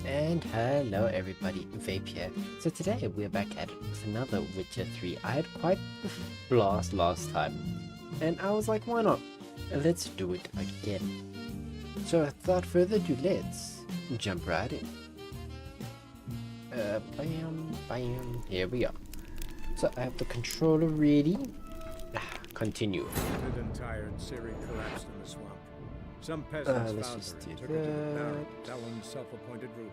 And hello everybody, Vape here. So today we're back at it with another Witcher 3. I had quite the blast last time, and I was like, why not? Let's do it again. So without further ado, let's jump right in. Bam, here we are. So I have the controller ready. Continue. Battered and tired, Ciri collapsed in the swamp. Some peasants let's found just her and do took her to the that. Baron, Talon's self-appointed ruler.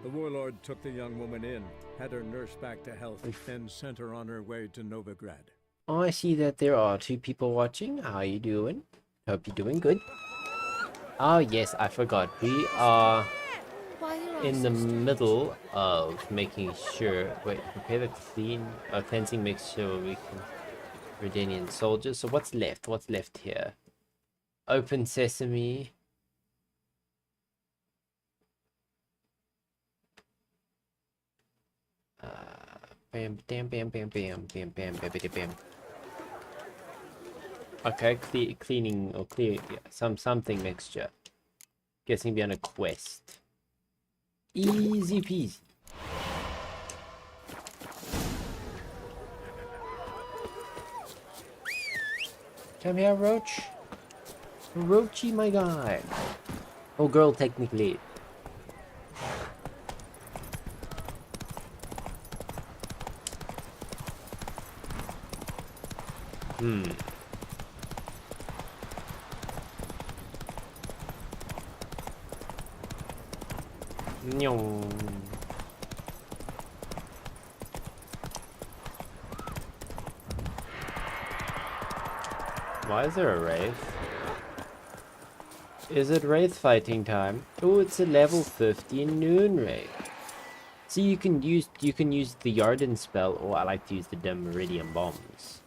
The warlord took the young woman in, had her nursed back to health, then sent her on her way to Novigrad. I see that there are two people watching. How you doing? Hope you're doing good. Oh yes, I forgot. We are in the middle of making sure. Wait, prepare the cleansing mixture. We can Redanian soldiers. So what's left? What's left here? Open sesame. Bam, bam, bam, bam, bam, bam, bam, bam, bam, bam. Okay, cleaning or clear, yeah, something mixture. Guessing beyond a quest. Easy peasy. Come here, Roach. Roachy, my guy. Oh, girl, technically. No. Why is there a wraith? Is it wraith fighting time? Oh, it's a level 15 noon wraith. So you can use the Yarden spell, or I like to use the dim meridian bombs.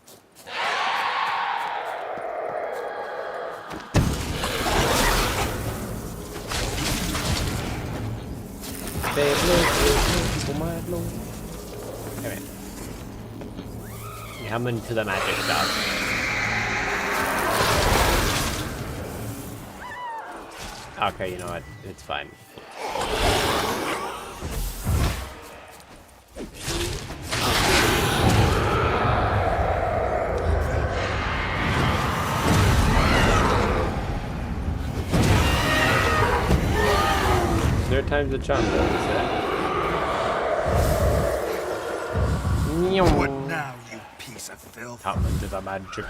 Okay. Come into the magic stuff. Okay, you know what? It's fine. There times the charm though, is that? What now, you piece of filth? Come into the magic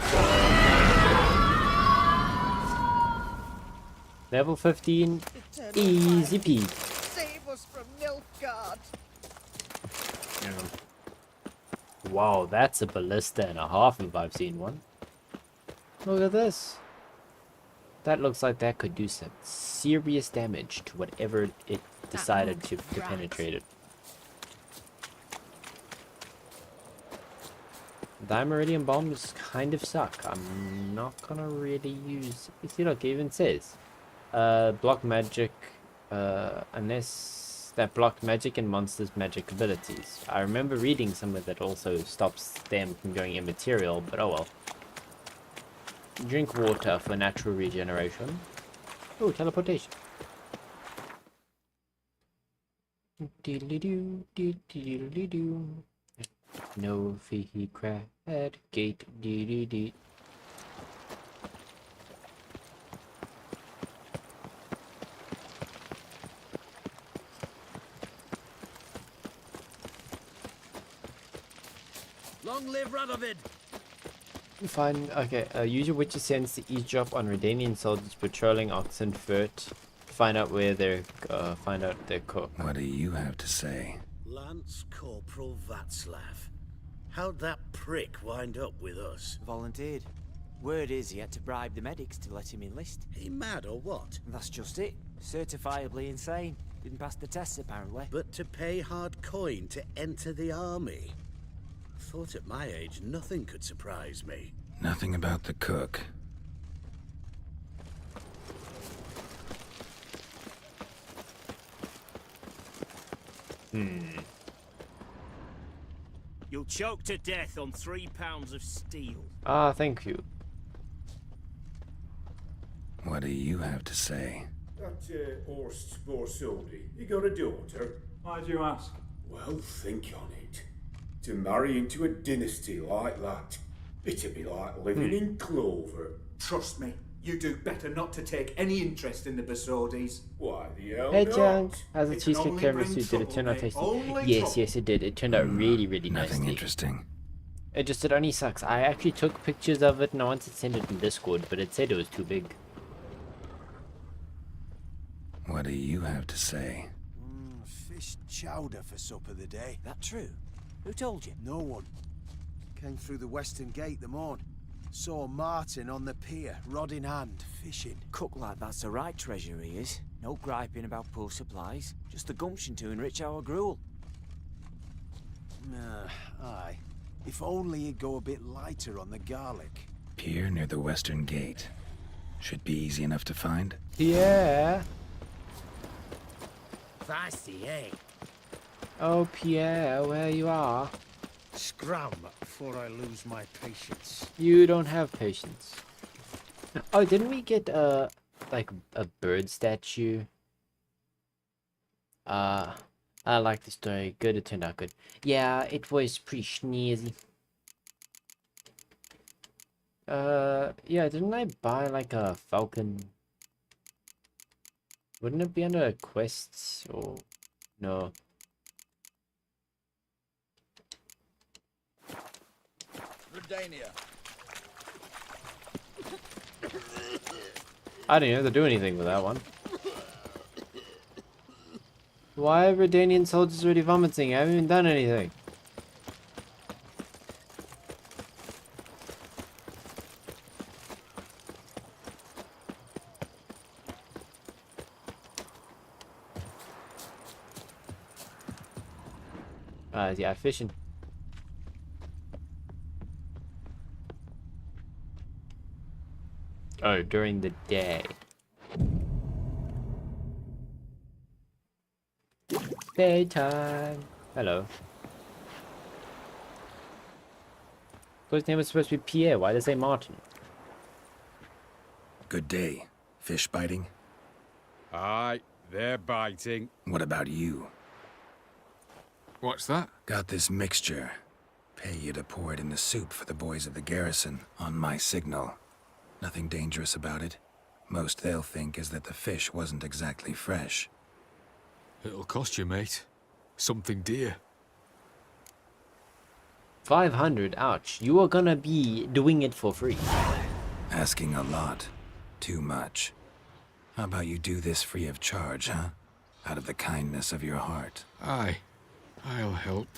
Level 15, easy peasy. Save us from Nilfgaard. Wow, that's a ballista and a half if I've seen one. Look at this. That looks like that could do some serious damage to whatever it decided to penetrate it. Meridian bombs kind of suck. I'm not gonna really use. You see, look, it even says block magic unless that blocked magic and monsters' magic abilities. I remember reading somewhere that also stops them from going immaterial, but oh well. Drink water for natural regeneration. Oh, teleportation. Diddly-doo, diddly-doo. No fee crad gate dee. Long live Radovid! Fine, okay. Use your witcher sense to eavesdrop on Redanian soldiers patrolling Oxenfurt. Find out where they're cook. What do you have to say? Lance Corporal Václav. How'd that prick wind up with us? Volunteered. Word is he had to bribe the medics to let him enlist. He mad or what? And that's just it. Certifiably insane. Didn't pass the tests apparently. But to pay hard coin to enter the army? Thought at my age nothing could surprise me. Nothing about the cook. You'll choke to death on 3 pounds of steel. Ah, thank you. What do you have to say? That Horst Borsodi, he got a daughter? Why do you ask? Well, think on it. To marry into a dynasty like that, it'd be like living in clover. Trust me, you do better not to take any interest in the Basodis. Why the hell Hey not? Junk, how's the It can cheesecake only tiramisu? bring Did it trouble, turn out mate. tasty? Only Yes, trouble. yes it did. It turned out really, really Nothing nicely. interesting. It only sucks. I actually took pictures of it and I wanted to send it in Discord, but it said it was too big. What do you have to say? Fish chowder for supper the day. That true? Who told you? No one. Came through the western gate the morn. Saw Martin on the pier, rod in hand, fishing. Cook like that's the right treasure he is. No griping about poor supplies. Just the gumption to enrich our gruel. Aye. If only he'd go a bit lighter on the garlic. Pier near the western gate. Should be easy enough to find. Yeah. Feisty, eh? Oh, Pierre, where you are? Scram before I lose my patience. You don't have patience. Oh, didn't we get like a bird statue? I like the story. Good, it turned out good. Yeah, it was pretty sneezy. Yeah, didn't I buy like a falcon? Wouldn't it be under quests or no? I didn't have to do anything with that one. Why are Redanian soldiers already vomiting? I haven't even done anything. Yeah, fishing. Oh, during the day. Daytime. Hello. His name was supposed to be Pierre. Why did they say Martin? Good day. Fish biting? Aye, they're biting. What about you? What's that? Got this mixture. Pay you to pour it in the soup for the boys of the garrison on my signal. Nothing dangerous about it. Most they'll think is that the fish wasn't exactly fresh. It'll cost you, mate. Something dear. 500, ouch. You are gonna be doing it for free. Asking a lot. Too much. How about you do this free of charge, huh? Out of the kindness of your heart. Aye, I'll help.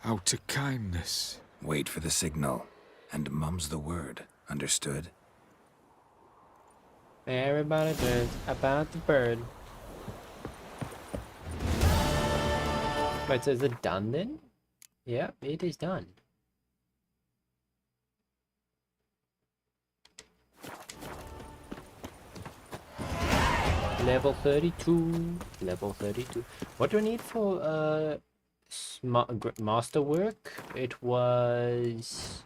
Out of kindness. Wait for the signal, and mum's the word. Understood? Everybody knows about the bird. Wait, so is it done then? Yeah, it is done. Level 32. Level 32. What do I need for master work? It was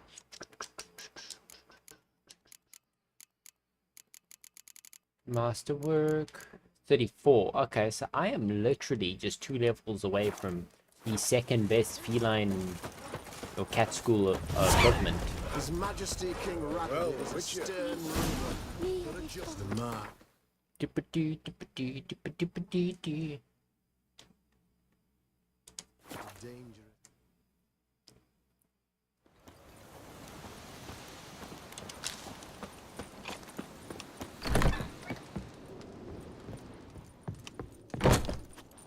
masterwork 34. Okay, so I am literally just 2 levels away from the second best feline or cat school equipment. His Majesty King Ragnar is a stern ruler. Not just a mark. Dangerous.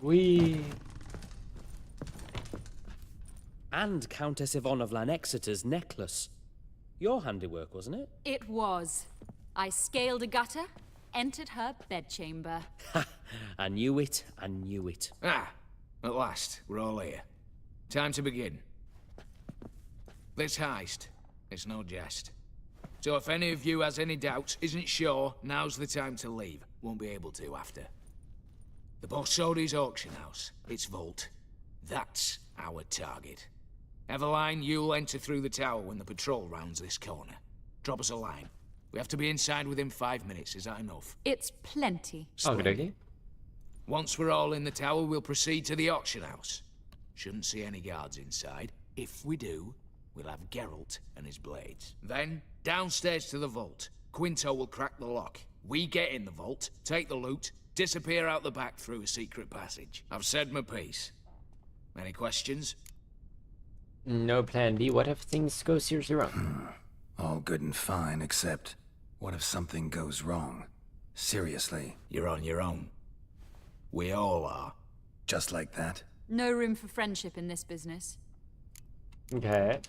Wee. And Countess Yvonne of Lanexeter's necklace. Your handiwork, wasn't it? It was. I scaled a gutter, entered her bedchamber. Ha! I knew it, I knew it. Ah, at last, we're all here. Time to begin. This heist, it's no jest. So if any of you has any doubts, isn't sure, now's the time to leave. Won't be able to after. The Borsodi's auction house, its vault. That's our target. Eveline, you'll enter through the tower when the patrol rounds this corner. Drop us a line. We have to be inside within 5 minutes. Is that enough? It's plenty. Okay. Once we're all in the tower, we'll proceed to the auction house. Shouldn't see any guards inside. If we do, we'll have Geralt and his blades. Then, downstairs to the vault. Quinto will crack the lock. We get in the vault, take the loot, disappear out the back through a secret passage. I've said my piece. Any questions? No plan B. What if things go seriously wrong? All good and fine, except what if something goes wrong? Seriously. You're on your own. We all are. Just like that? No room for friendship in this business. Okay.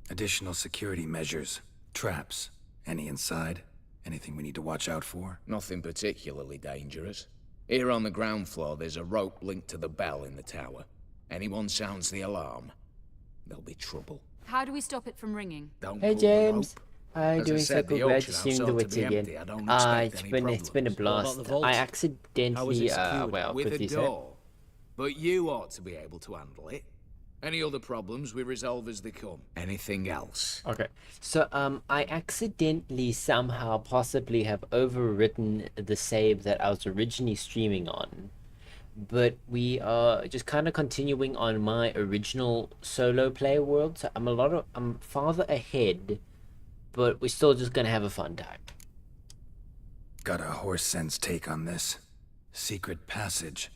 Additional security measures. Traps. Any inside? Anything we need to watch out for? Nothing particularly dangerous. Here on the ground floor, there's a rope linked to the bell in the tower. Anyone sounds the alarm, there'll be trouble. How do we stop it from ringing? Don't Hey pull the James, rope. how you As I doing? said, So the glad auction to house see you ought the to wits be again. empty. I don't expect It's any been a problems. blast. the vault? I How is accidentally it secured? well, With a quickly said. door. But you ought to be able to handle it. Any other problems we resolve as they come. Anything else? Okay, so I accidentally somehow possibly have overwritten the save that I was originally streaming on, but we are just kind of continuing on my original solo play world. So I'm farther ahead, but we're still just gonna have a fun time. Got a horse sense take on this. Secret passage.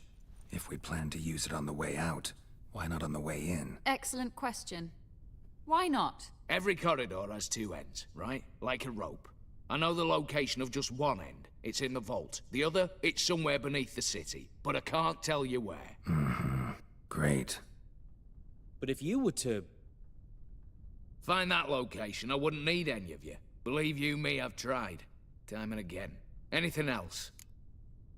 If we plan to use it on the way out, why not on the way in? Excellent question. Why not? Every corridor has two ends, right? Like a rope. I know the location of just one end. It's in the vault. The other, it's somewhere beneath the city. But I can't tell you where. Great. But if you were to... Find that location, I wouldn't need any of you. Believe you me, I've tried. Time and again. Anything else?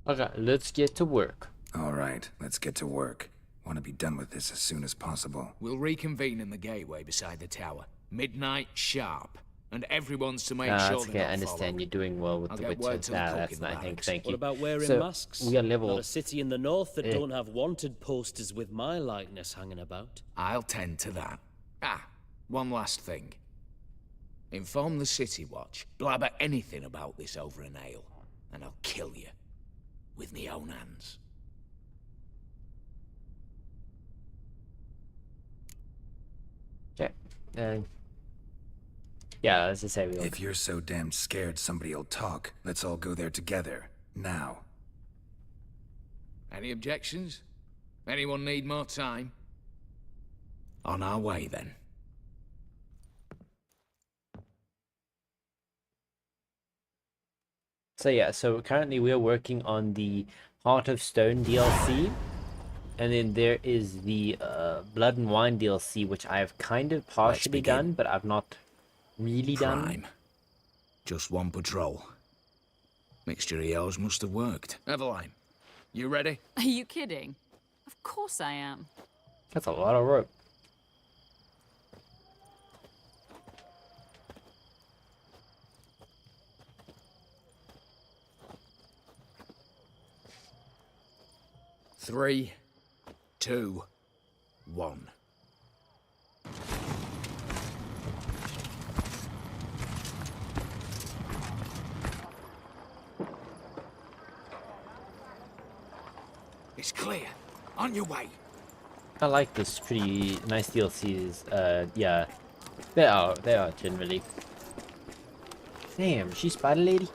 Okay, let's get to work. All right, let's get to work. Want to be done with this as soon as possible. We'll reconvene in the gateway beside the tower. Midnight sharp. And everyone's to make sure That's they're okay. not I understand followed. you're doing well with I'll the get wits. word to the cook That's in the nice. barracks. Thank you. What about wearing So, masks? we are level... Not a city in the north that Eh. don't have wanted posters with my likeness hanging about. I'll tend to that. One last thing. Inform the City Watch. Blabber anything about this over an ale, and I'll kill you. With me own hands. Okay. Yeah, as I say, we If you're so damn scared somebody'll talk, let's all go there together. Now. Any objections? Anyone need more time? On our way, then. So yeah, so currently we are working on the Heart of Stone DLC, and then there is the Blood and Wine DLC, which I have kind of partially done, but I've not really done. Just one patrol. Mixture of yours must have worked. Eveline, you ready? Are you kidding? Of course I am. That's a lot of rope. Three, 2, 1. It's clear. On your way. I like this pretty nice DLCs. Yeah, they are generally. Damn, she's Spider Lady.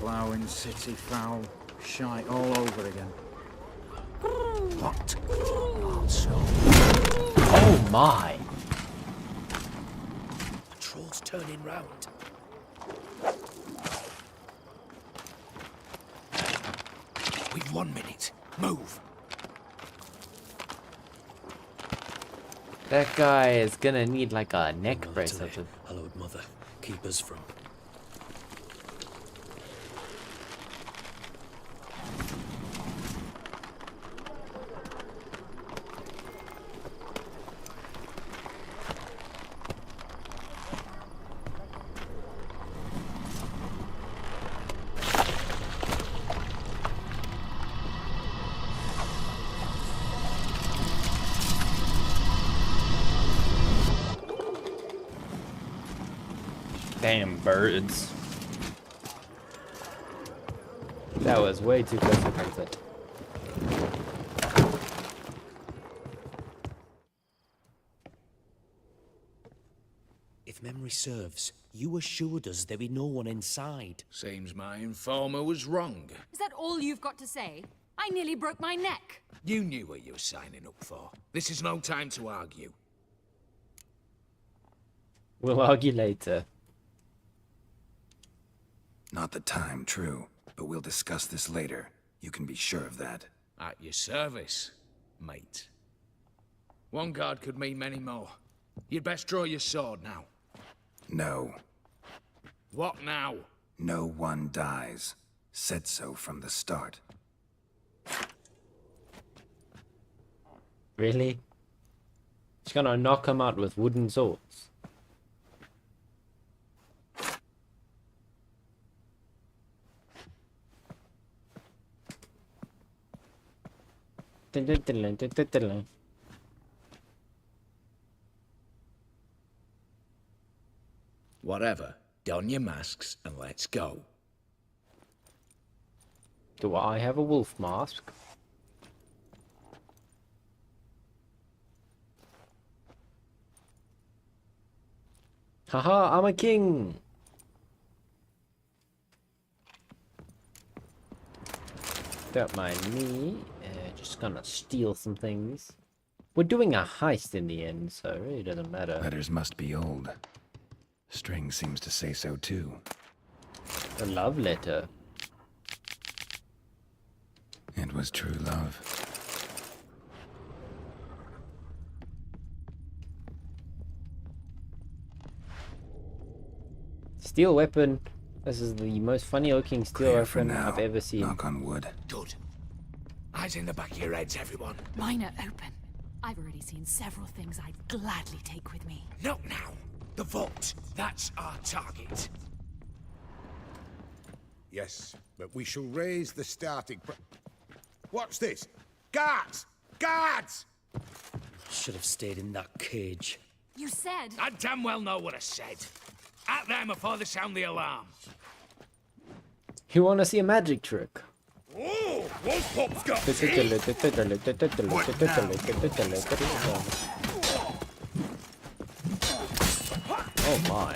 Ploughing city foul, shite all over again. What? Oh my! Patrol's turning round. We've 1 minute. Move. That guy is gonna need like a neck brace. Hallowed Mother, keep us from... Damn birds. That was way too close to comfort. If memory serves, you assured us there be no one inside. Seems my informer was wrong. Is that all you've got to say? I nearly broke my neck. You knew what you were signing up for. This is no time to argue. We'll argue later. Not the time, true. But we'll discuss this later. You can be sure of that. At your service, mate. One guard could mean many more. You'd best draw your sword now. No. What now? No one dies. Said so from the start. Really? She's gonna knock him out with wooden swords. Whatever. Don your masks and let's go. Do I have a wolf mask? Haha, I'm a king! Don't mind me. Just gonna steal some things. We're doing a heist in the end, so it really doesn't matter. Letters must be old. String seems to say so too. A love letter. It was true love. Steel weapon. This is the most funny looking steel Clear for weapon now. I've ever seen. Knock on wood. Good. Eyes in the back of your heads, everyone. Mine are open. I've already seen several things I'd gladly take with me. Not now. The vault. That's our target. Yes, but we shall raise the starting What's this? Guards! Guards! Should have stayed in that cage. You said... I damn well know what I said. At them before they sound the alarm. You wanna see a magic trick? Oh, Wolf Pop's got Oh my.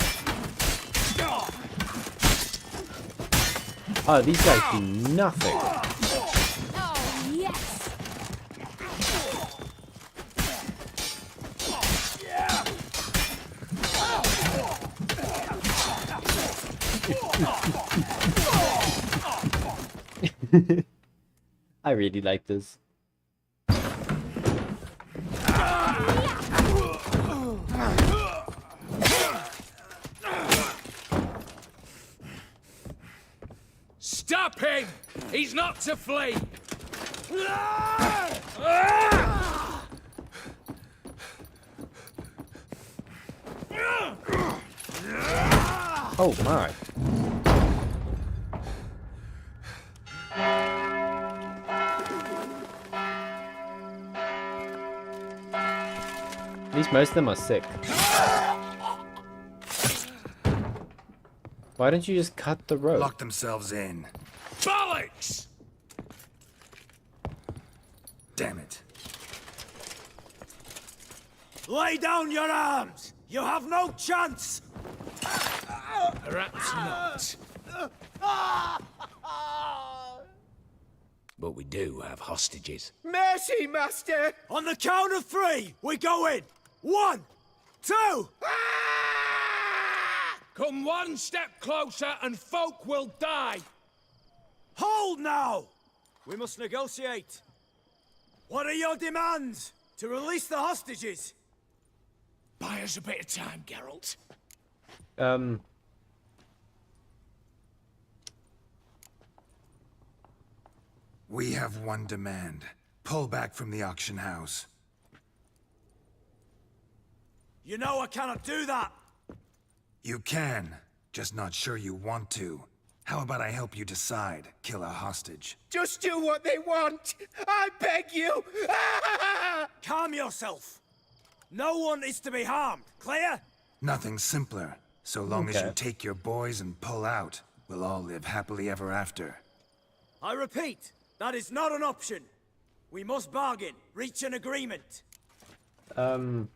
Oh, these guys do nothing. Oh, yes! I really like this. Stop him! He's not to flee! Oh my. At least most of them are sick. Why don't you just cut the rope? Lock themselves in. Bollocks! Damn it. Lay down your arms! You have no chance! Perhaps not. But we do have hostages. Mercy, Master! On the count of 3, we go in! 1, 2... Come one step closer and folk will die! Hold now! We must negotiate. What are your demands? To release the hostages? Buy us a bit of time, Geralt. We have one demand. Pull back from the auction house. You know I cannot do that! You can, just not sure you want to. How about I help you decide? Kill a hostage. Just do what they want! I beg you! Calm yourself. No one is to be harmed. Clear? Nothing simpler. So long as you Okay. take your boys and pull out, we'll all live happily ever after. I repeat, that is not an option. We must bargain, reach an agreement. Bring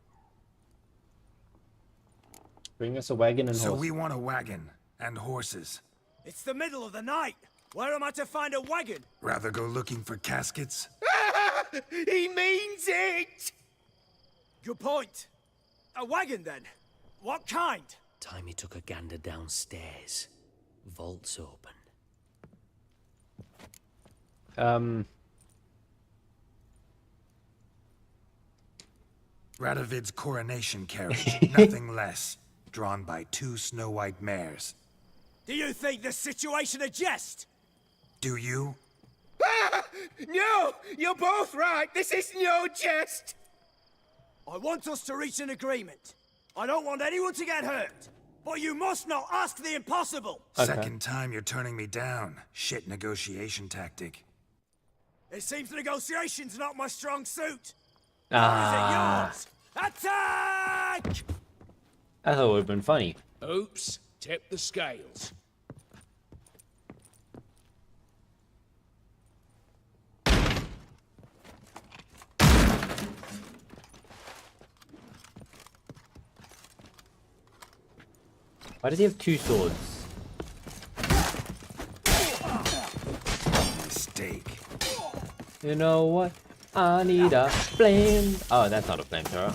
us a wagon and So horse. we want a wagon and horses. It's the middle of the night. Where am I to find a wagon? Rather go looking for caskets? He means it! Good point. A wagon, then? What kind? Time he took a gander downstairs. Vaults open. Radovid's coronation carriage, nothing less. Drawn by 2 snow-white mares. Do you think this situation a jest? Do you? No! You're both right! This is no jest! I want us to reach an agreement. I don't want anyone to get hurt. But you must not ask the impossible! Second time you're turning me down. Shit negotiation tactic. It seems negotiation's not my strong suit. Ah. Or is it yours? Attack! I thought it would have been funny. Oops, tip the scales. Why does he have 2 swords? Mistake. You know what? I need a flame. Oh, that's not a flamethrower.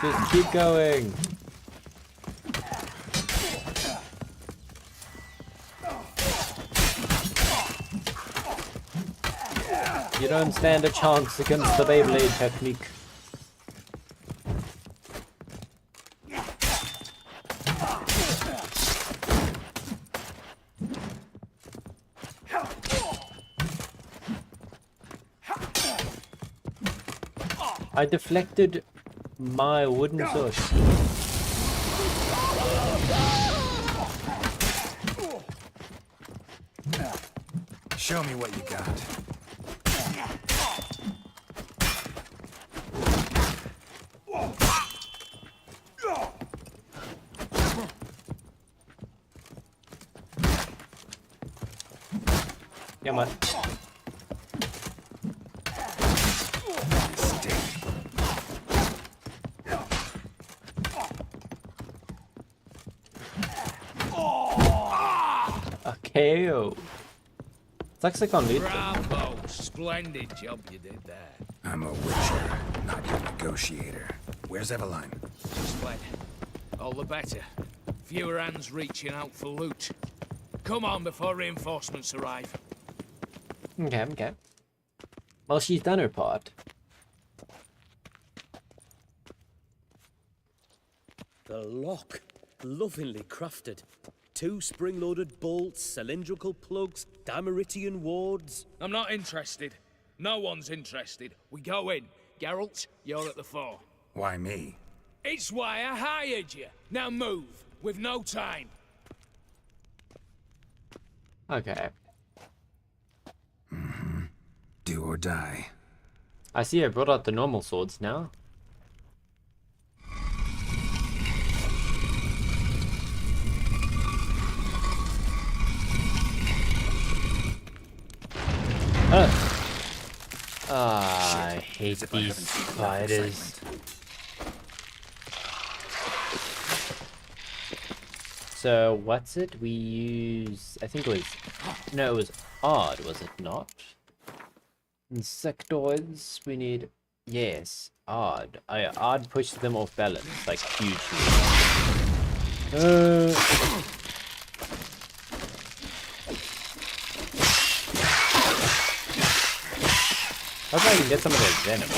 Just keep going. You don't stand a chance against the Beyblade technique. I deflected my wooden sword. Show me what you got. Come on. A KO. Sucks like on lethal. Bravo! Splendid job you did there. I'm a witcher, not your negotiator. Where's Eveline? She's fled. All the better. Fewer hands reaching out for loot. Come on before reinforcements arrive. Okay, okay. Well, she's done her part. The lock. Lovingly crafted. 2 spring-loaded bolts, cylindrical plugs, Dameritian wards. I'm not interested. No one's interested. We go in. Geralt, you're at the fore. Why me? It's why I hired you. Now move. We've no time. Okay. Do or die. I see I brought out the normal swords now. I hate these spiders. So what's it? We use, I think it was, no, it was odd, was it not? Insectoids, we need, yes, odd. Odd pushes them off balance, like hugely. I hope I can get some of their venom.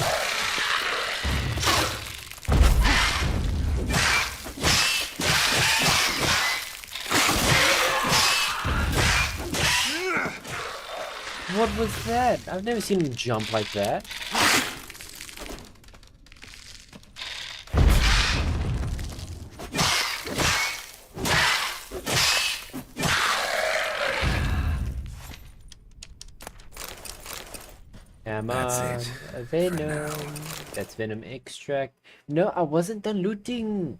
What was that? I've never seen him jump like that. Come That's on. it. A venom. That's venom extract. No, I wasn't done looting.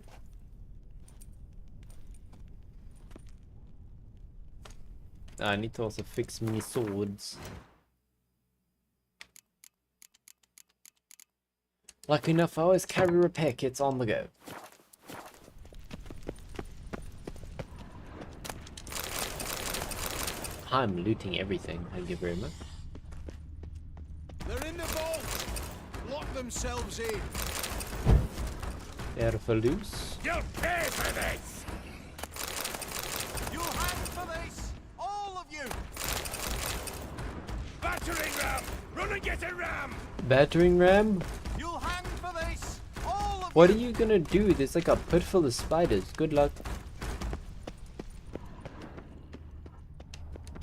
I need to also fix me swords. Lucky enough, I always carry repair kits on the go. I'm looting everything, thank you very much. They're in the vault. Lock themselves in. They're for loose. You'll pay for this. You'll hang for this, all of you. Battering ram. Run and get a ram. Battering ram? You'll hang for this, all of What are you gonna do? There's like a pit full of spiders. Good luck.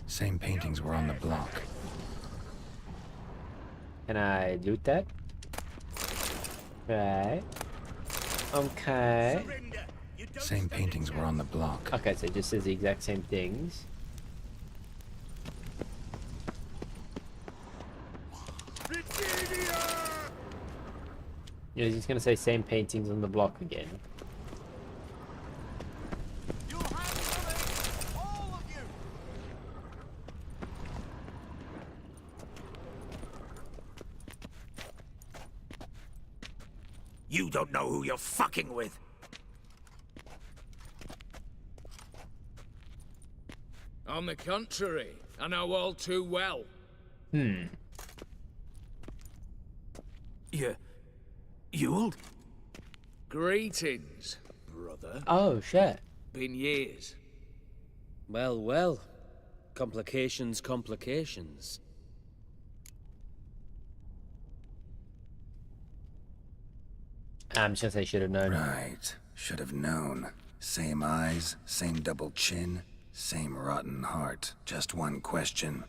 Same paintings were on the block. Can I loot that? Right. Okay. Same paintings were on the block. Okay, so it just says the exact same things. Yeah, he's gonna say same paintings on the block again. You don't know who you're fucking with. On the contrary, I know all too well. You old? Greetings, brother. Oh, shit. Been years. Well, well. Complications, complications. I'm just I should have known. Right. Should have known. Same eyes, same double chin, same rotten heart. Just one question.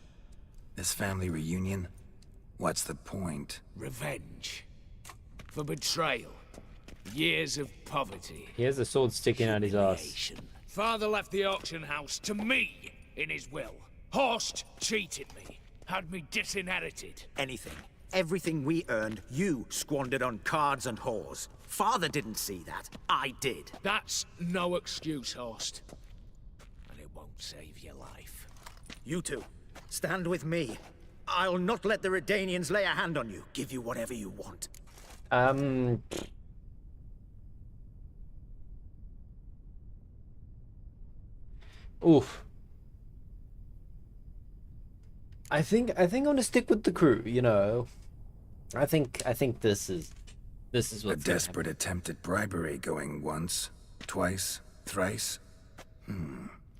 This family reunion? What's the point? Revenge. For betrayal. Years of poverty. He has a sword sticking out his ass. Father left the auction house to me in his will. Horst cheated me. Had me disinherited. Anything. Everything we earned, you squandered on cards and whores. Father didn't see that. I did. That's no excuse, Horst. And it won't save your life. You two, stand with me. I'll not let the Redanians lay a hand on you. Give you whatever you want. Oof. I think I'm gonna stick with the crew, you know. I think this is what's a desperate attempt at bribery going once, twice, thrice.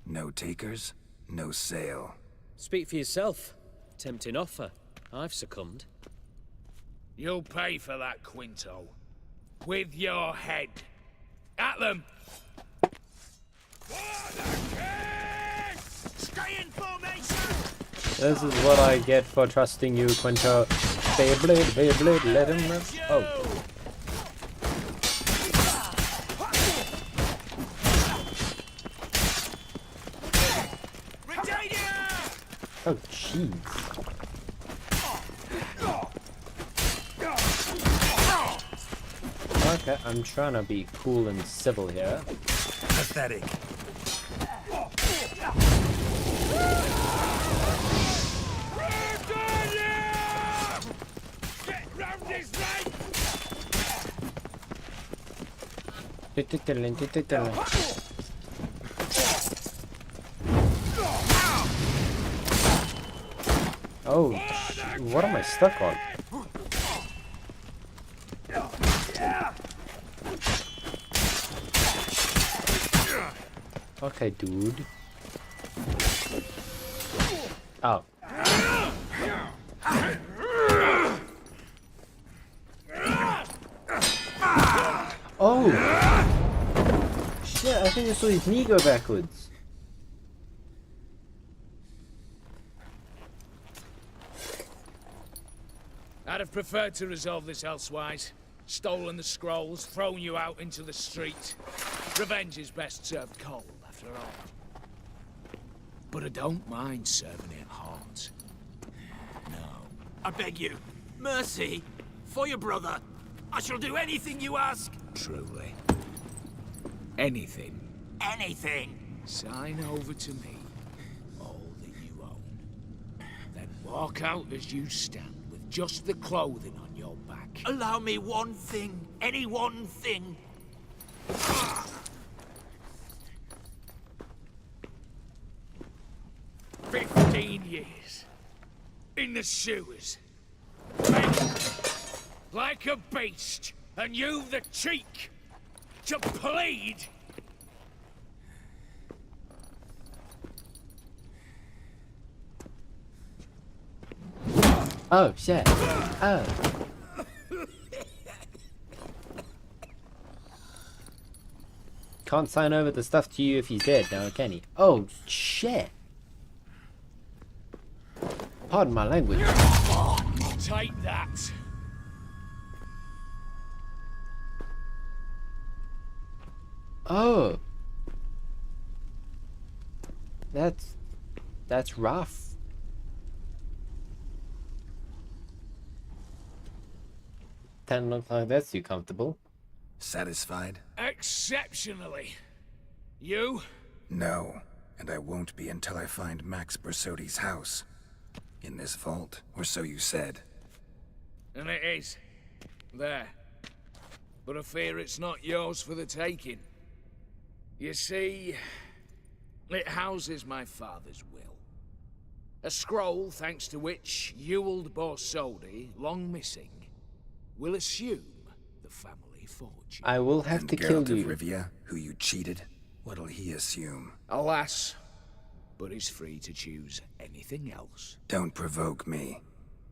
No takers, no sale. Speak for yourself. Tempting offer. I've succumbed. You'll pay for that, Quinto. With your head. At them! Stay in formation! This is what I get for trusting you, Quinto. Beyblade, let him rip. Oh. Oh, jeez. Okay, I'm trying to be cool and civil here. Pathetic. Oh, what am I stuck on? Okay, dude. Oh. Oh! Shit, I think I saw his knee go backwards. I'd have preferred to resolve this elsewise. Stolen the scrolls, thrown you out into the street. Revenge is best served cold, after all. But I don't mind serving it hot. No. I beg you. Mercy? For your brother, I shall do anything you ask. Truly. Anything. Anything. Sign over to me all that you own. Then walk out as you stand with just the clothing on your back. Allow me one thing. Any one thing. 15 years. In the sewers. Like a beast. And you've the cheek to plead. Oh, shit. Oh. Can't sign over the stuff to you if he's dead now, can he? Oh, shit. Pardon my language. Take that. Oh. That's rough. Doesn't look like that's too comfortable. Satisfied? Exceptionally. You? No, and I won't be until I find Max Bersodi's house. In this vault, or so you said. And it is. There. But I fear it's not yours for the taking. You see, it houses my father's will. A scroll thanks to which Ewald Borsodi, long missing, will assume the family fortune. I will have to kill you. Geralt of Rivia, who you cheated, what'll he assume? Alas, but he's free to choose anything else. Don't provoke me.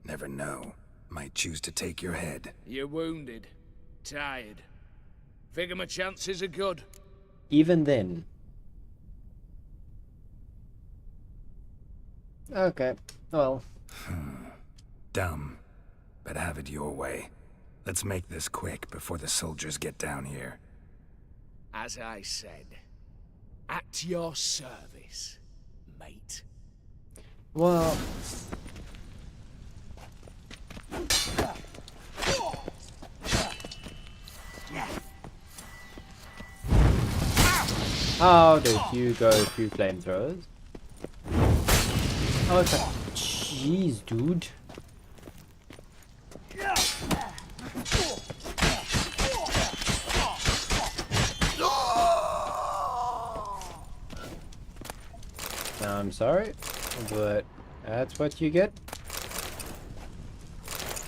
Never know. Might choose to take your head. You're wounded. Tired. Figure my chances are good. Even then. Okay, well. Dumb. But have it your way. Let's make this quick before the soldiers get down here. As I said, at your service, mate. Well... How did you go through flamethrowers? Oh, it's like... Jeez, dude. I'm sorry, but that's what you get.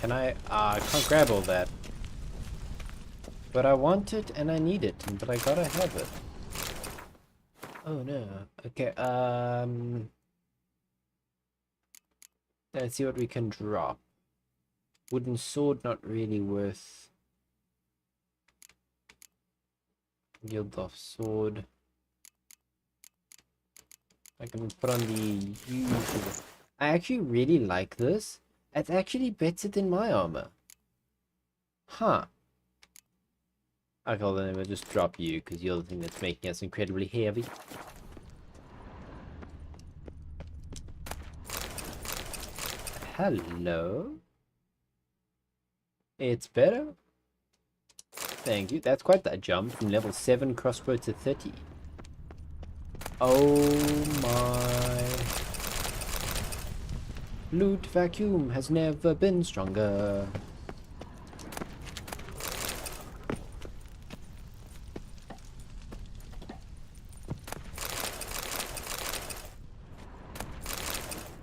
Can I can't grab all that. But I want it and I need it, but I gotta have it. Oh no. Okay, let's see what we can drop. Wooden sword, not really worth. Guild off sword. I can put on the usual. I actually really like this. It's actually better than my armor. Huh. Okay, well then we'll just drop you, because you're the thing that's making us incredibly heavy. Hello? It's better? Thank you. That's quite that jump from level 7 crossbow to 30. Oh my. Loot vacuum has never been stronger.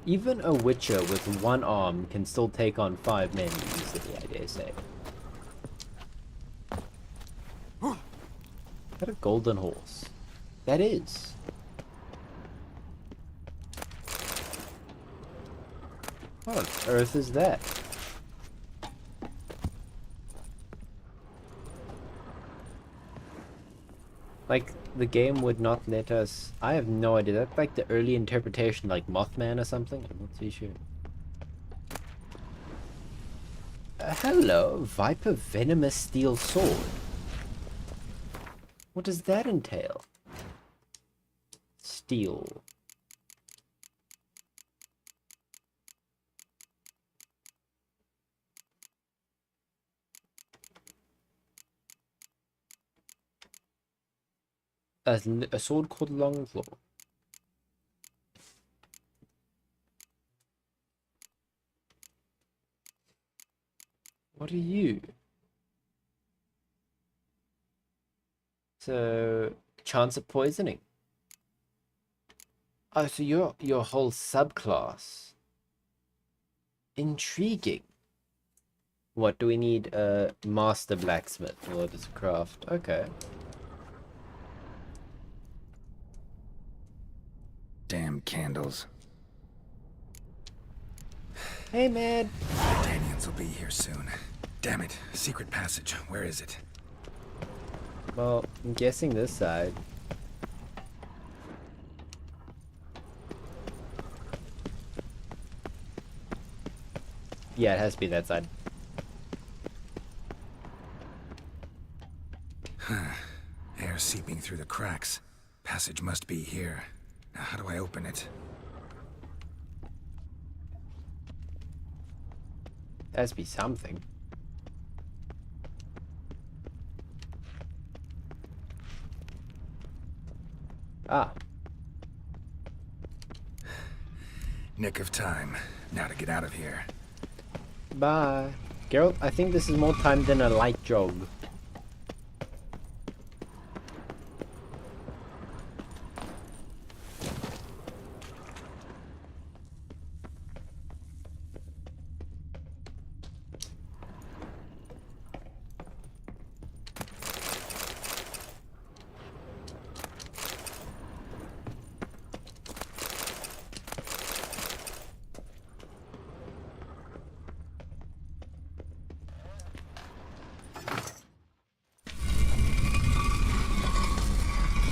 Even a witcher with one arm can still take on 5 men easily, I dare say. Is that a golden horse? That is. What on earth is that? Like, the game would not let us... I have no idea. That's like the early interpretation, like Mothman or something? I'm not too sure. Hello, Viper Venomous Steel Sword. What does that entail? Steel. A sword called Longclaw. What are you? So, chance of poisoning. Oh, so you're your whole subclass. Intriguing. What do we need? A master blacksmith in order to craft. Okay. Damn candles. Hey, man. The Danians will be here soon. Damn it. Secret passage. Where is it? Well, I'm guessing this side. Yeah, it has to be that side. Air seeping through the cracks. Passage must be here. Now, how do I open it? There has to be something. Ah. Nick of time. Now to get out of here. Bye. Geralt, I think this is more time than a light jog.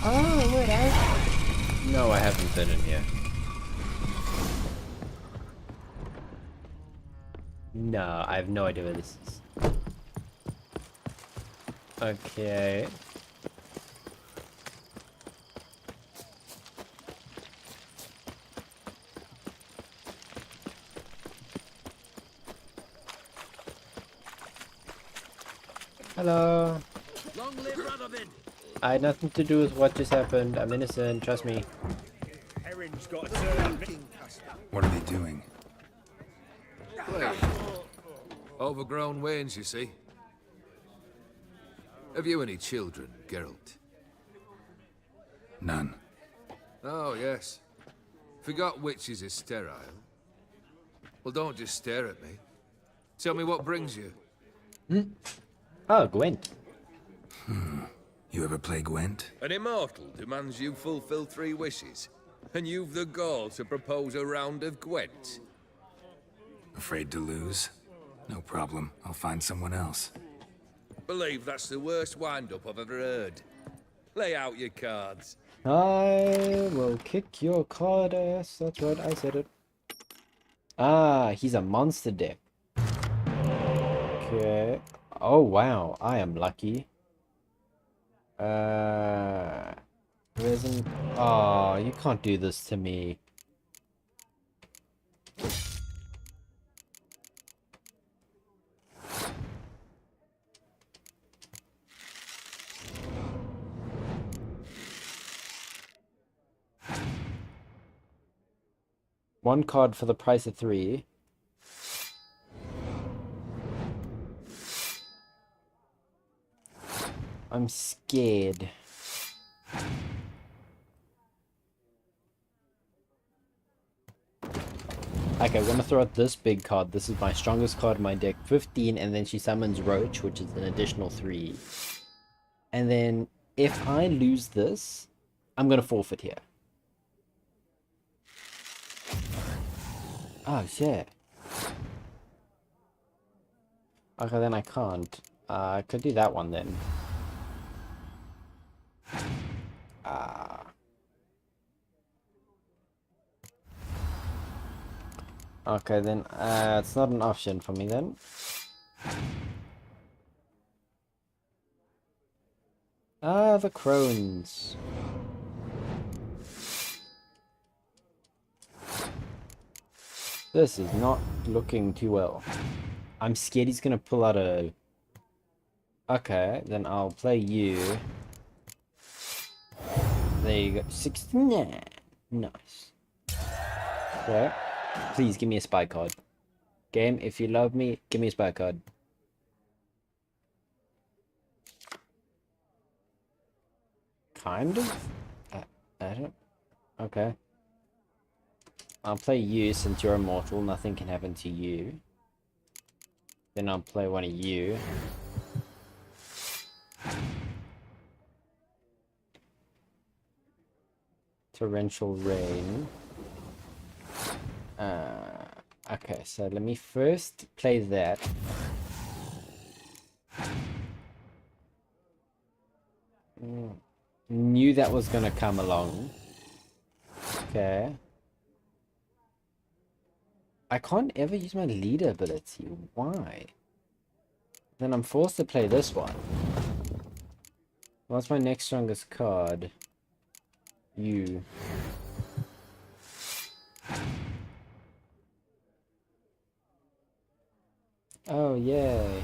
Oh, wait, No, I haven't been in here. No, I have no idea where this is. Okay. Hello. Long live Radovid! I had nothing to do with what just happened. I'm innocent, trust me. Erin's got a turn. What are they doing? Wait. Overgrown wains, you see. Have you any children, Geralt? None. Oh, yes. Forgot witches is sterile. Well, don't just stare at me. Tell me what brings you. Oh, Gwent. You ever play Gwent? An immortal demands you fulfill 3 wishes, and you've the gall to propose a round of Gwent. Afraid to lose? No problem. I'll find someone else. Believe that's the worst wind-up I've ever heard. Lay out your cards. I will kick your card ass. That's right, I said it. Ah, he's a monster deck. Okay. Oh, wow. I am lucky. Resin. Oh, you can't do this to me. One card for the price of 3. I'm scared. Okay, I'm gonna throw out this big card. This is my strongest card in my deck. 15, and then she summons Roach, which is an additional 3. And then, if I lose this, I'm gonna forfeit here. Oh, shit. Okay, then I can't. I could do that one then. Okay, then it's not an option for me then. Ah, the crones. This is not looking too well. I'm scared he's gonna pull out a... Okay, then I'll play you. There you go. 69. Nice. Okay. Please give me a spy card. Game, if you love me, give me a spy card. Kind of? I don't... Okay. I'll play you since you're immortal. Nothing can happen to you. Then I'll play one of you. Torrential rain. Okay, so let me first play that. Knew that was gonna come along. Okay. I can't ever use my leader ability. Why? Then I'm forced to play this one. What's my next strongest card? You. Oh, yay.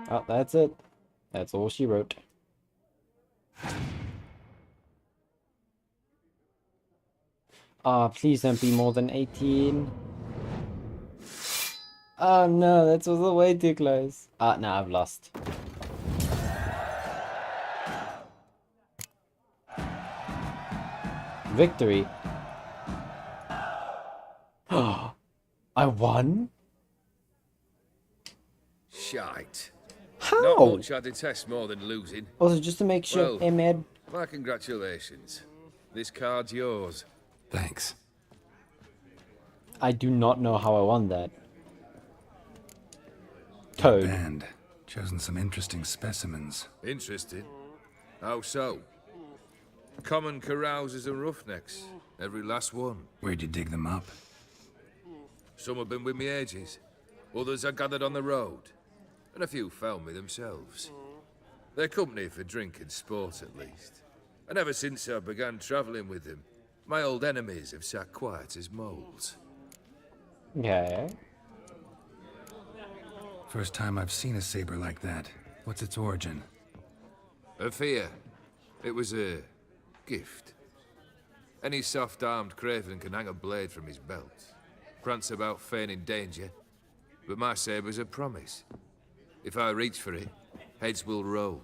Oh, that's it. That's all she wrote. Ah, please don't be more than 18. Oh no, that was way too close. Ah, no, I've lost. Victory. Oh, I won? Shite. How? Not much I detest more than losing. Also, just to make sure, Well, Ahmed. my congratulations. This card's yours. Thanks. I do not know how I won that. Toad. Band. Chosen some interesting specimens. Interesting. How so? Common carousers and roughnecks. Every last one. Where'd you dig them up? Some have been with me ages. Others I gathered on the road. And a few found me themselves. They're company for drink and sport, at least. And ever since I began travelling with them, my old enemies have sat quiet as moles. Yeah. First time I've seen a saber like that. What's its origin? A fear. It was a gift. Any soft-armed craven can hang a blade from his belt. Prance about feigning danger. But my saber's a promise. If I reach for it, heads will roll.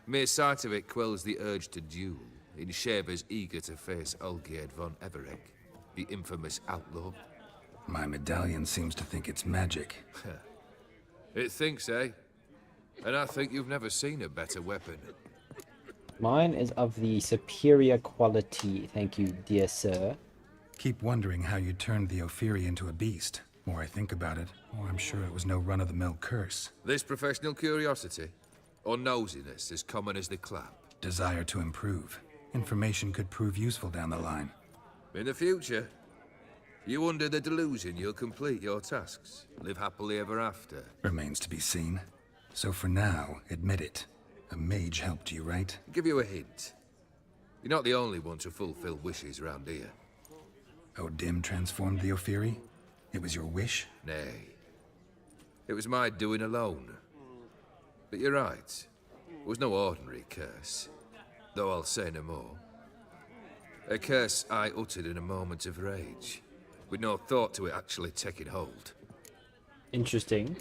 Mere sight of it quells the urge to duel in shavers eager to face Olgierd von Everegg, the infamous outlaw. My medallion seems to think it's magic. It thinks, eh? And I think you've never seen a better weapon. Mine is of the superior quality, thank you, dear sir. Keep wondering how you turned the Ophiri into a beast. More I think about it, more I'm sure it was no run-of-the-mill curse. This professional curiosity, or nosiness as common as the clap? Desire to improve. Information could prove useful down the line. In the future, you under the delusion you'll complete your tasks, live happily ever after. Remains to be seen. So for now, admit it. A mage helped you, right? I'll give you a hint. You're not the only one to fulfill wishes around here. Odim transformed the Ophiri? It was your wish? Nay. It was my doing alone. But you're right. It was no ordinary curse. Though I'll say no more. A curse I uttered in a moment of rage, with no thought to it actually taking hold. Interesting.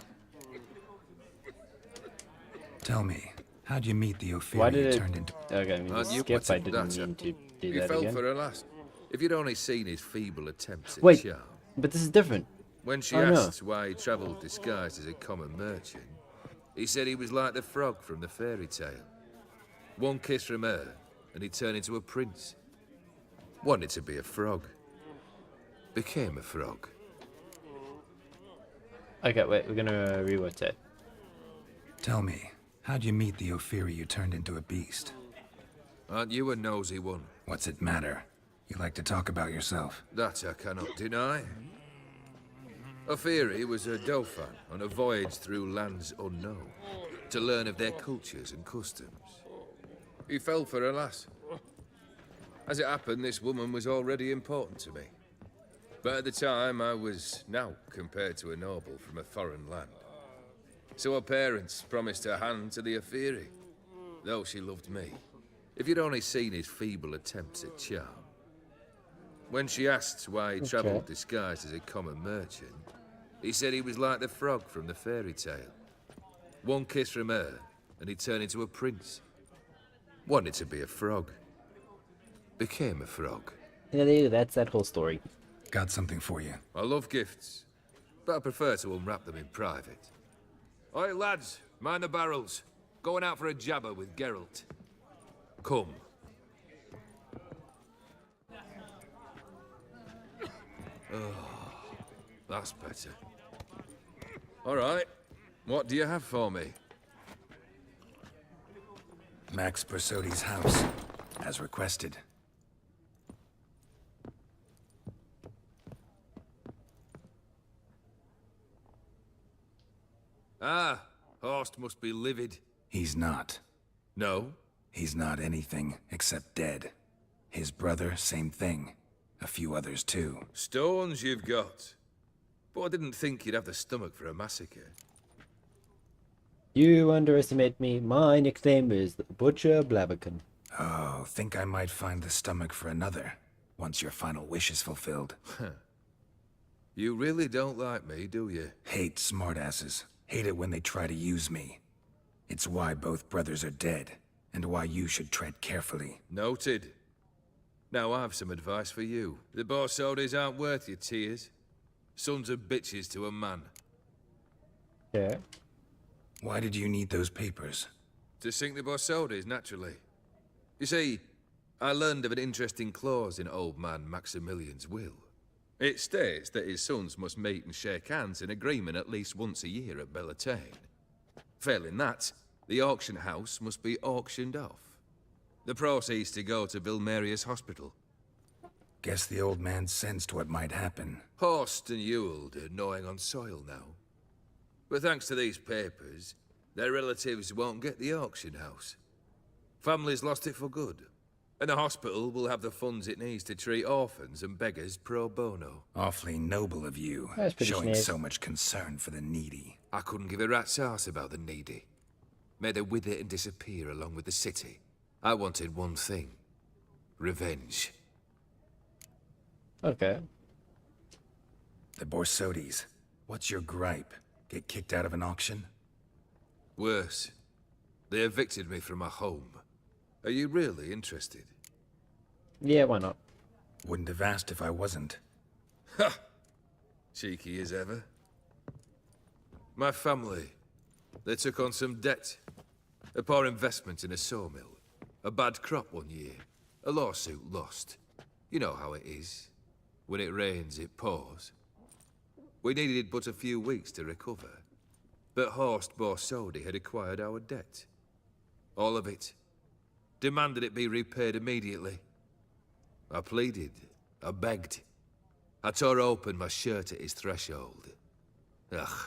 Tell me, how'd you meet the Ophiri Why did it turned into... Okay, I mean, skip, I didn't mean to do You that fell again. for her last. If you'd only seen his feeble attempts at Wait, charm. but this is different. When she Oh, no. asked why he travelled disguised as a common merchant, he said he was like the frog from the fairy tale. One kiss from her, and he turned into a prince. Wanted to be a frog. Became a frog. Okay, wait, we're gonna rewatch it. Tell me, how'd you meet the Ophiri you turned into a beast? Aren't you a nosy one? What's it matter? You like to talk about yourself. That I cannot deny. Ophiri was a dauphin on a voyage through lands unknown, to learn of their cultures and customs. He fell for her lass. As it happened, this woman was already important to me. But at the time, I was now compared to a noble from a foreign land. So her parents promised her hand to the Aphiri, though she loved me. If you'd only seen his feeble attempts at charm. When she asked why he travelled disguised as a common merchant, he said he was like the frog from the fairy tale. One kiss from her, and he turned into a prince. Wanted to be a frog. Became a frog. Yeah, that's that whole story. Got something for you. I love gifts, but I prefer to unwrap them in private. Oi, lads, mind the barrels. Going out for a jabber with Geralt. Come. Oh, that's better. All right, what do you have for me? Max Bersodi's house, as requested. Ah, Horst must be livid. He's not. No? He's not anything except dead. His brother, same thing. A few others too. Stones you've got. But I didn't think you'd have the stomach for a massacre. You underestimate me. My nickname is the Butcher Blaviken. Oh, think I might find the stomach for another, once your final wish is fulfilled. You really don't like me, do you? Hate smartasses. Hate it when they try to use me. It's why both brothers are dead, and why you should tread carefully. Noted. Now I've some advice for you. The Borsodis aren't worth your tears. Sons of bitches to a man. Yeah. Why did you need those papers? To sink the Borsodis, naturally. You see, I learned of an interesting clause in old man Maximilian's will. It states that his sons must meet and shake hands in agreement at least once a year at Bellatane. Failing that, the auction house must be auctioned off. The proceeds to go to Vilmeria's hospital. Guess the old man sensed what might happen. Horst and Ewald are gnawing on soil now. But thanks to these papers, their relatives won't get the auction house. Families lost it for good. And the hospital will have the funds it needs to treat orphans and beggars pro bono. Awfully noble of you, showing so much concern for the needy. I couldn't give a rat's ass about the needy. May they wither and disappear along with the city. I wanted one thing. Revenge. Okay. The Borsodis. What's your gripe? Get kicked out of an auction? Worse. They evicted me from my home. Are you really interested? Yeah, why not? Wouldn't have asked if I wasn't. Ha! Cheeky as ever. My family. They took on some debt. A poor investment in a sawmill. A bad crop one year. A lawsuit lost. You know how it is. When it rains, it pours. We needed but a few weeks to recover. But Horst Borsodi had acquired our debt. All of it. Demanded it be repaid immediately. I pleaded. I begged. I tore open my shirt at his threshold. Ugh.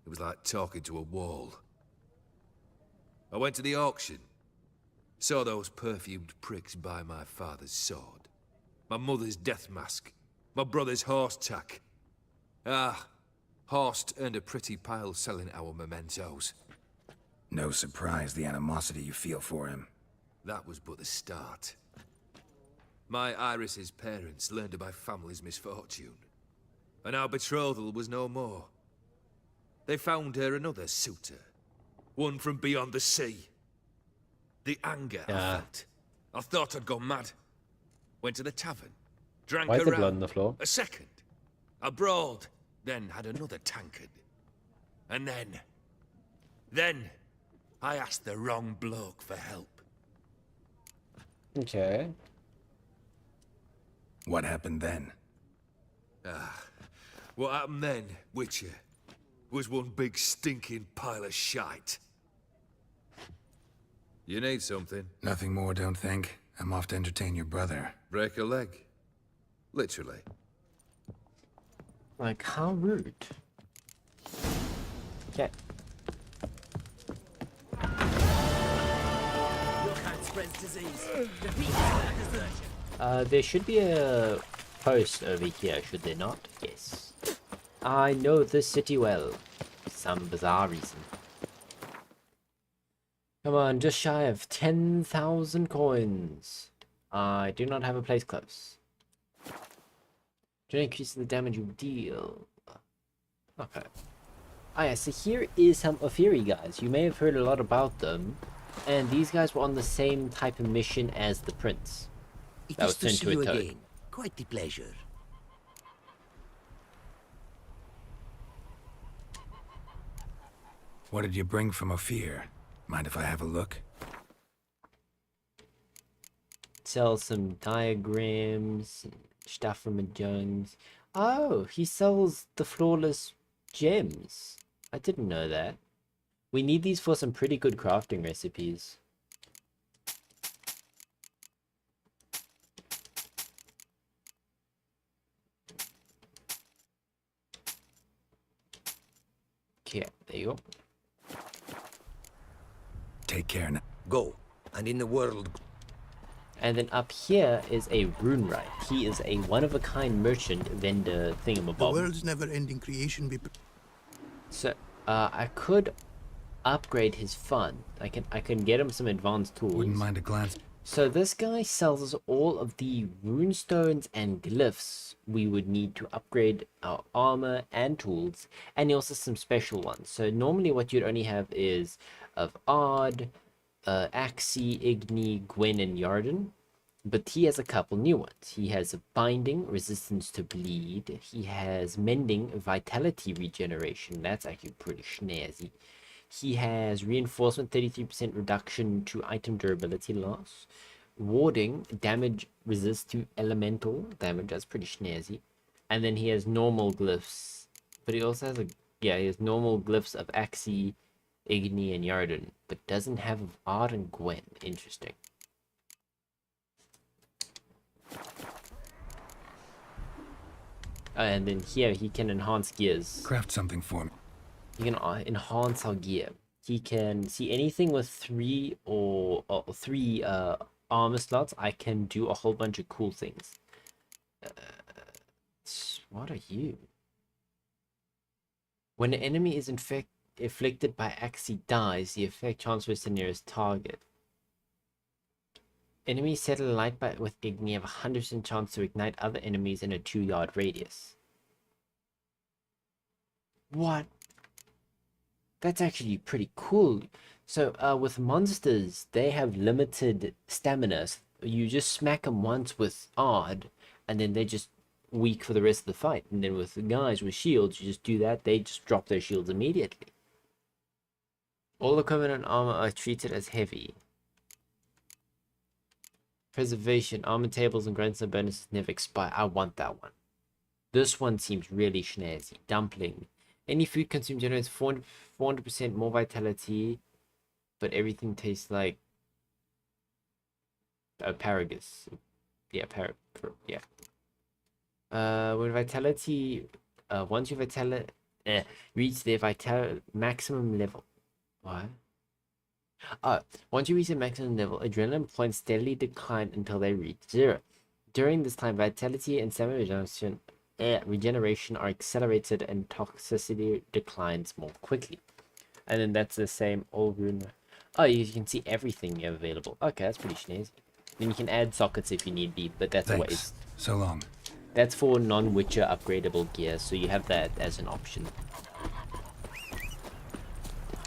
It was like talking to a wall. I went to the auction. Saw those perfumed pricks buy my father's sword. My mother's death mask. My brother's horse tack. Ah, Horst earned a pretty pile selling our mementos. No surprise the animosity you feel for him. That was but the start. My Iris's parents learned of my family's misfortune, and our betrothal was no more. They found her another suitor, one from beyond the sea. The anger I felt. I thought I'd gone mad. Went to the tavern, drank Why is a there blood round, on the floor? a second, a brawled, then had another tankard. And then, I asked the wrong bloke for help. Okay. What happened then? What happened then, Witcher, was one big stinking pile of shite. You need something? Nothing more, don't think. I'm off to entertain your brother. Break a leg. Literally. Like, how rude. Okay. Your kind spreads disease. Defeat desertion. There should be a post over here, should there not? Yes. I know this city well. For some bizarre reason. Come on, just shy of 10,000 coins. I do not have a place close. Do increase the damage you deal. Okay. Ah yeah, so here is some Ofiri guys. You may have heard a lot about them. And these guys were on the same type of mission as the prince. It is to see you again. Quite the pleasure. What did you bring from Ophir? Mind if I have a look? Sell some diagrams, and stuff from a Jones. Oh, he sells the flawless gems. I didn't know that. We need these for some pretty good crafting recipes. Okay, there you go. Take care now. Go, and in the world. And then up here is a rune right. He is a one-of-a-kind merchant vendor thingamabob. The world's never-ending creation. So, I could upgrade his fund. I can get him some advanced tools. Wouldn't mind a glance. So this guy sells us all of the rune stones and glyphs we would need to upgrade our armor and tools, and he also has some special ones. So normally what you'd only have is of Ard, Axie, Igni, Gwen, and Yarden. But he has a couple new ones. He has a binding, resistance to bleed. He has mending, vitality regeneration. That's actually pretty snazzy. He has reinforcement, 33% reduction to item durability loss. Warding, damage resist to elemental damage. That's pretty snazzy. And then he has normal glyphs. But he also has he has normal glyphs of Axie, Igni, and Yarden. But doesn't have of Ard and Gwen. Interesting. And then here he can enhance gears. Craft something for me. He can enhance our gear. He can see anything with three armor slots. I can do a whole bunch of cool things. What are you? When an enemy is afflicted by Axie dies, the effect transfers to nearest target. Enemies set alight with Igni have a 100% chance to ignite other enemies in a 2-yard radius. What? That's actually pretty cool. So with monsters, they have limited stamina. So you just smack them once with Ard, and then they're just weak for the rest of the fight. And then with the guys with shields, you just do that, they just drop their shields immediately. All equipment and armor are treated as heavy. Preservation, armor tables and grandson bonuses never expire. I want that one. This one seems really snazzy. Dumpling. Any food consumed generates 400% more vitality, but everything tastes like asparagus. Yeah, when vitality, once you reach their maximum level. What? Once you reach the maximum level, adrenaline points steadily decline until they reach 0. During this time, vitality and stamina regeneration are accelerated and toxicity declines more quickly. And then that's the same old rune. Oh, you can see everything you have available. Okay, that's pretty snazzy. Then you can add sockets if you need be, but that's always... So long. That's for non-Witcher upgradable gear, so you have that as an option.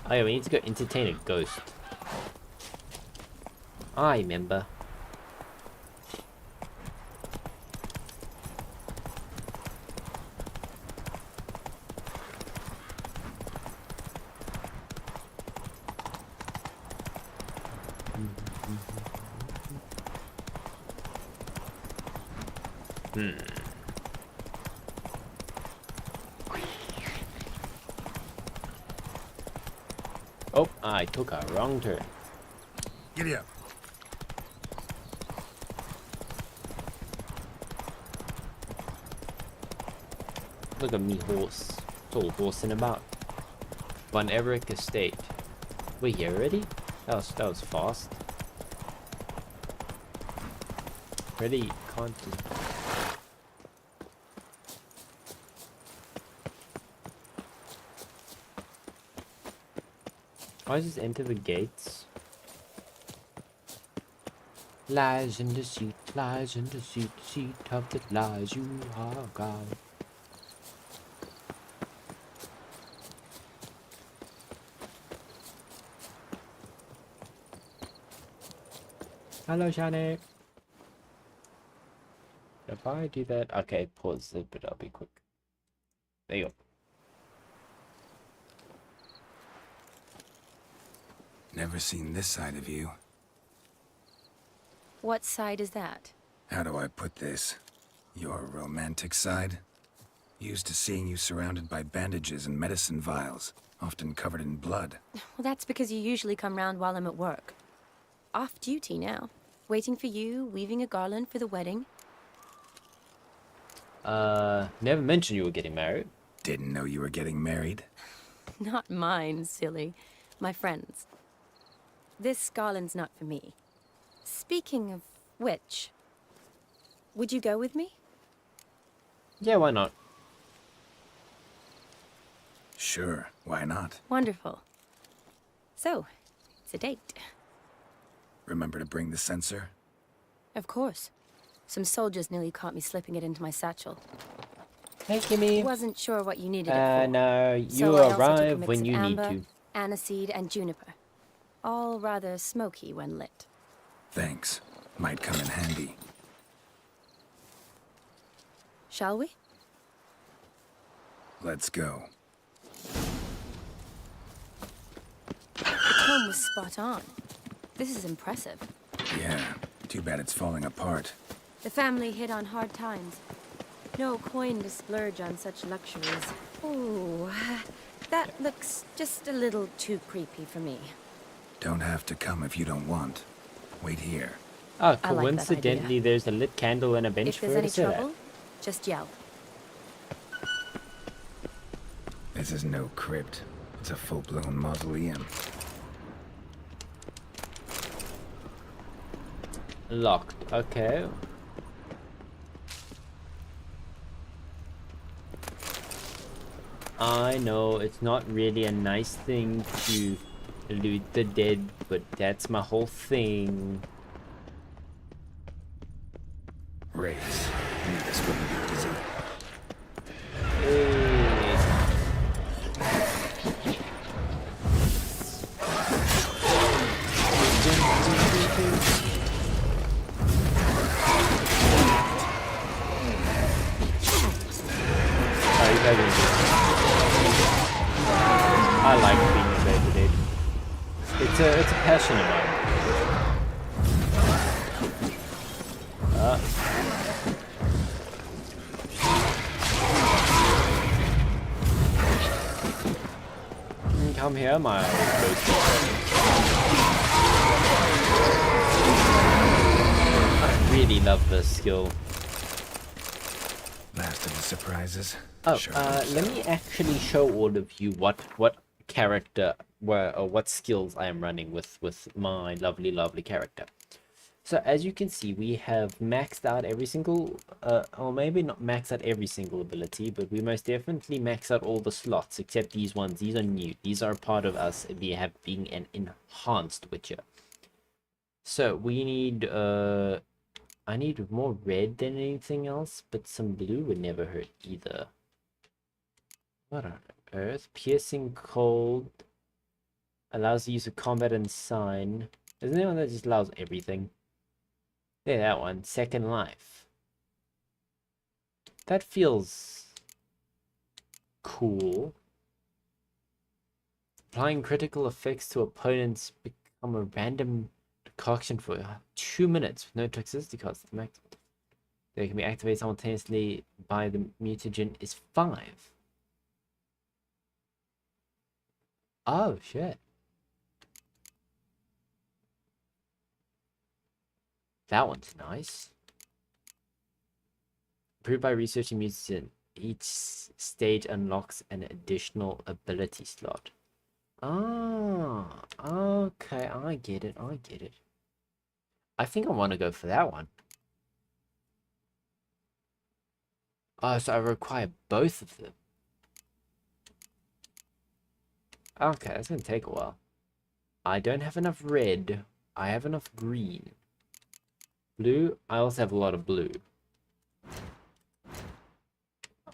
Oh yeah, we need to go entertain a ghost. I remember. Oh, I took a wrong turn. Giddy up. Look at me, horse. It's all horsing about. Von Everett Estate. We're here already? That was fast. Ready, can't do. I just enter the gates. Lies in the seat, lies in the seat, seat of the lies you are God. Hello, Shani. If I do that, okay, pause it, but I'll be quick. There you go. Never seen this side of you. What side is that? How do I put this? Your romantic side? Used to seeing you surrounded by bandages and medicine vials, often covered in blood. Well, that's because you usually come round while I'm at work. Off duty now. Waiting for you, weaving a garland for the wedding. Never mentioned you were getting married. Didn't know you were getting married? Not mine, silly. My friend's. This garland's not for me. Speaking of which, would you go with me? Yeah, why not? Sure, why not? Wonderful. So, it's a date. Remember to bring the sensor? Of course. Some soldiers nearly caught me slipping it into my satchel. Hey, Kimmy. Wasn't sure what you needed it for. No, you So I also took a arrive mix when of you amber, need to. aniseed, and juniper. All rather smoky when lit. Thanks. Might come in handy. Shall we? Let's go. The tone was spot on. This is impressive. Yeah, too bad it's falling apart. The family hit on hard times. No coin to splurge on such luxuries. Ooh, that looks just a little too creepy for me. Don't have to come if you don't want. Wait here. Oh, I like that coincidentally, there's a lit candle and a bench If for there's her any to sit trouble, at. just yell. This is no crypt. It's a full-blown mausoleum. Locked. Okay. I know it's not really a nice thing to loot the dead, but that's my whole thing. Raise. Knew this wouldn't be easy. I like being invaded. It's a passion of mine. Come here, my ghost. I really love this skill. Last of the surprises. Oh, Sure let me actually show all of you what character, or what skills I am running with my lovely character. So as you can see, we have maxed out every single, or maybe not maxed out every single ability, but we most definitely maxed out all the slots, except these ones. These are new. These are part of us being an enhanced Witcher. So we need, I need more red than anything else, but some blue would never hurt either. What on earth? Piercing cold allows the use of combat and sign. Isn't there one that just allows everything? Yeah, that one. Second life. That feels cool. Applying critical effects to opponents become a random decoction for 2 minutes with no toxicity cost. They can be activated simultaneously by the mutagen is 5. Oh shit. That one's nice. Improved by researching mutagen, each stage unlocks an additional ability slot. Ah, okay, I get it, I get it. I think I want to go for that one. Oh, so I require both of them. Okay, that's gonna take a while. I don't have enough red. I have enough green. Blue, I also have a lot of blue.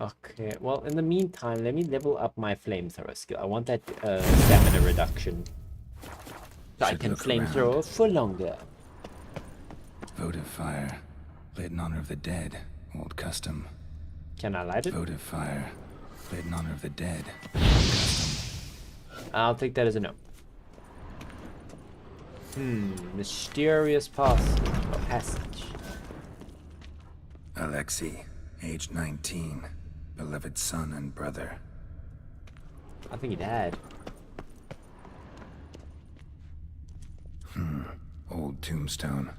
Okay, well, in the meantime, let me level up my flamethrower skill. I want that stamina reduction. So I can flamethrower for longer. Votive fire, lit in honor of the dead. Old custom. Can I light it? Votive fire, lit in honor of the dead. I'll take that as a no. Mysterious passage. Alexei, age 19, beloved son and brother. I think he died. Old tombstone.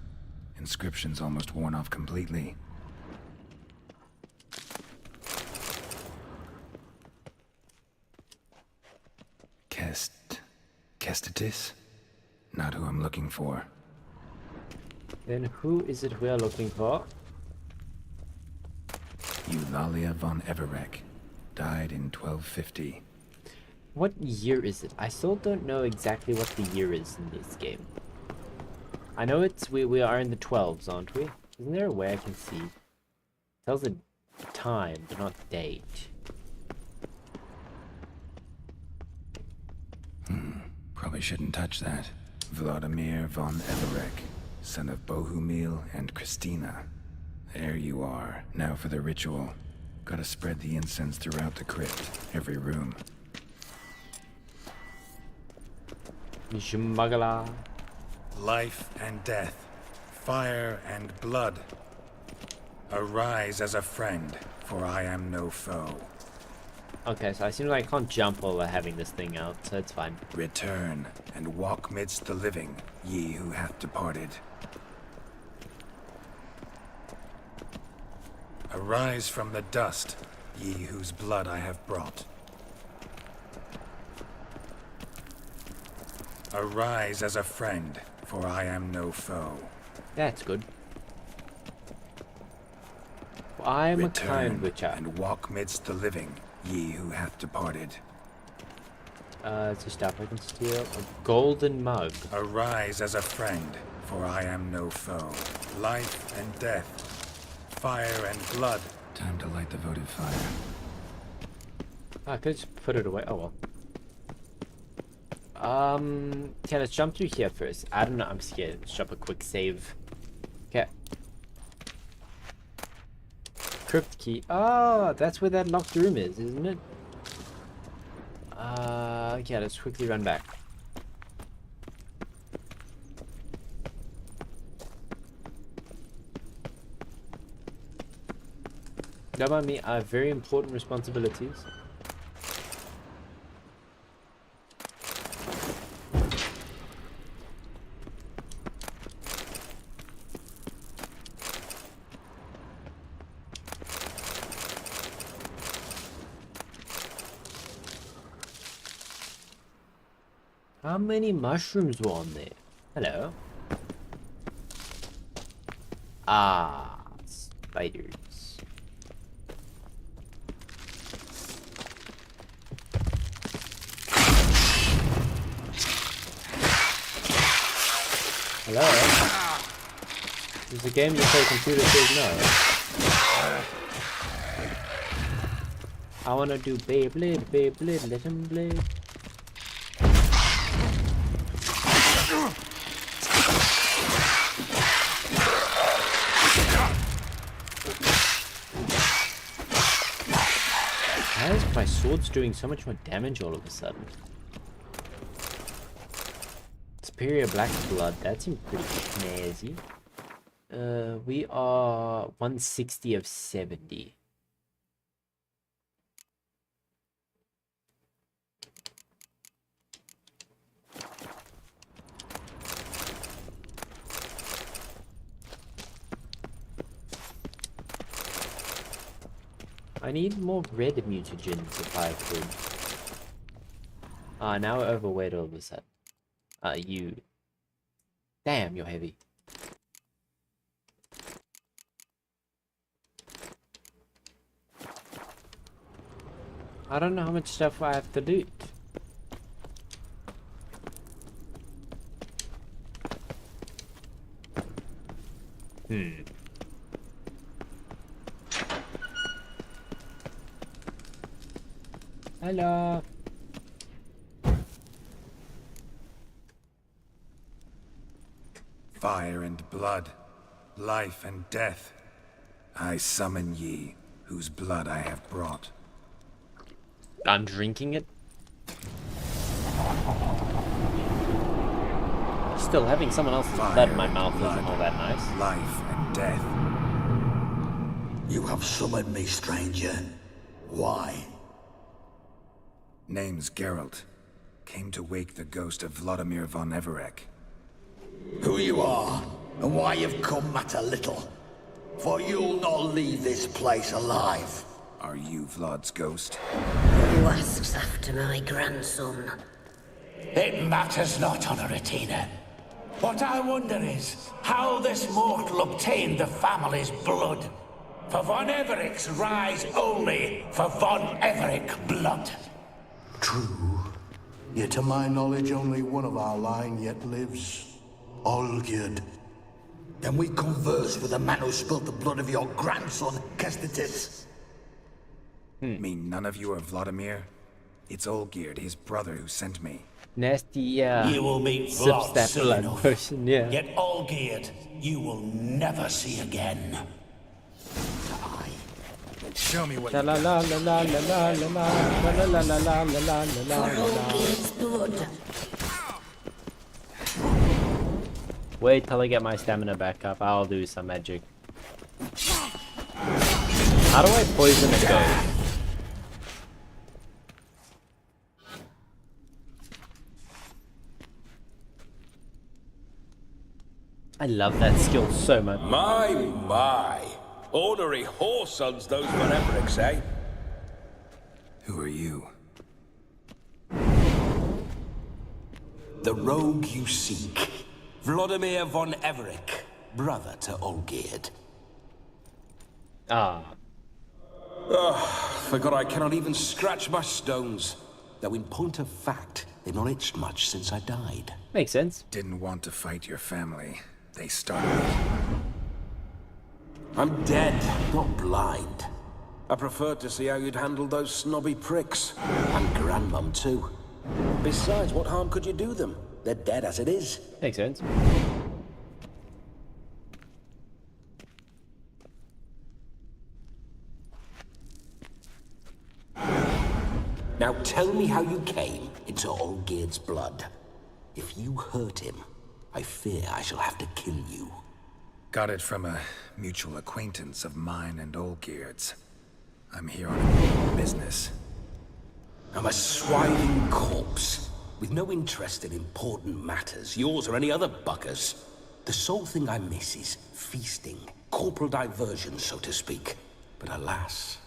Inscription's almost worn off completely. Kestitis? Not who I'm looking for. Then who is it we're looking for? Eulalia von Everek. Died in 1250. What year is it? I still don't know exactly what the year is in this game. I know it's we are in the 12s, aren't we? Isn't there a way I can see? It tells the time, but not the date. Probably shouldn't touch that. Vladimir von Everek, son of Bohumil and Christina. There you are. Now for the ritual. Gotta spread the incense throughout the crypt, every room. Shumbagala. Life and death, fire and blood. Arise as a friend, for I am no foe. Okay, so I seem like I can't jump while we're having this thing out, so it's fine. Return and walk midst the living, ye who hath departed. Arise from the dust, ye whose blood I have brought. Arise as a friend, for I am no foe. That's good. I am a kind witcher. And walk midst the living, ye who hath departed. It's a stuff I can steal. A golden mug. Arise as a friend, for I am no foe. Life and death, fire and blood. Time to light the votive fire. I could just put it away. Oh well. Yeah, let's jump through here first. I don't know, I'm scared. Let's drop a quick save. Okay. Crypt key. Oh, that's where that locked room is, isn't it? Yeah, let's quickly run back. Don't mind me, I have very important responsibilities. How many mushrooms were on there? Hello. Ah, spiders. Hello? Is the game you play computer says no? I wanna do Beyblade, Beyblade, let him blade. Why is my sword's doing so much more damage all of a sudden? Superior Black Blood, that seems pretty snazzy. We are 160 of 70. I need more red mutagens if I could. Ah, now we're overweight all of a sudden. You. Damn, you're heavy. I don't know how much stuff I have to loot. Hello. Fire and blood, life and death. I summon ye, whose blood I have brought. I'm drinking it. Still, having someone else's blood in my mouth isn't all that nice. Life and death. You have summoned me, stranger. Why? Name's Geralt. Came to wake the ghost of Vladimir von Everec. Who you are, and why you've come matter little. For you'll not leave this place alive. Are you Vlad's ghost? Who asks after my grandson? It matters not, Honoratina. What I wonder is how this mortal obtained the family's blood. For von Everec's rise only for von Everec blood. True. Yet to my knowledge, only one of our line yet lives. Olgierd. Can we converse with the man who spilled the blood of your grandson, Kestitis? Mean none of you are Vladimir? It's Olgierd, his brother, who sent me. Nasty, You will meet sips Vlad that soon blood enough. person, yeah. Yet Olgierd, you will never see again. Show me what La la la la la la la la la la la la la la la la Olgierd's blood. Wait till I get my stamina back up. I'll do some magic. How do I poison a ghost? I love that skill so much. My. Ornery whoresons those von Everecks, eh? Who are you? The rogue you seek. Vladimir von Everec, brother to Olgierd. Ah. Forgot I cannot even scratch my stones. Though in point of fact, they've not itched much since I died. Makes sense. Didn't want to fight your family. They started. I'm dead, not blind. I preferred to see how you'd handle those snobby pricks. And Grandmum, too. Besides, what harm could you do them? They're dead as it is. Makes sense. Now tell me how you came into Olgierd's blood. If you hurt him, I fear I shall have to kill you. Got it from a mutual acquaintance of mine and Olgierd's. I'm here on business. I'm a swiding corpse, with no interest in important matters, yours or any other buggers. The sole thing I miss is feasting, corporal diversion, so to speak. But alas...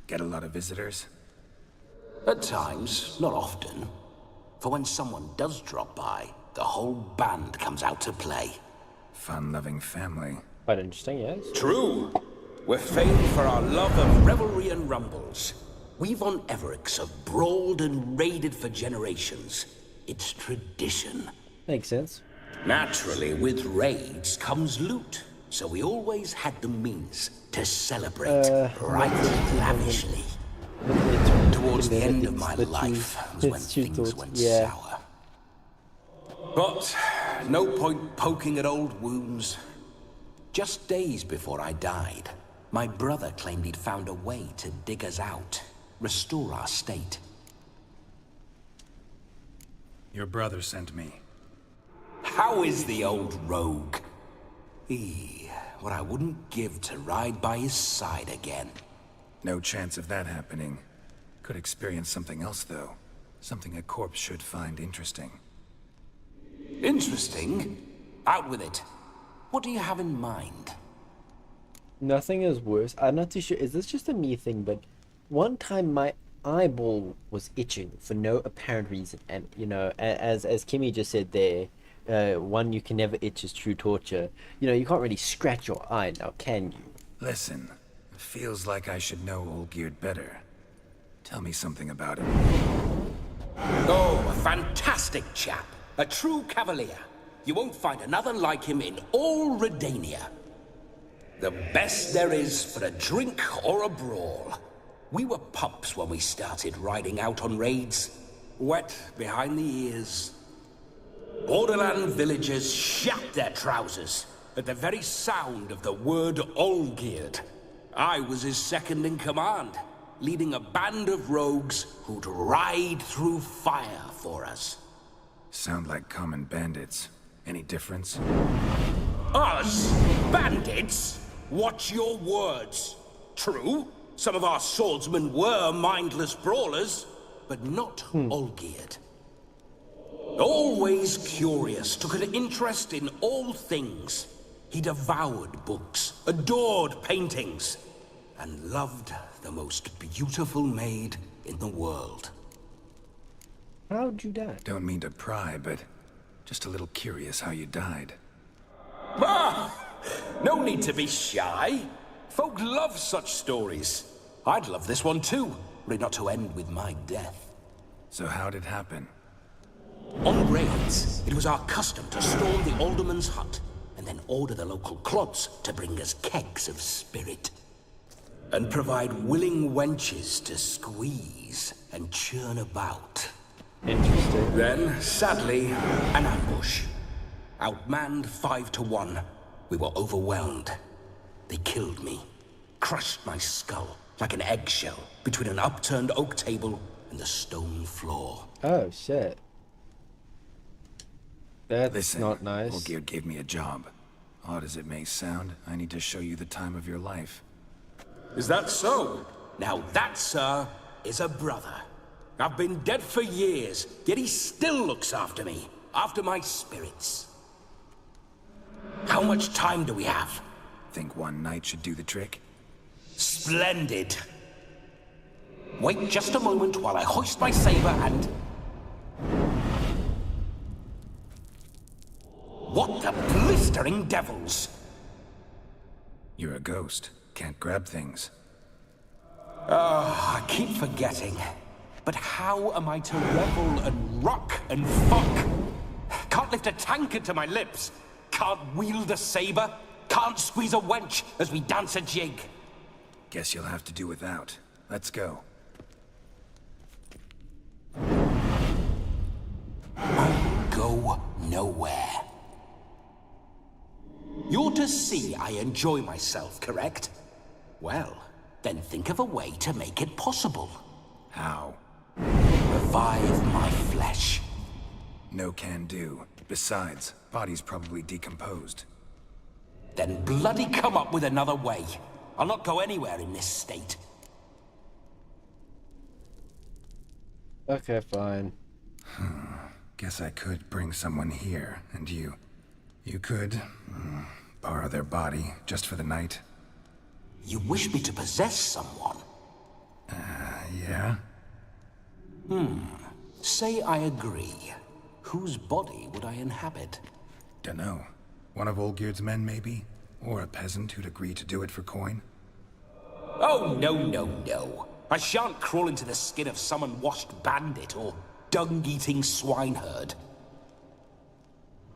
Get a lot of visitors? At times, not often. For when someone does drop by, the whole band comes out to play. Fun-loving family. Quite interesting, yes. True. We're famed for our love of revelry and rumbles. We von Everecks have brawled and raided for generations. It's tradition. Makes sense. Naturally, with raids comes loot. So we always had the means to celebrate right lavishly. Towards the end of my life was when things went sour. But no point poking at old wounds. Just days before I died, my brother claimed he'd found a way to dig us out, restore our state. Your brother sent me. How is the old rogue? What I wouldn't give to ride by his side again. No chance of that happening. Could experience something else, though. Something a corpse should find interesting. Interesting? Out with it. What do you have in mind? Nothing is worse. I'm not too sure. Is this just a me thing? But one time my eyeball was itching for no apparent reason. And, you know, as Kimmy just said there, one you can never itch is true torture. You know, you can't really scratch your eye now, can you? Listen, it feels like I should know Olgierd better. Tell me something about him. Oh, a fantastic chap. A true cavalier. You won't find another like him in all Redania. The best there is for a drink or a brawl. We were pups when we started riding out on raids. Wet behind the ears. Borderland villagers shat their trousers at the very sound of the word Olgierd. I was his second in command, leading a band of rogues who'd ride through fire for us. Sound like common bandits. Any difference? Us? Bandits? Watch your words. True, some of our swordsmen were mindless brawlers, but not Olgierd. Always curious, took an interest in all things. He devoured books, adored paintings, and loved the most beautiful maid in the world. How'd you die? Don't mean to pry, but just a little curious how you died. Ah! No need to be shy. Folk love such stories. I'd love this one too, were it not to end with my death. So how'd it happen? On raids, it was our custom to storm the alderman's hut, and then order the local clods to bring us kegs of spirit. And provide willing wenches to squeeze and churn about. Interesting. Then, sadly, an ambush. Outmanned 5 to 1. We were overwhelmed. They killed me. Crushed my skull like an eggshell between an upturned oak table and the stone floor. Oh, shit. That's Listen, not nice. Olgierd gave me a job. Odd as it may sound, I need to show you the time of your life. Is that so? Now that, sir, is a brother. I've been dead for years, yet he still looks after me, after my spirits. How much time do we have? Think one night should do the trick? Splendid. Wait just a moment while I hoist my saber and... What the blistering devils? You're a ghost. Can't grab things. I keep forgetting. But how am I to revel and rock and fuck? Can't lift a tankard to my lips. Can't wield a saber. Can't squeeze a wench as we dance a jig. Guess you'll have to do without. Let's go. I'll go nowhere. You're to see I enjoy myself, correct? Well, then think of a way to make it possible. How? Revive my flesh. No can do. Besides, body's probably decomposed. Then bloody come up with another way. I'll not go anywhere in this state. Okay, fine. Guess I could bring someone here, and you could borrow their body just for the night. You wish me to possess someone? Yeah? Say I agree. Whose body would I inhabit? Dunno. One of Olgierd's men, maybe? Or a peasant who'd agree to do it for coin? Oh, no. I shan't crawl into the skin of some unwashed bandit or dung-eating swineherd.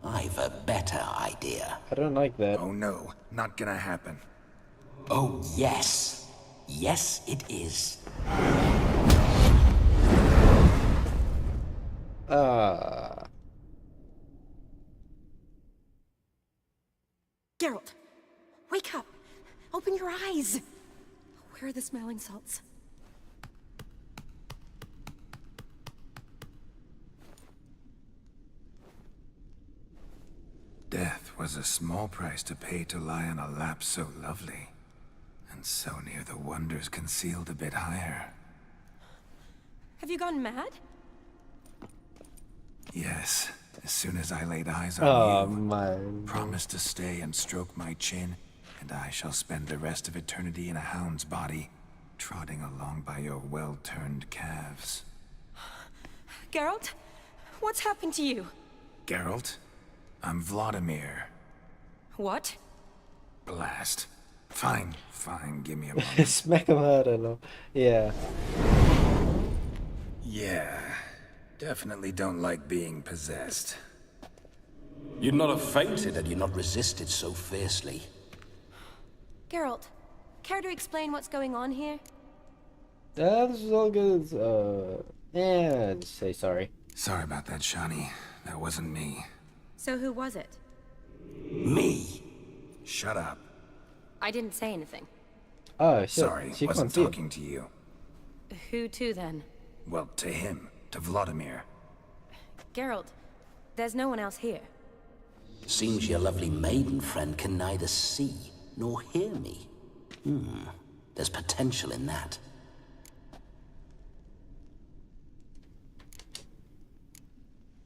I've a better idea. I don't like that. Oh no, not gonna happen. Oh, yes. Yes, it is. Geralt, wake up. Open your eyes. Where are the smelling salts? Death was a small price to pay to lie on a lap so lovely, and so near the wonders concealed a bit higher. Have you gone mad? Yes, as soon as I laid eyes on you, my... promise to stay and stroke my chin, and I shall spend the rest of eternity in a hound's body, trotting along by your well-turned calves. Geralt, what's happened to you? Geralt? I'm Vladimir. What? Blast. Fine, give me a moment. Smack him hard enough. Yeah. Yeah. Definitely don't like being possessed. You'd not have fainted had you not resisted so fiercely. Geralt, care to explain what's going on here? This is all good. Yeah, just say sorry. Sorry about that, Shani. That wasn't me. So who was it? Me. Shut up. I didn't say anything. Oh, shit. Sorry, She wasn't can't see. talking to you. Who to then? Well, to him. To Vladimir. Geralt, there's no one else here. Seems your lovely maiden friend can neither see nor hear me. There's potential in that.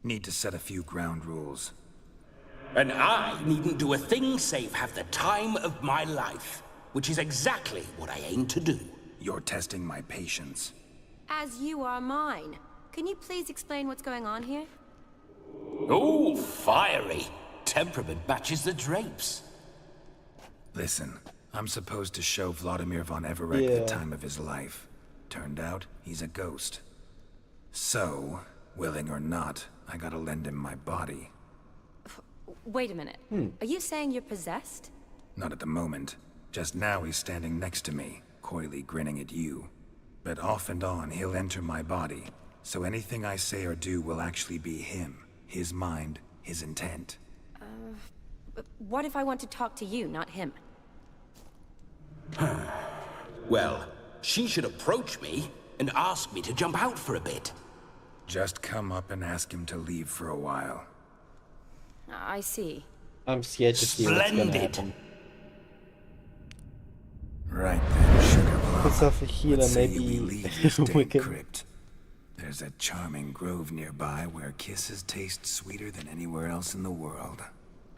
Need to set a few ground rules. And I needn't do a thing save have the time of my life, which is exactly what I aim to do. You're testing my patience. As you are mine. Can you please explain what's going on here? Oh, fiery. Temperament matches the drapes. Listen, I'm supposed to show Vladimir von Everett the time of his life. Turned out, he's a ghost. So, willing or not, I gotta lend him my body. Wait a minute. Are you saying you're possessed? Not at the moment. Just now he's standing next to me, coyly grinning at you. But off and on, he'll enter my body. So anything I say or do will actually be him. His mind, his intent. What if I want to talk to you, not him? Well, she should approach me and ask me to jump out for a bit. Just come up and ask him to leave for a while. I see. I'm scared to see what's gonna happen. Right then, sugar plum. Puts off a healer, Let's say maybe we leave this we dank can- crypt. There's a charming grove nearby where kisses taste sweeter than anywhere else in the world.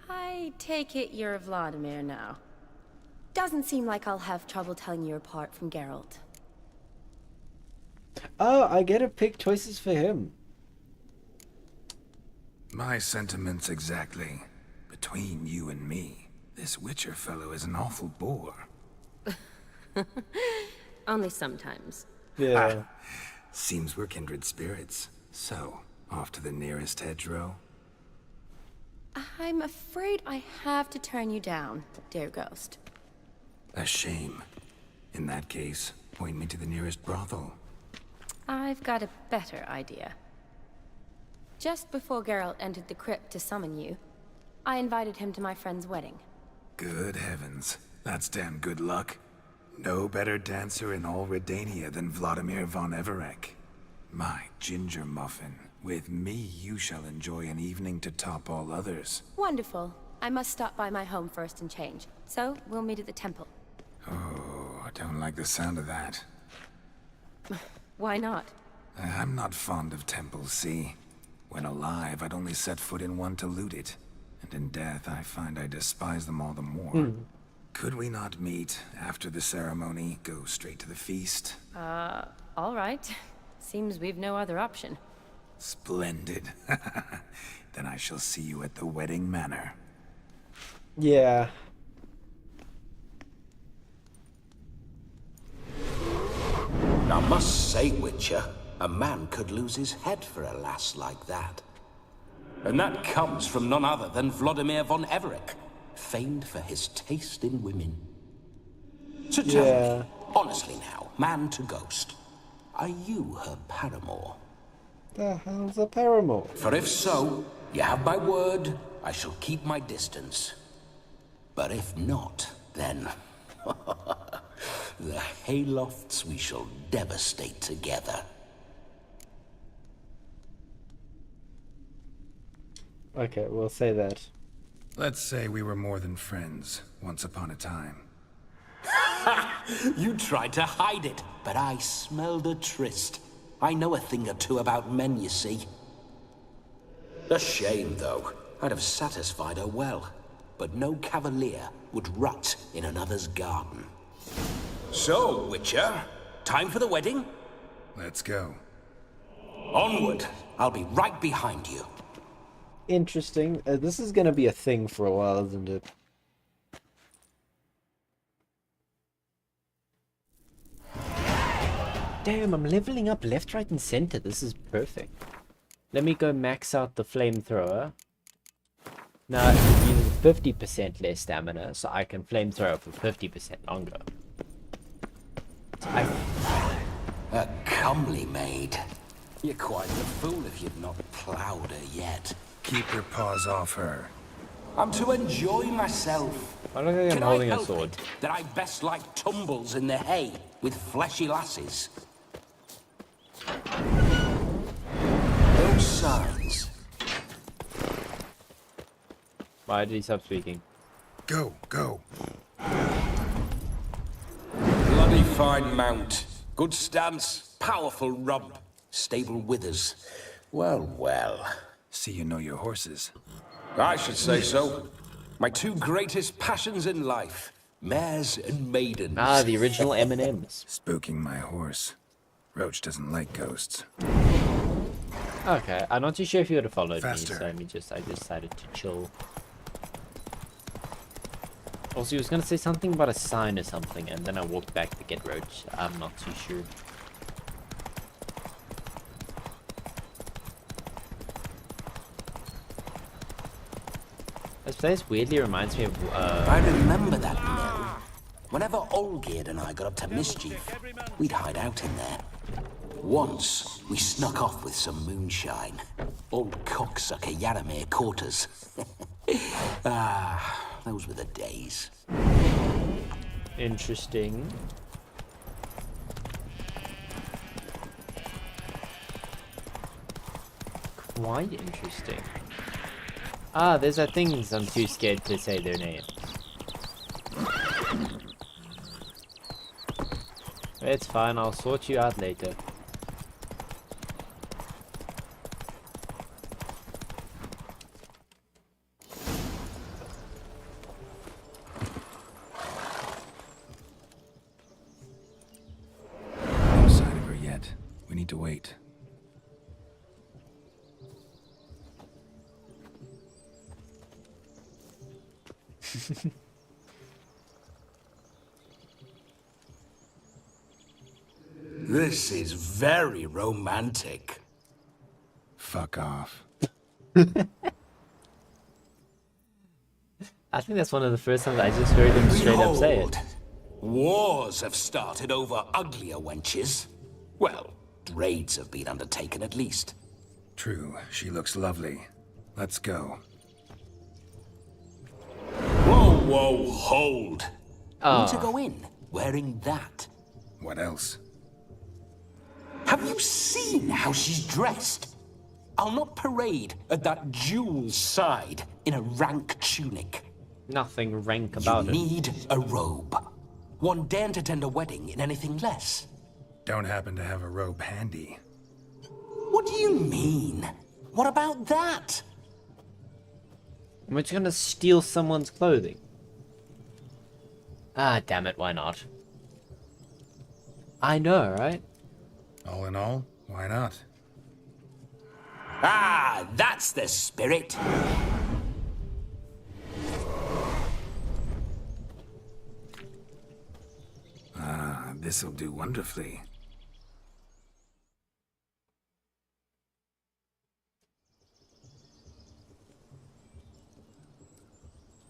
I take it you're Vladimir now. Doesn't seem like I'll have trouble telling you apart from Geralt. Oh, I get to pick choices for him. My sentiments exactly. Between you and me, this Witcher fellow is an awful bore. Only sometimes. Yeah. Seems we're kindred spirits. So, off to the nearest hedgerow? I'm afraid I have to turn you down, dear ghost. A shame. In that case, point me to the nearest brothel. I've got a better idea. Just before Geralt entered the crypt to summon you, I invited him to my friend's wedding. Good heavens. That's damn good luck. No better dancer in all Redania than Vladimir von Everett. My ginger muffin. With me, you shall enjoy an evening to top all others. Wonderful. I must stop by my home first and change. So, we'll meet at the temple. Oh, I don't like the sound of that. Why not? I'm not fond of temples, see? When alive, I'd only set foot in one to loot it. And in death, I find I despise them all the more. Could we not meet after the ceremony, go straight to the feast? All right. Seems we've no other option. Splendid. Then I shall see you at the wedding manor. Yeah. I must say, Witcher, a man could lose his head for a lass like that. And that comes from none other than Vladimir von Everett, famed for his taste in women. So tell me, honestly now, man to ghost, are you her paramour? The hell's a paramour? For if so, you have my word, I shall keep my distance. But if not, then... the haylofts we shall devastate together. Okay, we'll say that. Let's say we were more than friends, once upon a time. You tried to hide it, but I smelled a tryst. I know a thing or two about men, you see. A shame, though. I'd have satisfied her well. But no cavalier would rot in another's garden. So, Witcher, time for the wedding? Let's go. Onward. I'll be right behind you. Interesting. This is gonna be a thing for a while, isn't it? Damn, I'm leveling up left, right, and center. This is perfect. Let me go max out the flamethrower. Now it uses 50% less stamina, so I can flamethrower for 50% longer. A comely maid. You're quite the fool if you've not ploughed her yet. Keep your paws off her. I'm to enjoy myself. Why look like I'm holding a sword? That I best like tumbles in the hay with fleshy lasses. No signs. Why did he stop speaking? Go, go. Bloody fine mount. Good stance, powerful rump, stable withers. Well, well. See you know your horses. I should say so. My two greatest passions in life. Mares and maidens. Ah, the original M&Ms. Spooking my horse. Roach doesn't like ghosts. Okay, I'm not too sure if you would have followed Faster. me, so I decided to chill. Also, he was gonna say something about a sign or something, and then I walked back to get Roach. I'm not too sure. This place weirdly reminds me of, I remember that mill. Whenever Olgierd and I got up to mischief, we'd hide out in there. Once, we snuck off with some moonshine. Old cocksucker Yaramir caught us. Ah, those were the days. Interesting. Quite interesting. Ah, there's that things I'm too scared to say their name. It's fine, I'll sort you out later. No sign of her yet. We need to wait. This is very romantic. Fuck off. I think that's one of the first times I just heard him straight up say it. Wars have started over uglier wenches. Well, raids have been undertaken at least. True, she looks lovely. Let's go. Whoa, whoa, hold. Ah. Want to go in wearing that? What else? Have you seen how she's dressed? I'll not parade at that jewel's side in a rank tunic. Nothing rank about You it. need a robe. One daren't to attend a wedding in anything less. Don't happen to have a robe handy. What do you mean? What about that? We're just gonna steal someone's clothing. Ah, damn it, why not? I know, right? All in all, why not? Ah, that's the spirit. Ah, this'll do wonderfully.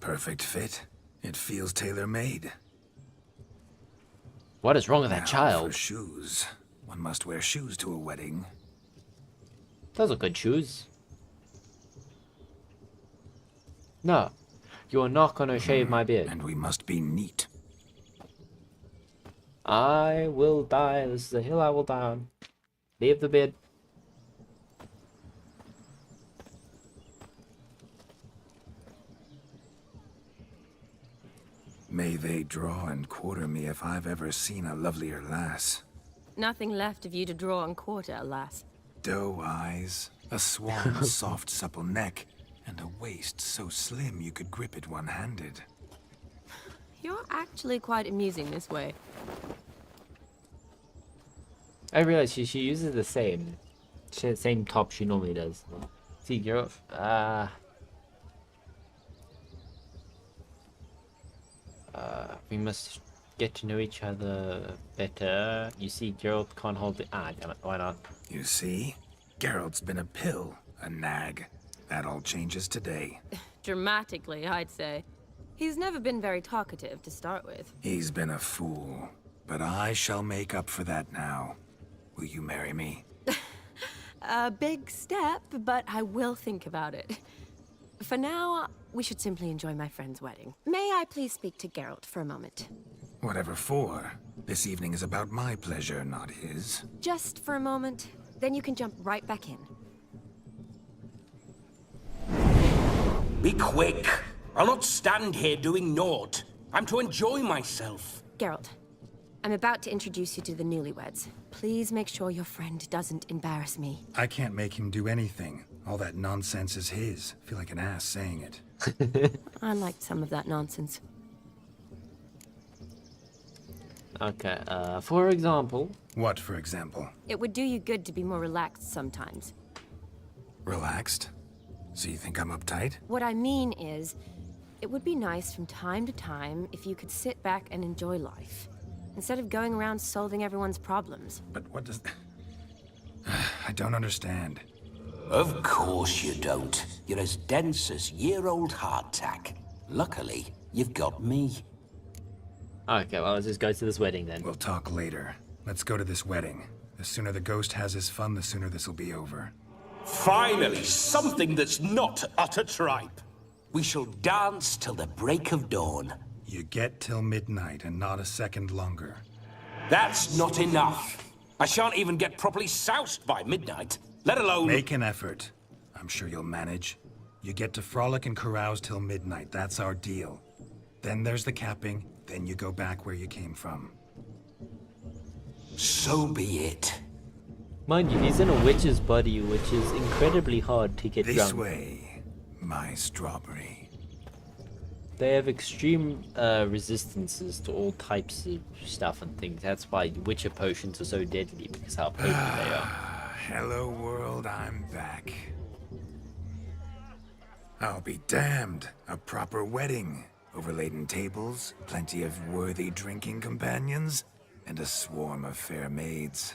Perfect fit. It feels tailor-made. What is wrong with that Now child? for shoes. One must wear shoes to a wedding. Those are good shoes. No, you are not gonna shave my beard. And we must be neat. I will die. This is the hill I will die on. Leave the bed. May they draw and quarter me if I've ever seen a lovelier lass. Nothing left of you to draw and quarter, alas. Doe eyes, a swan's soft supple neck, and a waist so slim you could grip it one-handed. You're actually quite amusing this way. I realize she uses the same top she normally does. See, Geralt, we must get to know each other better. You see, Geralt can't hold the... Ah, damn it, why not? You see? Geralt's been a pill, a nag. That all changes today. Dramatically, I'd say. He's never been very talkative to start with. He's been a fool, but I shall make up for that now. Will you marry me? A big step, but I will think about it. For now, we should simply enjoy my friend's wedding. May I please speak to Geralt for a moment? Whatever for. This evening is about my pleasure, not his. Just for a moment, then you can jump right back in. Be quick. I'll not stand here doing naught. I'm to enjoy myself. Geralt, I'm about to introduce you to the newlyweds. Please make sure your friend doesn't embarrass me. I can't make him do anything. All that nonsense is his. I feel like an ass saying it. I liked some of that nonsense. Okay, for example... What, for example? It would do you good to be more relaxed sometimes. Relaxed? So you think I'm uptight? What I mean is, it would be nice from time to time if you could sit back and enjoy life, instead of going around solving everyone's problems. But what does... I don't understand. Of course you don't. You're as dense as year-old hardtack. Luckily, you've got me. Okay, well, let's just go to this wedding then. We'll talk later. Let's go to this wedding. The sooner the ghost has his fun, the sooner this'll be over. Finally, something that's not utter tripe. We shall dance till the break of dawn. You get till midnight and not a second longer. That's not enough. I shan't even get properly soused by midnight, let alone... Make an effort. I'm sure you'll manage. You get to frolic and carouse till midnight. That's our deal. Then there's the capping. Then you go back where you came from. So be it. Mind you, he's in a witch's body, which is incredibly hard to get drunk. This way, my strawberry. They have extreme resistances to all types of stuff and things. That's why witcher potions are so deadly, because how potent they are. Hello world, I'm back. I'll be damned. A proper wedding. Overladen tables, plenty of worthy drinking companions, and a swarm of fair maids.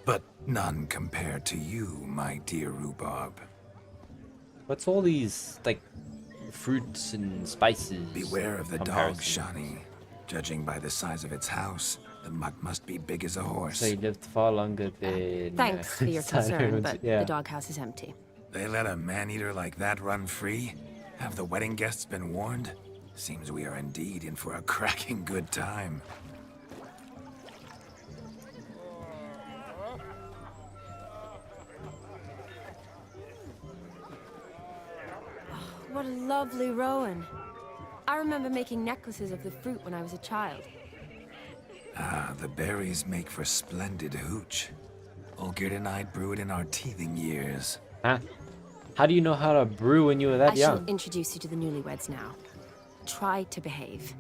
But none compared to you, my dear rhubarb. What's all these, like, fruits and spices? Beware of the dog, Shani. Judging by the size of its house, the mutt must be big as a horse. So he lived far longer than... Thanks for your concern, but yeah. the doghouse is empty. They let a man-eater like that run free? Have the wedding guests been warned? Seems we are indeed in for a cracking good time. What a lovely rowan. I remember making necklaces of the fruit when I was a child. Ah, the berries make for splendid hooch. Olgerd and I brew it in our teething years. Huh? How do you know how to brew when you were that young? I shall introduce you to the newlyweds now. Try to behave.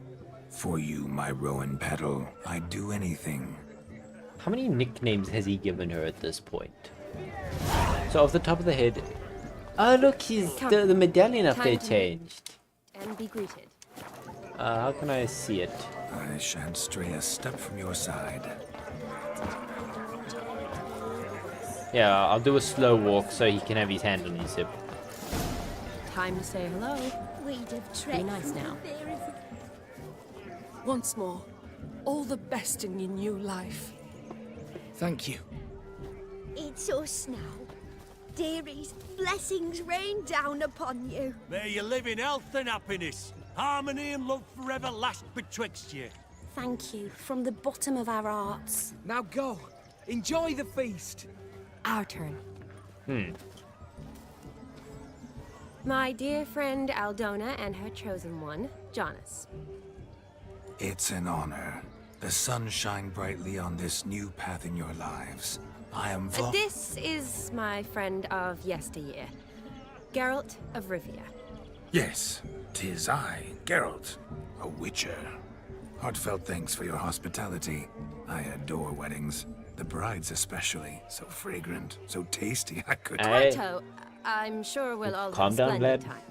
For you, my rowan petal, I'd do anything. How many nicknames has he given her at this point? So off the top of the head... Oh look, the medallion up there changed. And be greeted. How can I see it? I shan't stray a step from your side. Yeah, I'll do a slow walk so he can have his hand on his hip. Time to say hello. We'd have Be nice now. Once more, all the best in your new life. Thank you. It's us now. Dearies, blessings rain down upon you. May you live in health and happiness. Harmony and love forever last betwixt you. Thank you, from the bottom of our hearts. Now go. Enjoy the feast. Our turn. My dear friend Aldona and her chosen one, Jonas. It's an honor. The sun shine brightly on this new path in your lives. I am This is my friend of yesteryear, Geralt of Rivia. Yes, 'tis I, Geralt, a witcher. Heartfelt thanks for your hospitality. I adore weddings. The brides especially. So fragrant, so tasty, I could... Righto. I'm sure we'll all Calm have a down, splendid lad. time.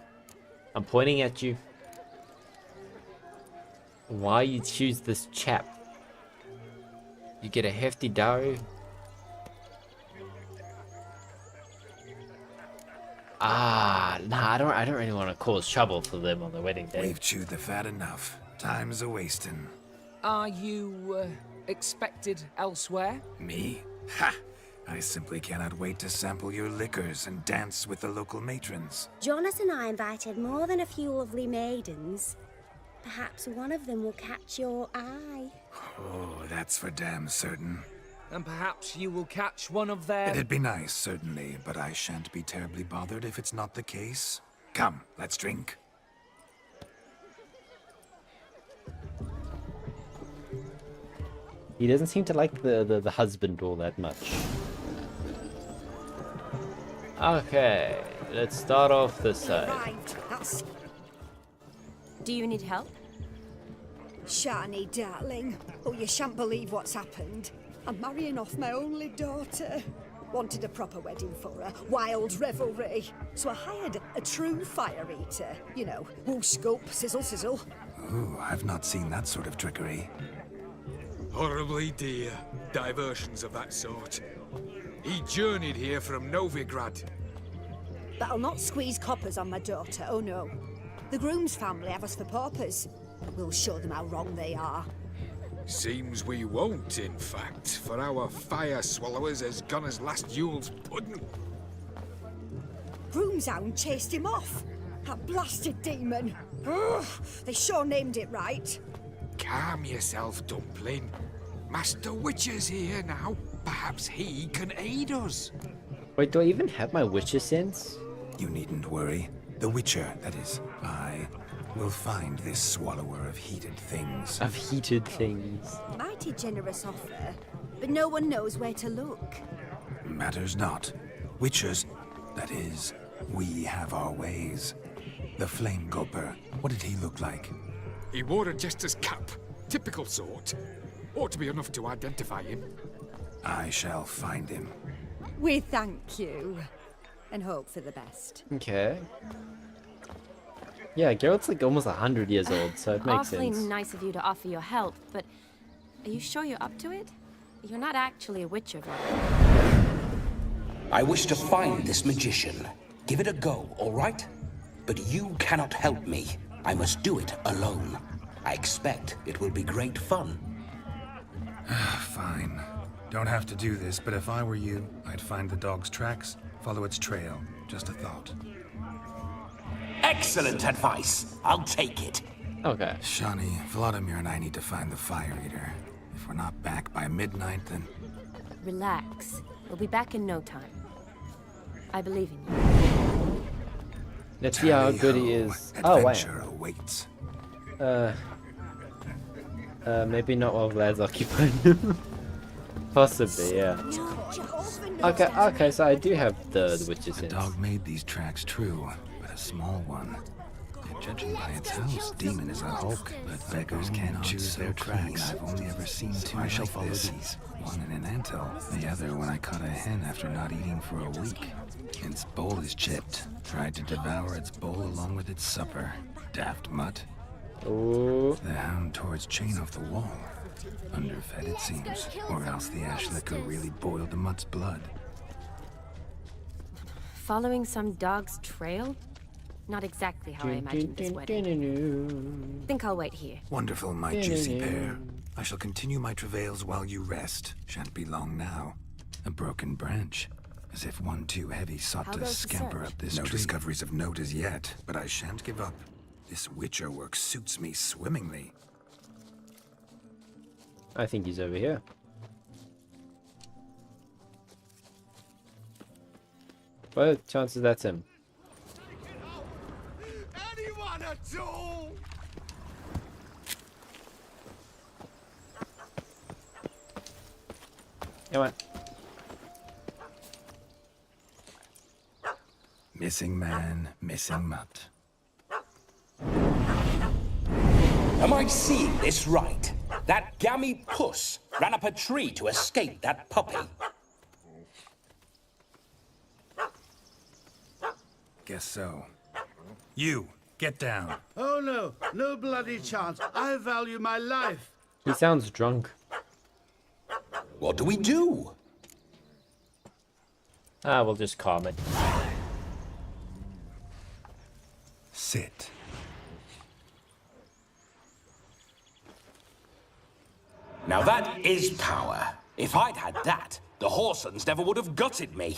I'm pointing at you. Why you choose this chap? You get a hefty dowry, Nah, I don't really want to cause trouble for them on the wedding day. We've chewed the fat enough. Time's a-wasting. Are you, expected elsewhere? Me? Ha! I simply cannot wait to sample your liquors and dance with the local matrons. Jonas and I invited more than a few lovely maidens. Perhaps one of them will catch your eye. Oh, that's for damn certain. And perhaps you will catch one of their... It'd be nice, certainly, but I shan't be terribly bothered if it's not the case. Come, let's drink. He doesn't seem to like the husband all that much. Okay, let's start off this side. Do you need help? Shani, darling. Oh, you shan't believe what's happened. I'm marrying off my only daughter. Wanted a proper wedding for her, wild revelry. So I hired a true fire eater. You know, whoosh, scoop, sizzle, sizzle. Ooh, I've not seen that sort of trickery. Horribly dear diversions of that sort. He journeyed here from Novigrad. But I'll not squeeze coppers on my daughter, oh no. The groom's family have us for paupers. We'll show them how wrong they are. Seems we won't, in fact, for our fire swallowers has gone as last Yule's pudding. Groom's hound chased him off. That blasted demon. Ugh, they sure named it right. Calm yourself, Dumpling. Master Witcher's here now. Perhaps he can aid us. Wait, do I even have my Witcher sense? You needn't worry. The Witcher, that is, I, will find this swallower of heated things. Of heated things. Mighty generous offer, but no one knows where to look. Matters not. Witchers, that is, we have our ways. The Flame Gulper, what did he look like? He wore a jester's cap. Typical sort. Ought to be enough to identify him. I shall find him. We thank you, and hope for the best. Okay. Yeah, Geralt's like almost 100 years old, so it makes Awfully sense. nice of you to offer your help, but are you sure you're up to it? You're not actually a witcher, though. I wish to find this magician. Give it a go, all right? But you cannot help me. I must do it alone. I expect it will be great fun. Fine. Don't have to do this, but if I were you, I'd find the dog's tracks, follow its trail. Just a thought. Excellent advice. I'll take it. Okay. Shani, Vladimir and I need to find the fire eater. If we're not back by midnight, then... Relax. We'll be back in no time. I believe in you. Let's see how good he is. Oh, Adventure wow. awaits. Maybe not while Vlad's occupied. Possibly, yeah. Okay, so I do have the Witcher's sense. The dog made these tracks true, but a small one. Judging by its house, demon is a hulk, but beggars can't choose their tracks. I've only ever seen two. I shall follow these. One in an anthill, the other when I caught a hen after not eating for a week. Its bowl is chipped. Tried to devour its bowl along with its supper. Daft mutt. Ooh. The hound tore its chain off the wall. Underfed, it seems, or else the ash liquor really boiled the mutt's blood. Following some dog's trail? Not exactly how I imagined this wedding. Think I'll wait here. Wonderful, my juicy pair. I shall continue my travails while you rest. Shan't be long now. A broken branch. As if one too heavy sought to scamper up this tree. No discoveries of note as yet, but I shan't give up. This Witcher work suits me swimmingly. I think he's over here. What are the chances that's him? Anyone at all? Come on. Missing man, missing mutt. Am I seeing this right? That gammy puss ran up a tree to escape that puppy. Guess so. You, get down. Oh no, no bloody chance. I value my life. He sounds drunk. What do we do? We'll just calm it. Sit. Now that is power. If I'd had that, the Horsons never would have gutted me.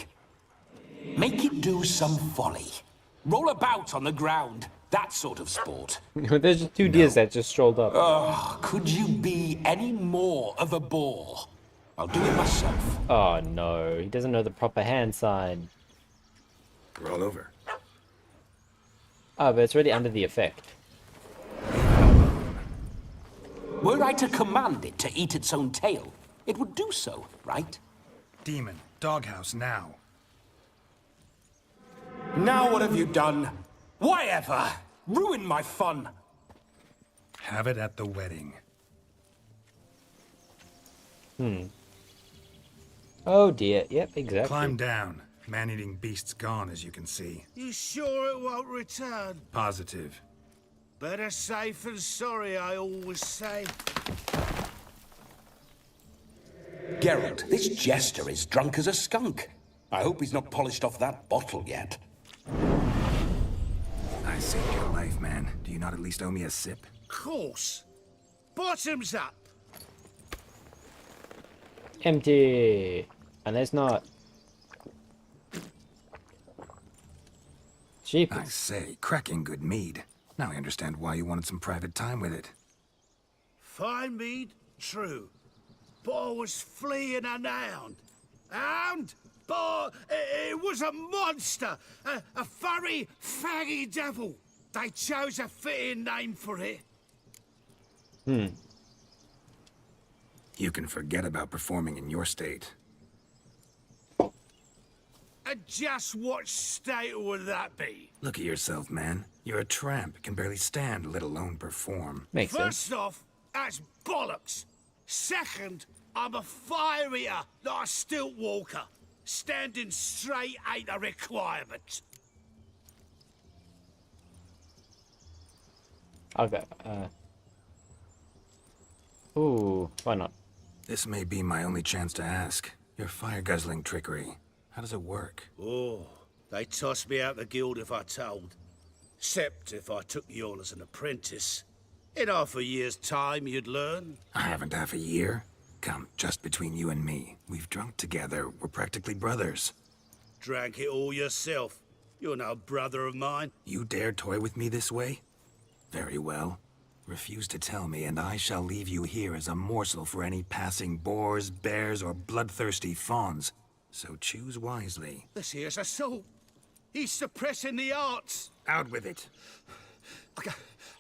Make it do some folly. Roll about on the ground. That sort of sport. There's just two deers that just strolled up. Oh, could you be any more of a bore? I'll do it myself. Oh no, he doesn't know the proper hand sign. Roll over. Oh, but it's already under the effect. Were I to command it to eat its own tail, it would do so, right? Demon, doghouse now. Now what have you done? Why ever? Ruin my fun. Have it at the wedding. Oh dear, yep, exactly. Climb down. Man-eating beast's gone, as you can see. You sure it won't return? Positive. Better safe than sorry, I always say. Geralt, this jester is drunk as a skunk. I hope he's not polished off that bottle yet. I saved your life, man. Do you not at least owe me a sip? Course. Bottoms up. Empty. And there's not. Cheap. I say, cracking good mead. Now I understand why you wanted some private time with it. Fine mead, true. But I was fleeing a hound. Hound? But it was a monster. A furry, faggy devil. They chose a fitting name for it. You can forget about performing in your state. And just what state would that be? Look at yourself, man. You're a tramp, can barely stand, let alone perform. Makes sense. First off, that's bollocks. Second, I'm a fire eater, not a stilt walker. Standing straight ain't a requirement. Okay, ooh, why not? This may be my only chance to ask. Your fire-guzzling trickery. How does it work? Oh, they tossed me out the guild if I told. Except if I took you on as an apprentice. In half a year's time, you'd learn. I haven't half a year. Come, just between you and me. We've drunk together. We're practically brothers. Drank it all yourself. You're no brother of mine. You dare toy with me this way? Very well. Refuse to tell me, and I shall leave you here as a morsel for any passing boars, bears, or bloodthirsty fawns. So choose wisely. This here's assault. He's suppressing the arts. Out with it. I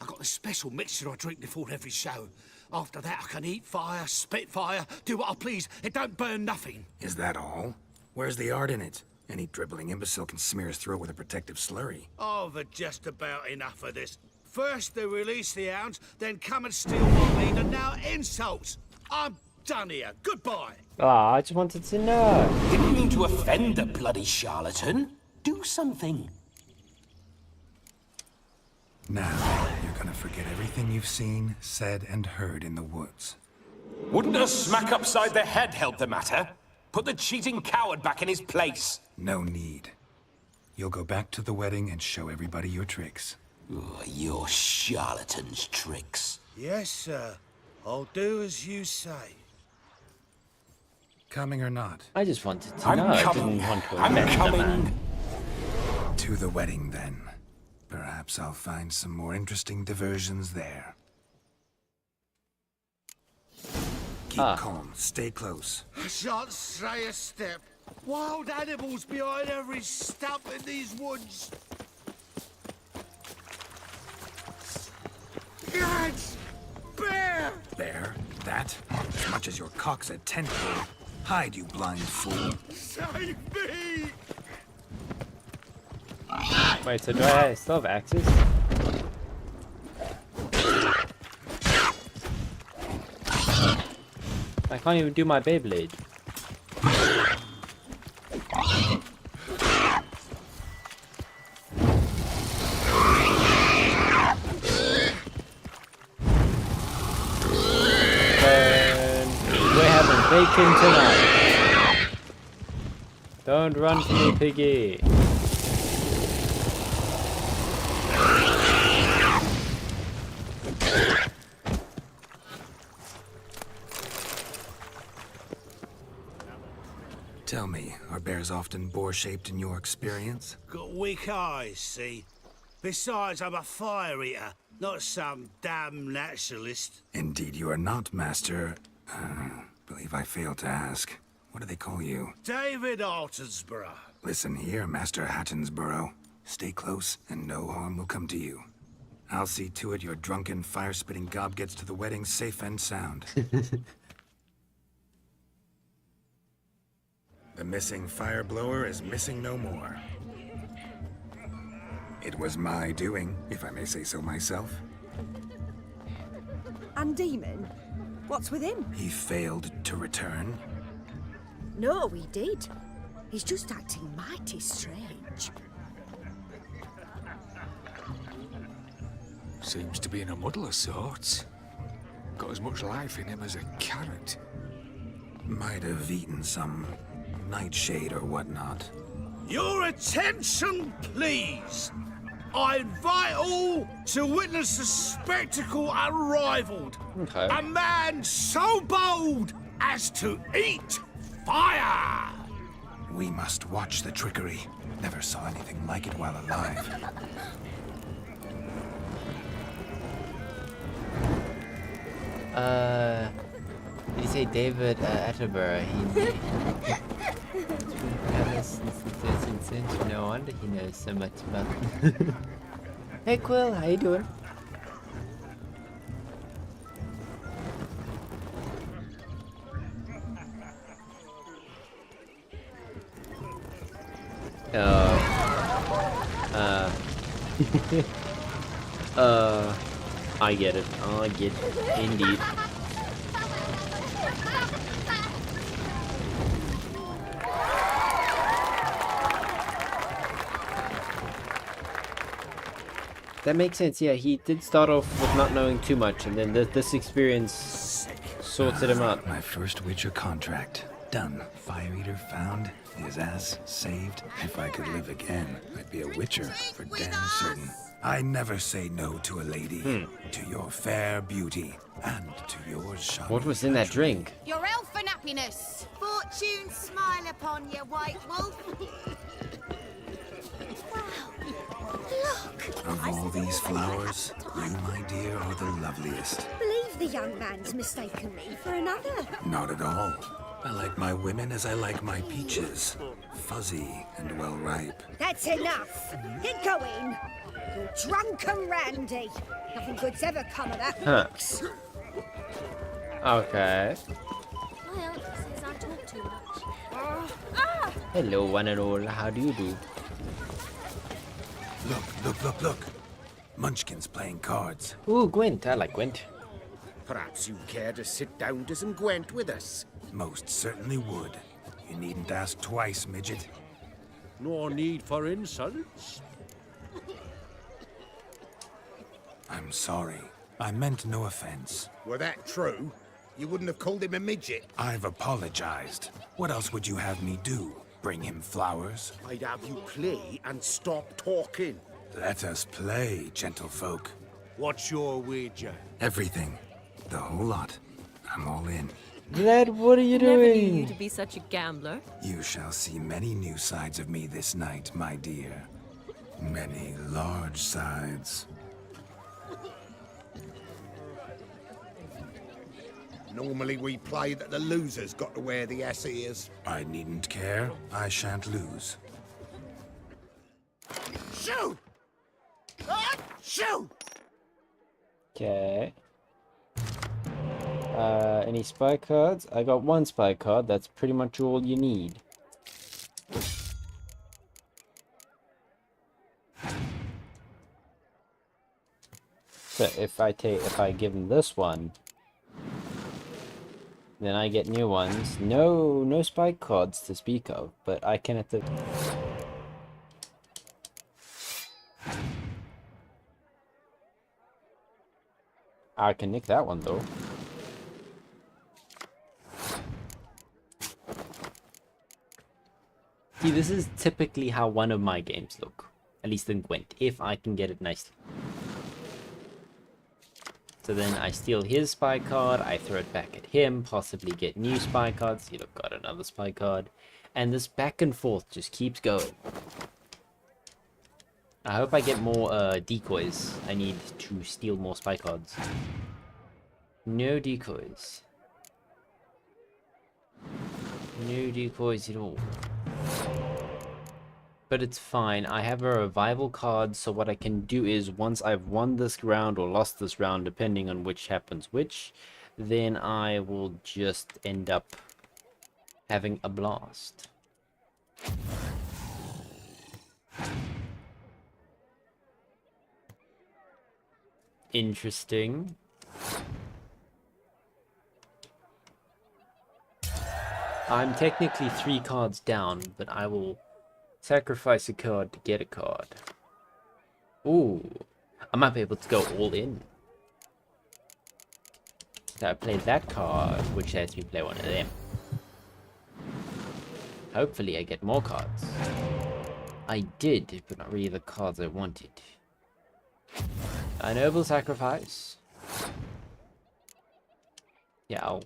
got a special mixture I drink before every show. After that, I can eat fire, spit fire, do what I please. It don't burn nothing. Is that all? Where's the art in it? Any dribbling imbecile can smear his throat with a protective slurry. I've had just about enough of this. First they release the hounds, then come and steal my meat, and now insults. I'm done here. Goodbye. Ah, I just wanted to know. Didn't mean to offend the bloody charlatan. Do something. Now, you're gonna forget everything you've seen, said, and heard in the woods. Wouldn't a smack upside the head help the matter? Put the cheating coward back in his place. No need. You'll go back to the wedding and show everybody your tricks. Oh, your charlatan's tricks. Yes, sir. I'll do as you say. Coming or not? I just wanted to know. I didn't want to offend the man. To the wedding, then. Perhaps I'll find some more interesting diversions there. Keep calm. Stay close. I shan't stray a step. Wild animals behind every stump in these woods. Gads! Bear! Bear? That? As much as your cock's a tentpole. Hide, you blind fool. Save me! Wait, so do I still have axes? I can't even do my Beyblade. We're having bacon tonight. Don't run from me, piggy. bears often boar-shaped in your experience? Got weak eyes, see? Besides, I'm a fire eater, not some damn naturalist. Indeed you are not, Master. Believe I failed to ask. What do they call you? David Altonsborough. Listen here, Master Hattonsborough. Stay close, and no harm will come to you. I'll see to it your drunken, fire-spitting gob gets to the wedding safe and sound. The missing fire blower is missing no more. It was my doing, if I may say so myself. And Demon? What's with him? He failed to return. No, he did. He's just acting mighty strange. Seems to be in a muddle of sorts. Got as much life in him as a carrot. Might have eaten some nightshade or whatnot. Your attention, please. I invite all to witness a spectacle unrivaled. Okay. A man so bold as to eat fire. We must watch the trickery. Never saw anything like it while alive. Did you say David Attenborough? No wonder he knows so much about them. Hey Quill, how you doing? I get it. I get it. Indeed. That makes sense, yeah, he did start off with not knowing too much, and then this experience sorted him out. My first Witcher contract. Done. Fire Eater found. His ass saved. If I could live again, I'd be a Witcher, for damn certain. I never say no to a lady. To your fair beauty, and to yours, Sean. What was in that drink? Your elfin happiness. Fortune smile upon you, White Wolf. Look! Of all these flowers, you, my dear, are the loveliest. Believe the young man's mistaken me for another. Not at all. I like my women as I like my peaches. Fuzzy and well ripe. That's enough. Get going. You're drunk and randy. Nothing good's ever come of that. Okay. My aunt says I talk too much. Hello, one and all. How do you do? Look. Munchkin's playing cards. Ooh, Gwent. I like Gwent. Perhaps you'd care to sit down to some Gwent with us. Most certainly would. You needn't ask twice, midget. No need for insults. I'm sorry. I meant no offense. Were that true, you wouldn't have called him a midget. I've apologized. What else would you have me do? Bring him flowers? I'd have you play and stop talking. Let us play, gentlefolk. What's your wager? Everything. The whole lot. I'm all in. Vlad, what are you Never knew you doing? to be such a gambler. You shall see many new sides of me this night, my dear. Many large sides. Normally we play that the loser's got to wear the ass ears. I needn't care. I shan't lose. Shoot! Shoot! Okay. Any spy cards? I got one spy card. That's pretty much all you need. So if I give him this one, then I get new ones. No spy cards to speak of, but I can at the... I can nick that one though. See, this is typically how one of my games look. At least in Gwent, if I can get it nicely. So then I steal his spy card, I throw it back at him, possibly get new spy cards. You look, got another spy card. And this back and forth just keeps going. I hope I get more decoys. I need to steal more spy cards. No decoys. No decoys at all. But it's fine. I have a revival card, so what I can do is once I've won this round or lost this round, depending on which happens which, then I will just end up having a blast. Interesting. I'm technically 3 cards down, but I will sacrifice a card to get a card. Ooh, I might be able to go all in. So I play that card, which lets me play one of them. Hopefully I get more cards. I did, but not really the cards I wanted. A noble sacrifice. Yeah, I'll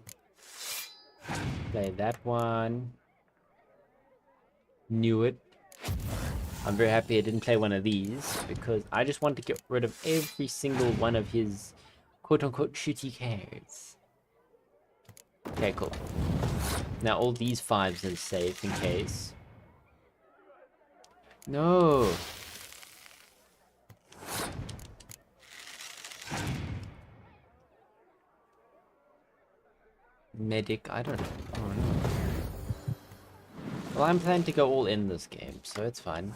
play that one. Knew it. I'm very happy I didn't play one of these, because I just want to get rid of every single one of his quote-unquote shitty cards. Okay, cool. Now all these 5s are safe in case. No! Medic, I don't know. Well, I'm planning to go all in this game, so it's fine.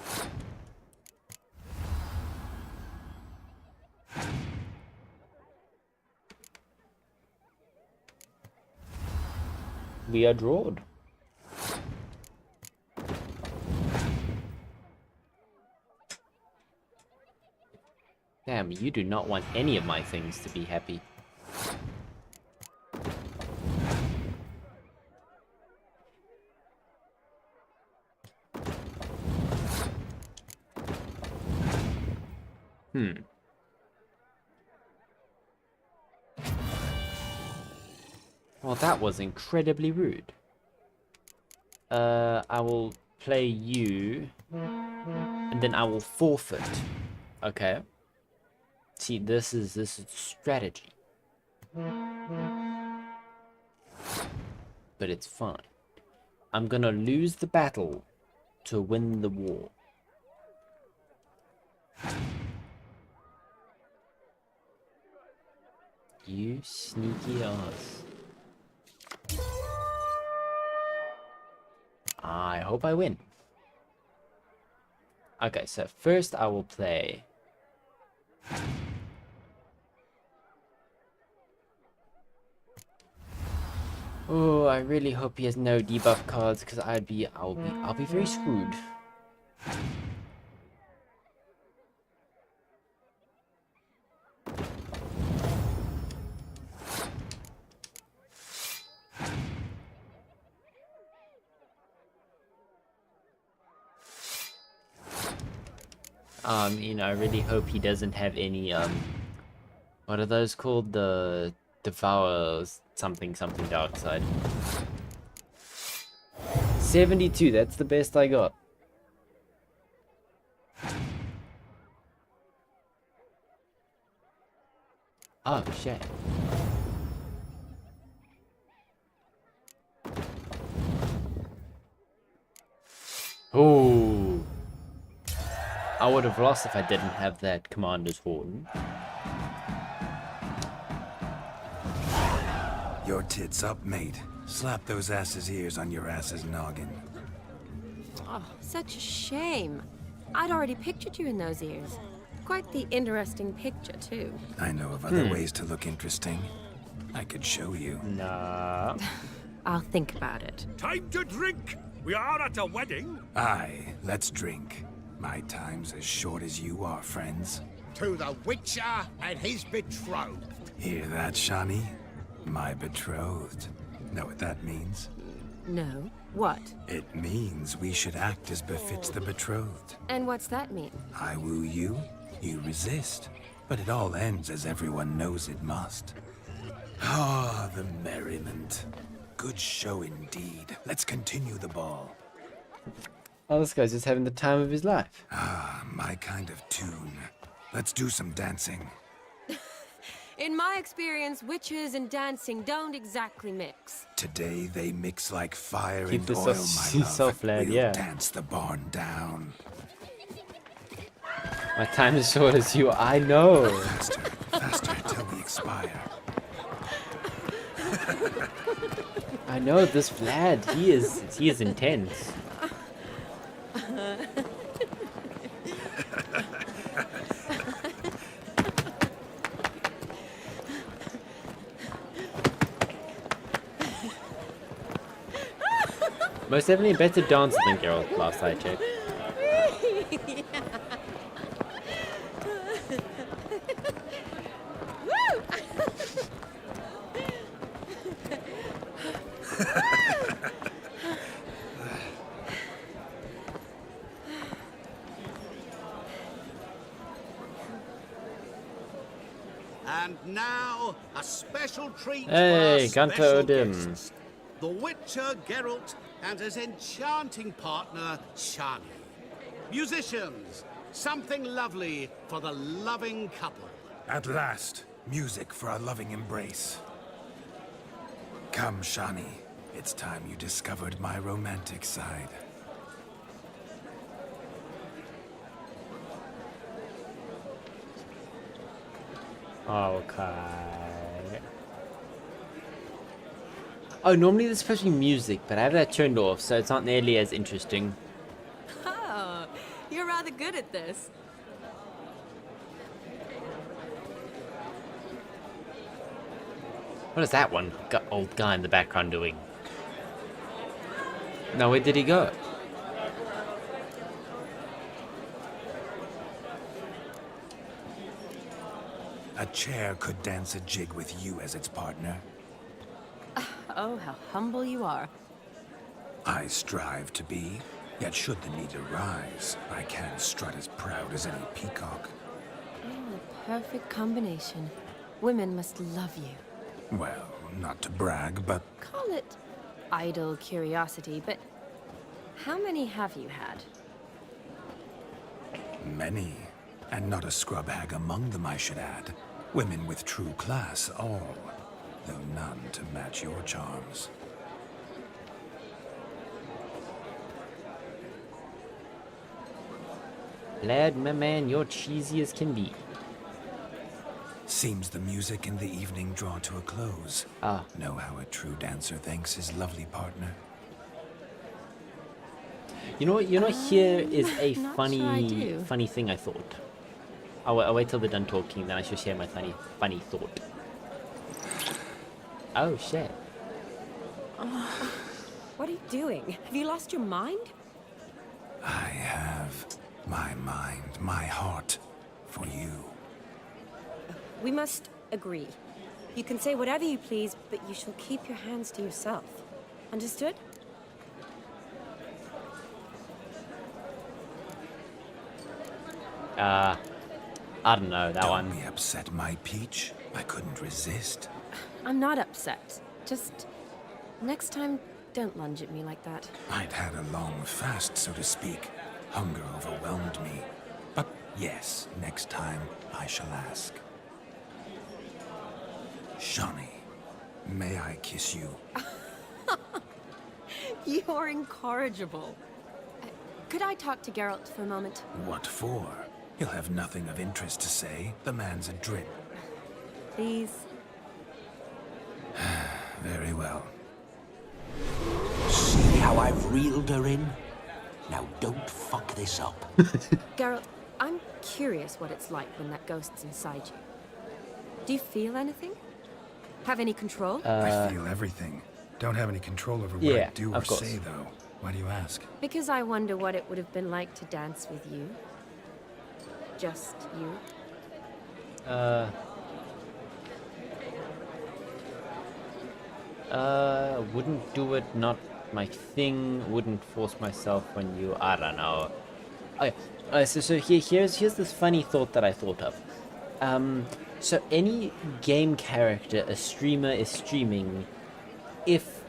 We are drawed. Damn, you do not want any of my things to be happy. Well, that was incredibly rude. I will play you, and then I will forfeit. Okay. See, this is strategy. But it's fine. I'm gonna lose the battle to win the war. You sneaky ass. I hope I win. Okay, so first I will play... Oh, I really hope he has no debuff cards, because I'll be very screwed. I really hope he doesn't have any, what are those called? The Devour something dark side. 72, that's the best I got. Oh, shit. Oh. I would have lost if I didn't have that Commander's Horn. Your tits up, mate. Slap those asses' ears on your ass's noggin. Oh, such a shame. I'd already pictured you in those ears. Quite the interesting picture, too. I know of other ways to look interesting. I could show you. Nah. I'll think about it. Time to drink! We are at a wedding! Aye, let's drink. My time's as short as you are, friends. To the Witcher and his betrothed. Hear that, Shawnee? My betrothed. Know what that means? No. What? It means we should act as befits the betrothed. And what's that mean? I woo you, you resist. But it all ends as everyone knows it must. Ah, the merriment. Good show indeed. Let's continue the ball. Oh, this guy's just having the time of his life. Ah, my kind of tune. Let's do some dancing. In my experience, witches and dancing don't exactly mix. Today they mix like fire Keep and this oil, my love. self-led, We'll yeah. dance the barn down. My time is short as you. I know. Faster, faster till we expire. I know this Vlad. He is intense. Most definitely a better dancer than Geralt, last I checked. And now, a special treat Hey, for our Gunter special Odin. guests, the Witcher Geralt and his enchanting partner, Shani. Musicians, something lovely for the loving couple. At last, music for a loving embrace. Come, Shani. It's time you discovered my romantic side. Okay. Oh, normally there's supposed to be music, but I have that turned off, so it's not nearly as interesting. Oh, you're rather good at this. What is that one old guy in the background doing? Now, where did he go? A chair could dance a jig with you as its partner. Oh, how humble you are. I strive to be, yet should the need arise, I can strut as proud as any peacock. Oh, a perfect combination. Women must love you. Well, not to brag, but Call it idle curiosity, but how many have you had? many. And not a scrub hag among them, I should add. Women with true class, all. Though none to match your charms. Lad, my man, you're cheesy as can be. Seems the music in the evening draw to a close. Ah. Know how a true dancer thanks his lovely partner. You know what? Here is a not sure I do. funny thing I thought. I'll wait till they're done talking, then I shall share my funny thought. Oh shit! What are you doing? Have you lost your mind? I have my mind, my heart, for you. We must agree. You can say whatever you please, but you shall keep your hands to yourself. Understood? I don't know, that one. Don't be upset, my peach. I couldn't resist. I'm not upset. Just next time, don't lunge at me like that. I'd had a long fast, so to speak. Hunger overwhelmed me. But yes, next time I shall ask. Shani, may I kiss you? You're incorrigible. Could I talk to Geralt for a moment? What for? He'll have nothing of interest to say. The man's a drip. Please. Very well. See how I've reeled her in? Now don't fuck this up. Geralt, I'm curious what it's like when that ghost's inside you. Do you feel anything? Have any control? I feel everything. Don't have any control over what Yeah, I do or of course. say, though. Why do you ask? Because I wonder what it would have been like to dance with you. Just you. Wouldn't do it, not my thing, wouldn't force myself on you, I don't know. Okay, so here's this funny thought that I thought of. So any game character a streamer is streaming, if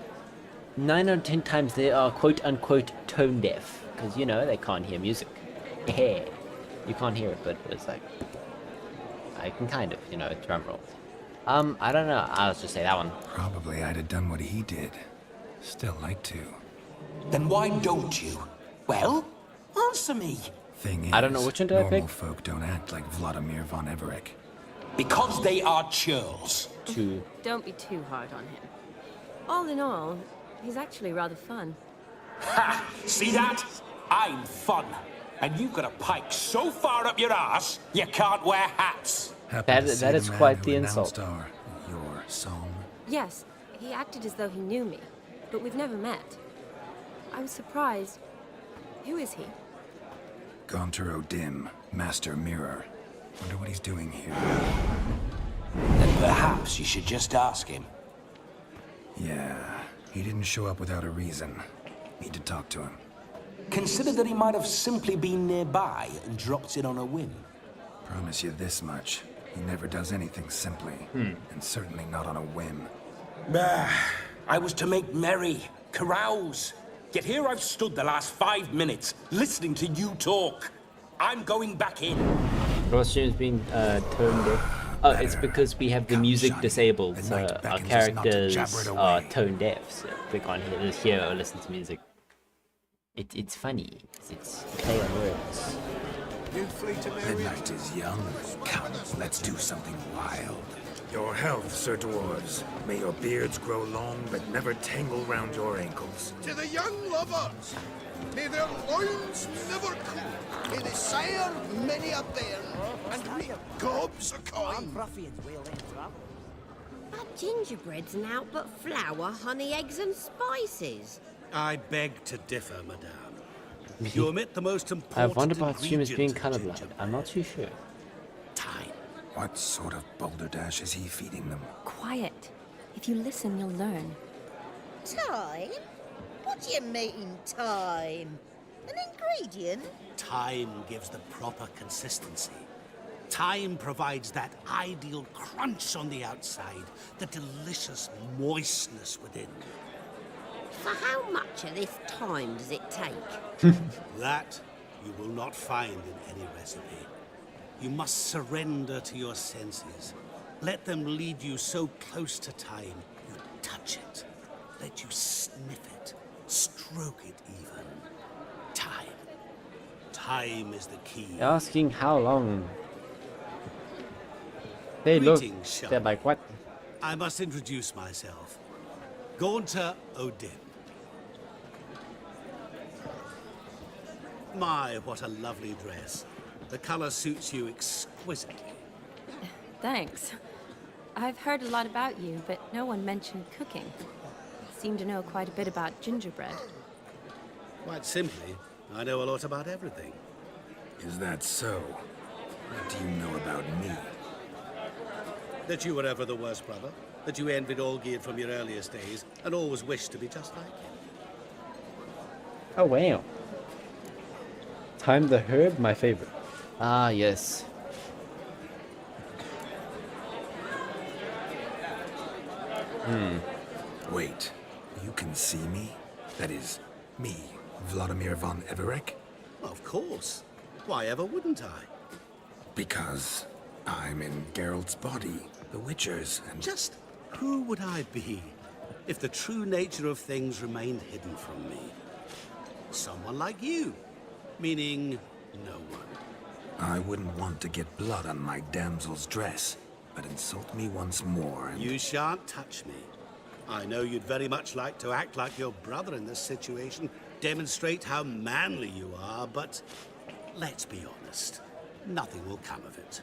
9 out of 10 times they are quote-unquote tone deaf. Because, you know, they can't hear music. You can't hear it, but it's like... I can kind of, you know, drum rolls. I don't know. I'll just say that one. Probably I'd have done what he did. Still like to. Then why don't you? Well, answer me. Thing is, I don't know which one do I pick. normal folk don't act like Vladimir von Everec. Because they are churls. Don't be too hard on him. All in all, he's actually rather fun. Ha! See that? I'm fun. And you've got a pike so far up your ass, you can't wear hats. That is quite the insult. Your song. Yes, he acted as though he knew me, but we've never met. I was surprised. Who is he? Gaunter O'Dim, Master Mirror. Wonder what he's doing here. Then perhaps you should just ask him. Yeah, he didn't show up without a reason. Need to talk to him. Consider that he might have simply been nearby and dropped in on a whim. Promise you this much. He never does anything simply. And certainly not on a whim. I was to make merry, carouse. Yet here I've stood the last 5 minutes, listening to you talk. I'm going back in. Costumes being tone deaf. Oh, it's because we have the music disabled, so our characters are tone deaf, so they can't hear or listen to music. It's funny, it's a play on words. The night is young. Come, let's do something wild. Your health, Sir Dwarves. May your beards grow long, but never tangle round your ankles. To the young lovers, may their loins never cool. May they sire many a bairn, and reap gobs of coin. That gingerbread's naught but flour, honey, eggs and spices. I beg to differ, madame. You omit the most important I wonder about humans being ingredient colorblind. I'm not too sure. Time. What sort of balderdash is he feeding them? Quiet. If you listen, you'll learn. Time? What do you mean, time? An ingredient? Time gives the proper consistency. Time provides that ideal crunch on the outside, the delicious moistness within. For how much of this time does it take? That you will not find in any recipe. You must surrender to your senses. Let them lead you so close to time, you touch it. Let you sniff it, stroke it even. Time. Time is the key. They're asking how long. They look, Greetings, they're like, what? I must introduce myself. Gaunter O'Dim. My, what a lovely dress. The color suits you exquisitely. Thanks. I've heard a lot about you, but no one mentioned cooking. Seem to know quite a bit about gingerbread. Quite simply, I know a lot about everything. Is that so? What do you know about me? That you were ever the worst brother, that you envied Olgierd from your earliest days, and always wished to be just like him. Oh, wow. Time the Herb, my favorite. Ah, yes. Wait, you can see me? That is, me, Vladimir von Everec? Of course. Why ever wouldn't I? Because I'm in Geralt's body, the Witcher's, and... Just who would I be if the true nature of things remained hidden from me? Someone like you. Meaning, no one. I wouldn't want to get blood on my damsel's dress, but insult me once more and... You shan't touch me. I know you'd very much like to act like your brother in this situation, demonstrate how manly you are, but let's be honest, nothing will come of it.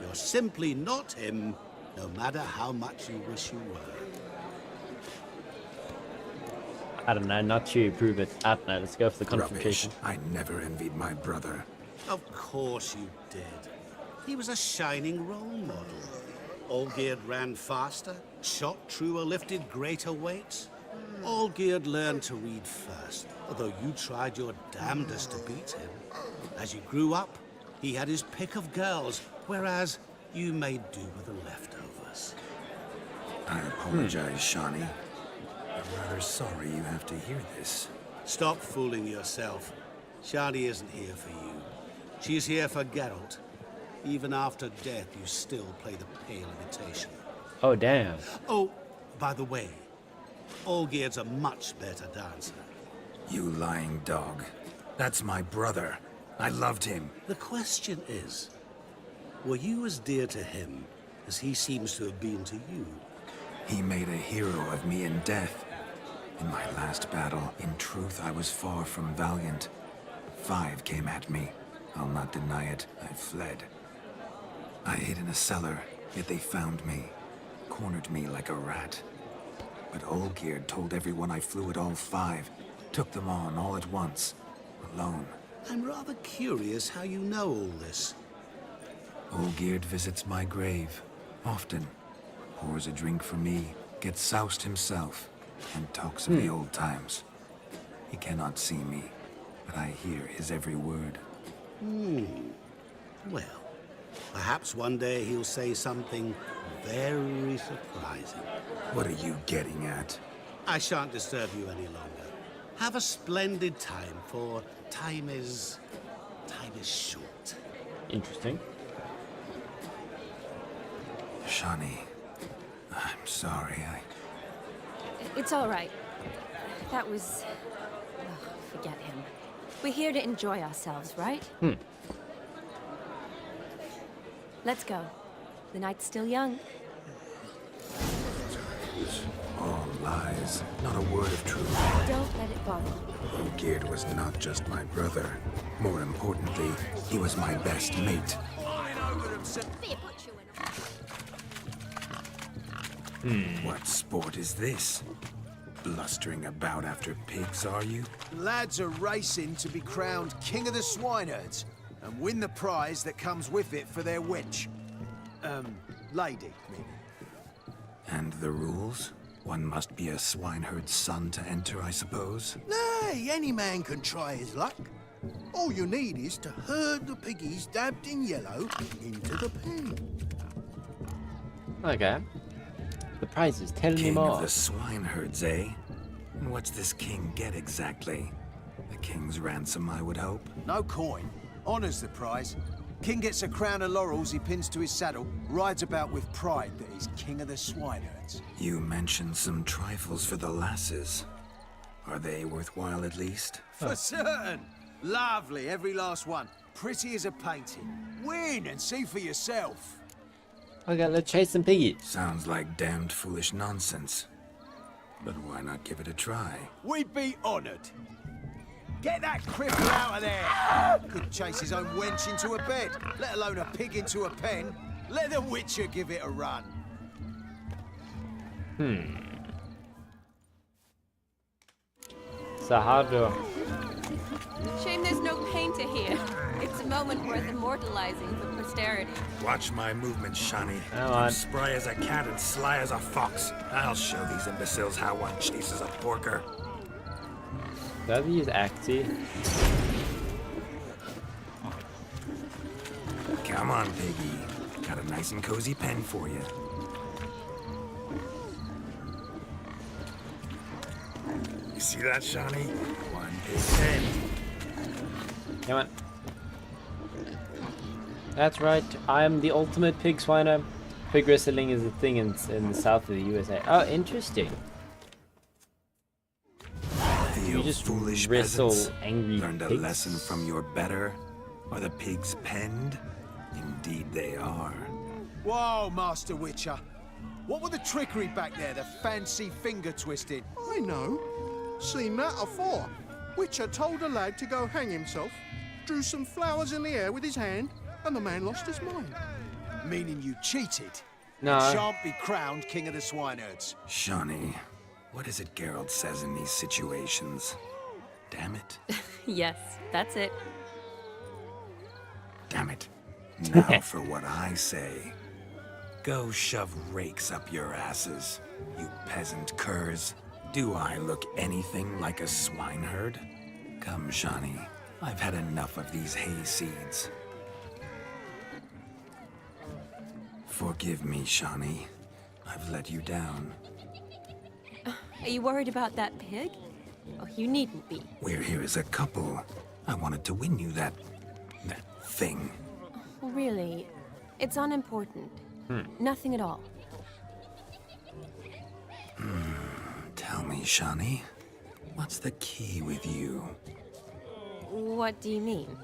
You're simply not him, no matter how much you wish you were. I don't know, not to prove it. I don't know, let's go for the confrontation. Rubbish. I never envied my brother. Of course you did. He was a shining role model. Olgierd ran faster, shot truer, lifted greater weights. Olgierd learned to read first, although you tried your damnedest to beat him. As you grew up, he had his pick of girls, whereas you made do with the leftovers. I apologize, Shawnee. I'm rather sorry you have to hear this. Stop fooling yourself. Shani isn't here for you. She's here for Geralt. Even after death, you still play the pale imitation. Oh, damn. Oh, by the way, Olgierd's a much better dancer. You lying dog. That's my brother. I loved him. The question is, were you as dear to him as he seems to have been to you? He made a hero of me in death. In my last battle, in truth, I was far from valiant. 5 came at me. I'll not deny it. I fled. I hid in a cellar, yet they found me. Cornered me like a rat. But Olgierd told everyone I flew at all 5. Took them on all at once. Alone. I'm rather curious how you know all this. Olgierd visits my grave. Often. Pours a drink for me. Gets soused himself. And talks of the old times. He cannot see me. But I hear his every word. Well, perhaps one day he'll say something very surprising. What are you getting at? I shan't disturb you any longer. Have a splendid time, for time is short. Interesting. Shani, I'm sorry, It's all right. That was... Oh, forget him. We're here to enjoy ourselves, right? Let's go. The night's still young. All lies. Not a word of truth. Don't let it bother you. Olgierd was not just my brother. More importantly, he was my best mate. What sport is this? Blustering about after pigs, are you? Lads are racing to be crowned King of the Swineherds and win the prize that comes with it for their wench. Lady, meaning. And the rules? One must be a swineherd's son to enter, I suppose? Nay, any man can try his luck. All you need is to herd the piggies dabbed in yellow into the pen. Okay. The prizes, tell me King more. of the swineherds, eh? And what's this king get exactly? The king's ransom, I would hope. No coin. Honours the prize. King gets a crown of laurels he pins to his saddle, rides about with pride that he's King of the Swineherds. You mentioned some trifles for the lasses. Are they worthwhile at least? For certain! Lovely, every last one. Pretty as a painting. Win and see for yourself. Okay, let's chase some piggies. Sounds like damned foolish nonsense. But why not give it a try? We'd be honoured. Get that cripple out of there! Couldn't chase his own wench into a bed, let alone a pig into a pen. Let the Witcher give it a run. So how do... Shame there's no painter here. It's a moment worth immortalizing for posterity. Watch my movements, Shani. Come on. I'm spry as a cat and sly as a fox. I'll show these imbeciles how one chases a porker. Does he use Acti? Come on, piggy. Got a nice and cozy pen for you. You see that, Shani? One pig pen. Come on. That's right. I'm the ultimate pig swiner. Pig wrestling is a thing in the south of the USA. Oh, interesting. You just foolish wrestle peasants. angry Learned a pigs? lesson from your better? Are the pigs penned? Indeed they are. Whoa, Master Witcher. What were the trickery back there, the fancy finger twisting? I know. Seen that afore. Witcher told a lad to go hang himself, drew some flowers in the air with his hand, and the man lost his mind. Meaning you cheated? No. And shan't be crowned King of the Swineherds. Shani, what is it Geralt says in these situations? Damn it. Yes, that's it. Damn it. Now for what I say. Go shove rakes up your asses, you peasant curs. Do I look anything like a swineherd? Come, Shani. I've had enough of these hay seeds. Forgive me, Shani. I've let you down. Are you worried about that pig? Oh, you needn't be. We're here as a couple. I wanted to win you that thing. Really? It's unimportant. Nothing at all. Tell me, Shani, what's the key with you? What do you mean?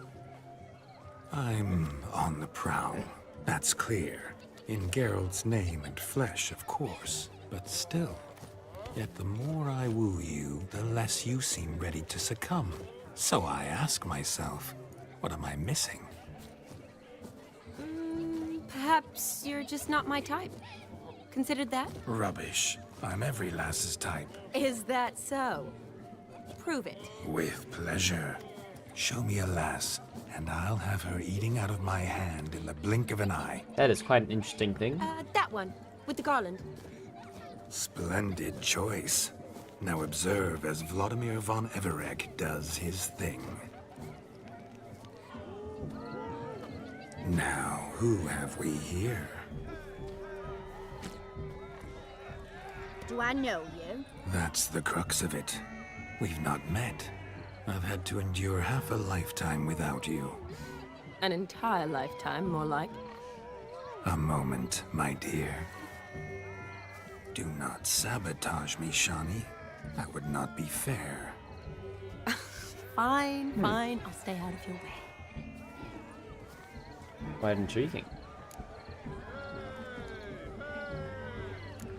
I'm on the prowl. That's clear. In Geralt's name and flesh, of course. But still. Yet the more I woo you, the less you seem ready to succumb. So I ask myself, what am I missing? Perhaps you're just not my type. Considered that? Rubbish. I'm every lass's type. Is that so? Prove it. With pleasure. Show me a lass, and I'll have her eating out of my hand in the blink of an eye. That is quite an interesting thing. That one, with the garland. Splendid choice. Now observe as Vladimir von Everegg does his thing. Now, who have we here? Do I know you? That's the crux of it. We've not met. I've had to endure half a lifetime without you. An entire lifetime, more like. A moment, my dear. Do not sabotage me, Shani. That would not be fair. Fine, fine. I'll stay out of your way. Quite intriguing.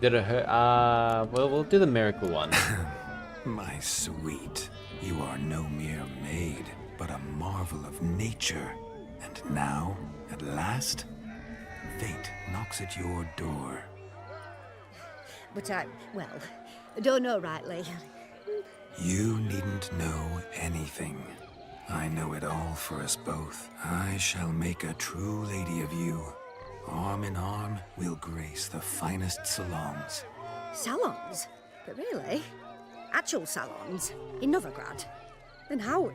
Did it hurt? Well, we'll do the miracle one. My sweet, you are no mere maid, but a marvel of nature. And now, at last, fate knocks at your door. But I don't know rightly. You needn't know anything. I know it all for us both. I shall make a true lady of you. Arm in arm, we'll grace the finest salons. Salons? But really? Actual salons? In Novigrad? Then how?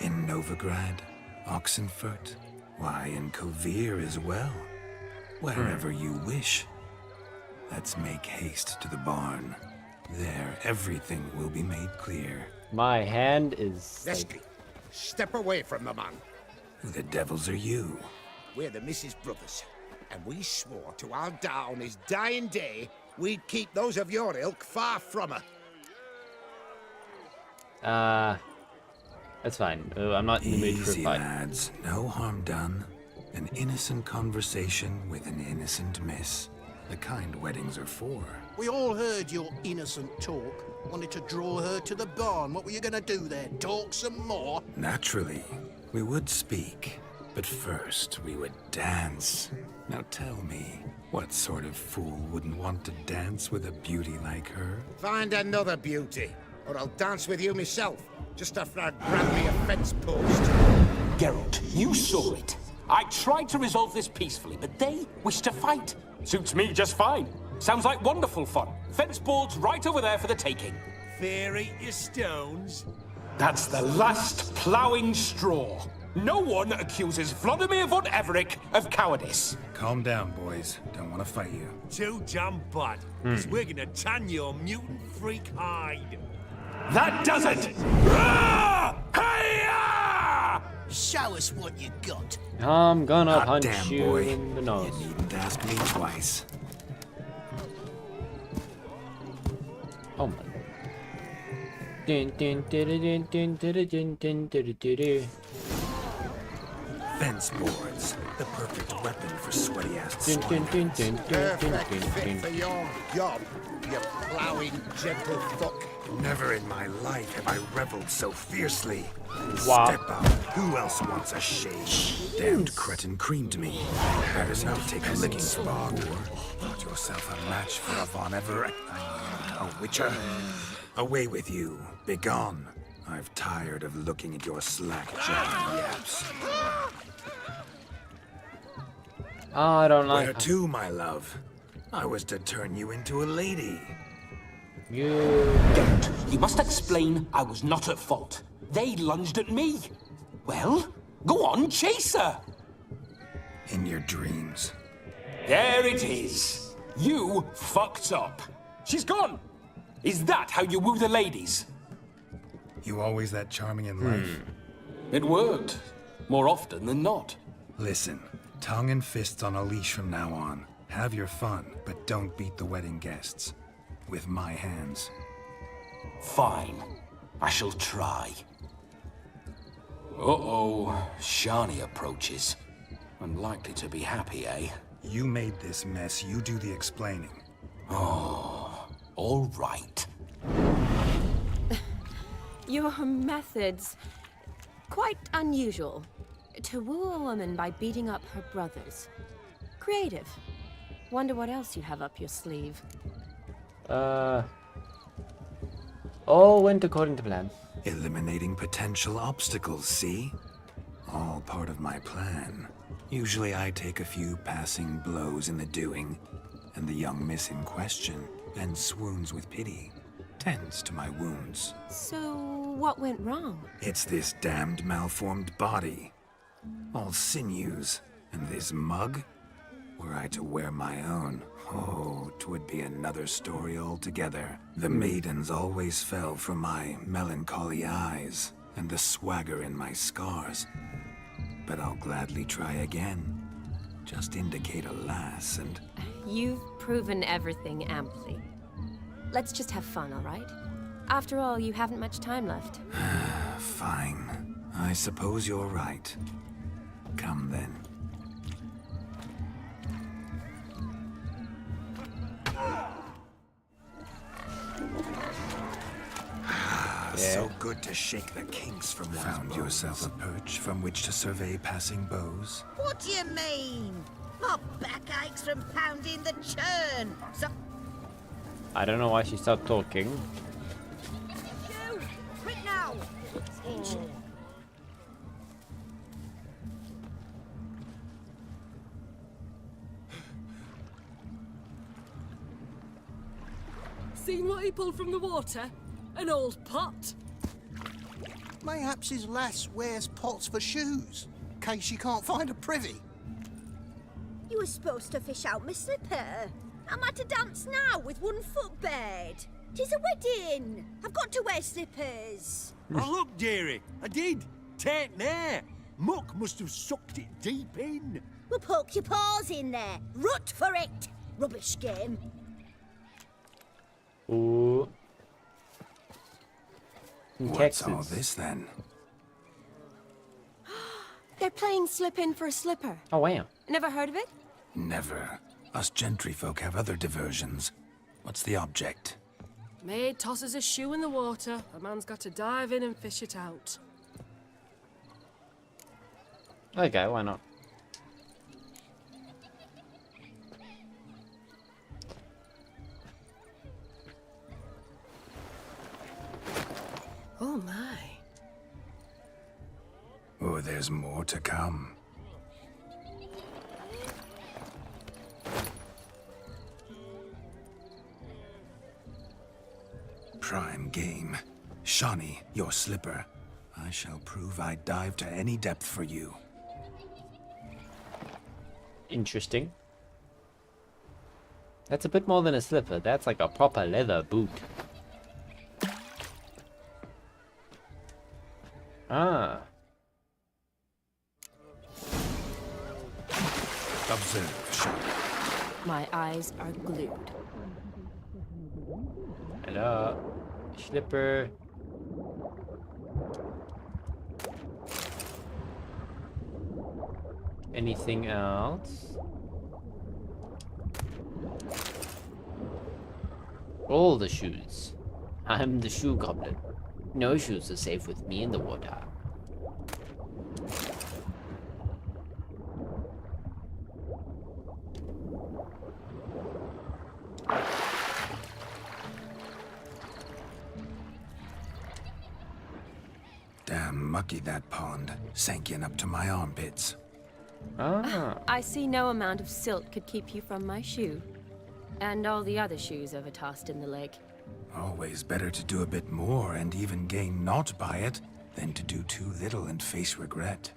In Novigrad, Oxenfurt, why, in Kovir as well. Wherever you wish. Let's make haste to the barn. There, everything will be made clear. My hand is... Leslie, step away from the man. Who the devils are you? We're the Mrs. Brothers, and we swore to our da on his dying day we'd keep those of your ilk far from her. That's fine. I'm not in the mood for a Easy, fight. lads. No harm done. An innocent conversation with an innocent miss. The kind weddings are for. We all heard your innocent talk. Wanted to draw her to the barn. What were you gonna do there? Talk some more? Naturally, we would speak. But first, we would dance. Now tell me, what sort of fool wouldn't want to dance with a beauty like her? Find another beauty, or I'll dance with you myself, just after I'd grab me a fence post. Geralt, you saw it. I tried to resolve this peacefully, but they wish to fight. Suits me just fine. Sounds like wonderful fun. Fence boards right over there for the taking. Fear eat your stones. That's the last ploughing straw. No one accuses Vladimir von Everegg of cowardice. Calm down, boys. Don't want to fight you. Too damn bad, because we're gonna tan your mutant freak hide. That does it! Show us what you got. I'm gonna punch damn, you boy. in the nose. You needn't ask me twice. Oh my. Dun, dun, dun, dun, dun, dun, dun, dun, dun, dun, dun. Fence boards, the perfect weapon for sweaty-ass Dun, dun, dun, dun, dun, dun, Perfect dun, fit dun. for your job, you ploughing gentlefolk. Never in my life have I reveled so fiercely. Wow. Step up. Who else wants a shave? Damned cretin creamed me. Better not take a licking, Spog. Got yourself a match for a Von Everett. A witcher. Away with you. Begone. I've tired of looking at your slack-jawed yaps. Oh, I don't like Where to, my love? I was to turn you into a lady. Geralt, you must explain I was not at fault. They lunged at me. Well, go on, chase her. In your dreams. There it is. You fucked up. She's gone. Is that how you woo the ladies? You always that charming in life? It worked. More often than not. Listen, tongue and fists on a leash from now on. Have your fun, but don't beat the wedding guests. With my hands. Fine. I shall try. Uh-oh. Shani approaches. Unlikely to be happy, eh? You made this mess, you do the explaining. Oh, all right. Your methods... quite unusual. To woo a woman by beating up her brothers. Creative. Wonder what else you have up your sleeve. All went according to plan. Eliminating potential obstacles, see? All part of my plan. Usually I take a few passing blows in the doing, and the young miss in question then swoons with pity. Tends to my wounds. So, what went wrong? It's this damned malformed body. All sinews, and this mug? Were I to wear my own, oh, 'twould be another story altogether. The maidens always fell for my melancholy eyes, and the swagger in my scars. But I'll gladly try again. Just indicate a lass and... You've proven everything amply. Let's just have fun, all right? After all, you haven't much time left. Fine. I suppose you're right. Come then. So good to shake the kinks from one's Found yourself a perch from which to survey passing beaux? What do you mean? My back aches from pounding the churn. So I don't know why she stopped talking. you, quick now. Seen what he pulled from the water? An old pot. Mayhaps his lass wears pots for shoes, in case she can't find a privy. You were supposed to fish out my slipper. I'm at a dance now with one foot bared. 'Tis a wedding. I've got to wear slippers. Oh, look, dearie, I did. Take there. Muck must have sucked it deep in. Well, poke your paws in there. Rut for it. Rubbish game. Ooh. What's all this then? They're playing slip in for a slipper. Oh, wow. Never heard of it? Never. Us gentry folk have other diversions. What's the object? Maid tosses a shoe in the water. A man's got to dive in and fish it out. Okay, why not? Oh my. Oh, there's more to come. Prime game. Shani, your slipper. I shall prove I'd dive to any depth for you. Interesting. That's a bit more than a slipper. That's like a proper leather boot. Ah. Observe, Shani. My eyes are glued. Hello. Slipper. Anything else? All the shoes. I'm the shoe goblin. No shoes are safe with me in the water. Damn mucky that pond. Sank in up to my armpits. Ah. I see no amount of silt could keep you from my shoe. And all the other shoes overtossed in the lake. Always better to do a bit more and even gain naught by it than to do too little and face regret.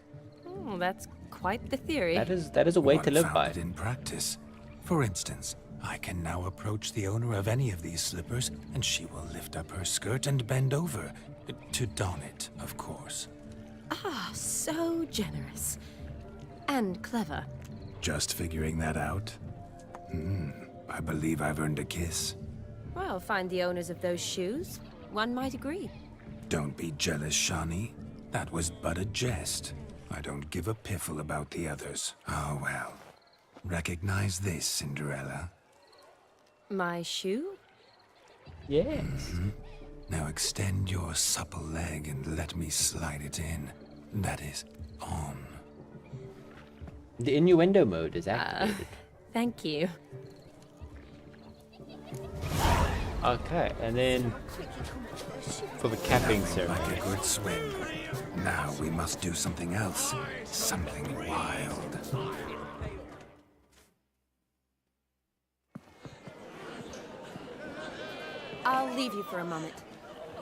Oh, that's quite the theory. That is a way to live by. Found it in practice. For instance, I can now approach the owner of any of these slippers, and she will lift up her skirt and bend over. To don it, of course. Ah, so generous. And clever. Just figuring that out? I believe I've earned a kiss. Well, find the owners of those shoes. One might agree. Don't be jealous, Shawnee. That was but a jest. I don't give a piffle about the others. Oh well. Recognize this, Cinderella? My shoe? Yes. Now extend your supple leg and let me slide it in. That is, on. The innuendo mode is activated. Thank you. Okay, and then for the capping ceremony. Like a good swim. Now we must do something else. Something wild. I'll leave you for a moment.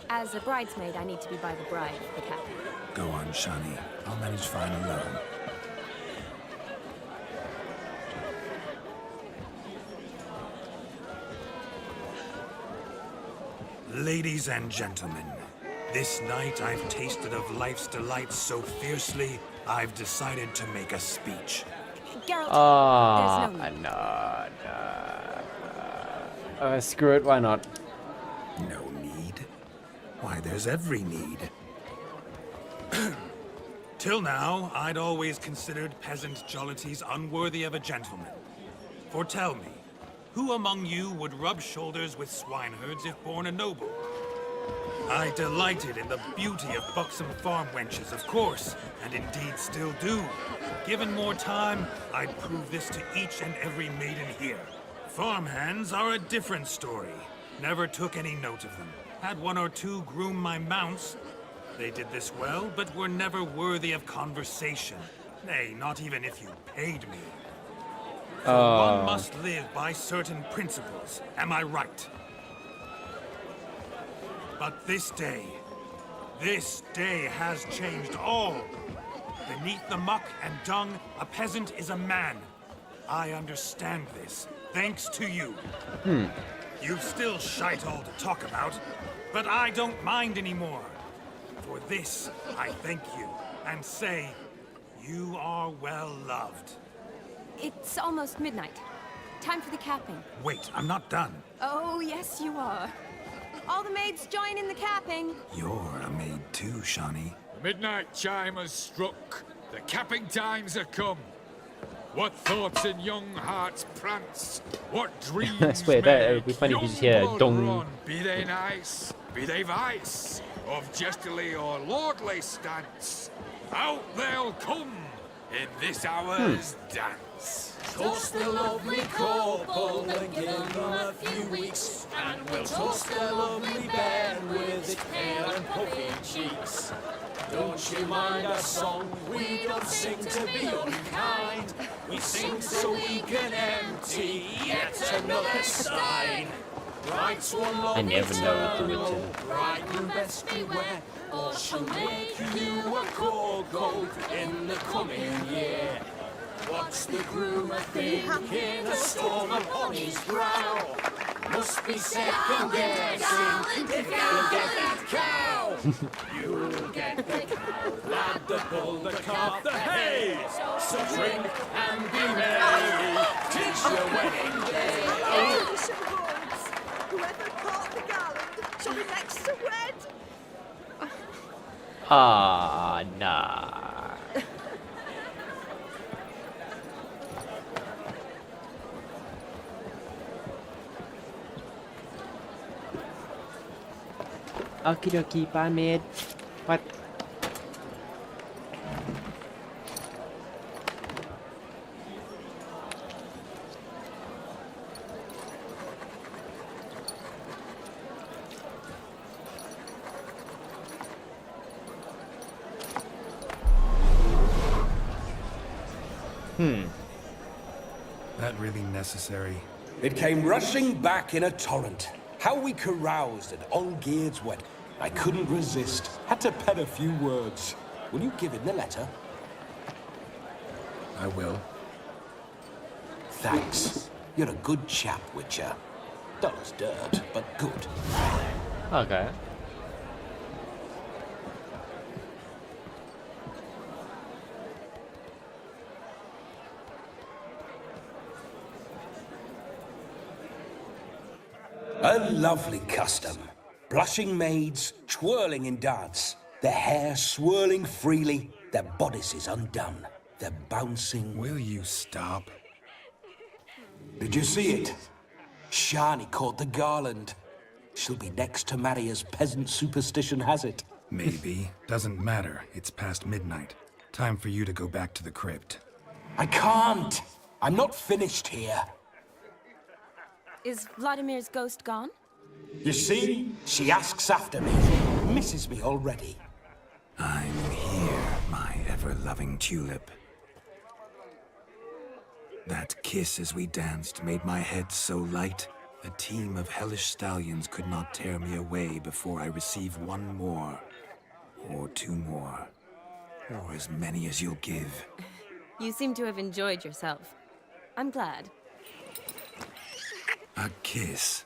As a bridesmaid, I need to be by the bride for the capping. Go on, Shawnee. I'll manage fine alone. Ladies and gentlemen, this night I've tasted of life's delights so fiercely, I've decided to make a speech. Geralt, there's no need. Screw it, why not? No need? Why, there's every need. Till now, I'd always considered peasant jollities unworthy of a gentleman. For tell me, who among you would rub shoulders with swineherds if born a noble? I delighted in the beauty of buxom farm wenches, of course, and indeed still do. Given more time, I'd prove this to each and every maiden here. Farmhands are a different story. Never took any note of them. Had one or two groom my mounts. They did this well, but were never worthy of conversation. Nay, not even if you paid me. For one must live by certain principles, am I right? But this day has changed all. Beneath the muck and dung, a peasant is a man. I understand this, thanks to you. You've still shite all to talk about, but I don't mind anymore. For this, I thank you, and say, you are well loved. It's almost midnight. Time for the capping. Wait, I'm not done. Oh, yes, you are. All the maids join in the capping. You're a maid too, Shawnee. The midnight chime has struck. The capping times are come. What thoughts in young hearts prance? What dreams I swear that would be funny if you just hear dong. Run, be they nice, be they vice, of jesterly or lordly stance, out they'll come in this hour's dance. Toast the lovely couple and give them a few weeks, and we'll toast the lovely bed with its pale and puffy cheeks. Don't you mind our song? We don't sing to be unkind. We sing so we can empty yet another stein. Writes one I never know what to do. bridegroom best beware, or she'll make you a cocoa in the coming year. What's the groom a-thinking? A storm upon his brow. Must be second guessing if you'll get that cow. You'll get the cow, lad, the bull, the calf, the hay. So drink and be merry, 'tis your wedding day. Whoever caught the garland shall be next to wed. Nah. Okie dokie, bye maid. What? That really necessary? It came rushing back in a torrent. How we caroused at Olgierd's wedding. I couldn't resist. Had to pen a few words. Will you give him the letter? I will. Thanks. You're a good chap, Witcher. Dull as dirt, but good. Okay. A lovely custom. Blushing maids, twirling in dance. Their hair swirling freely, their bodices undone. They're bouncing... Will you stop? Did you see it? Shani caught the garland. She'll be next to marry as peasant superstition has it. Maybe. Doesn't matter. It's past midnight. Time for you to go back to the crypt. I can't! I'm not finished here. Is Vladimir's ghost gone? You see? She asks after me. Misses me already. I'm here, my ever-loving tulip. That kiss as we danced made my head so light, a team of hellish stallions could not tear me away before I receive one more. Or two more. Or as many as you'll give. You seem to have enjoyed yourself. I'm glad. A kiss.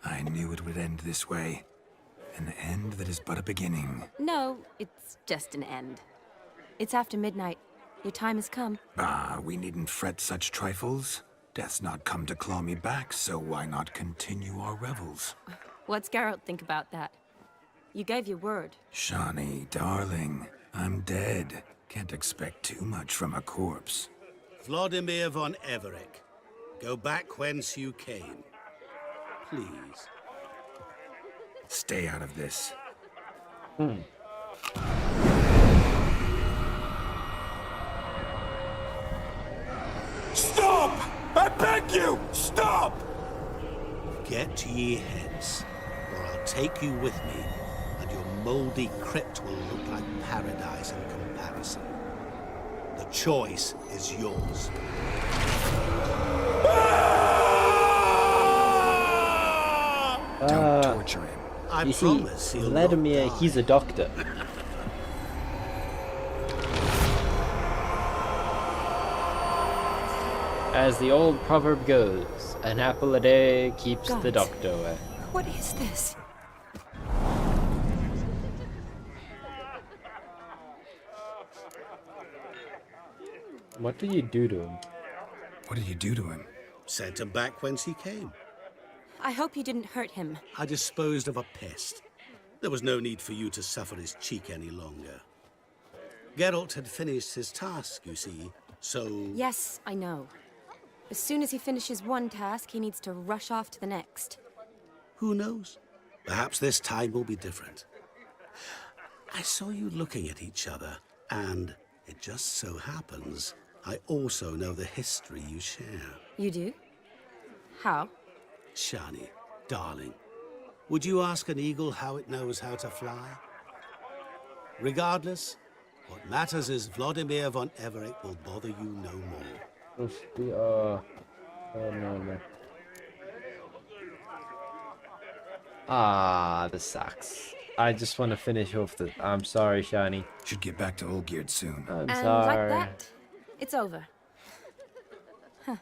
I knew it would end this way. An end that is but a beginning. No, it's just an end. It's after midnight. Your time has come. Ah, we needn't fret such trifles. Death's not come to claw me back, so why not continue our revels? What's Geralt think about that? You gave your word. Shani, darling, I'm dead. Can't expect too much from a corpse. Vladimir von Everec, go back whence you came. Please. Stay out of this. Stop! I beg you! Stop! Get ye hence, or I'll take you with me, and your mouldy crypt will look like paradise in comparison. The choice is yours. Don't torture him. You see, Vladimir, he's a doctor. As the old proverb goes, an apple a day keeps the doctor away. What is this? What did you do to him? What did you do to him? Sent him back whence he came. I hope you didn't hurt him. I disposed of a pest. There was no need for you to suffer his cheek any longer. Geralt had finished his task, you see, so... Yes, I know. As soon as he finishes one task, he needs to rush off to the next. Who knows? Perhaps this time will be different. I saw you looking at each other, and it just so happens I also know the history you share. You do? How? Shani, darling, would you ask an eagle how it knows how to fly? Regardless, what matters is Vladimir von Everec will bother you no more. Oh no. Ah, this sucks. I just want to finish off the... I'm sorry, Shani. Should get back to Olgierd soon. I'm and sorry. like that, it's over. Huh.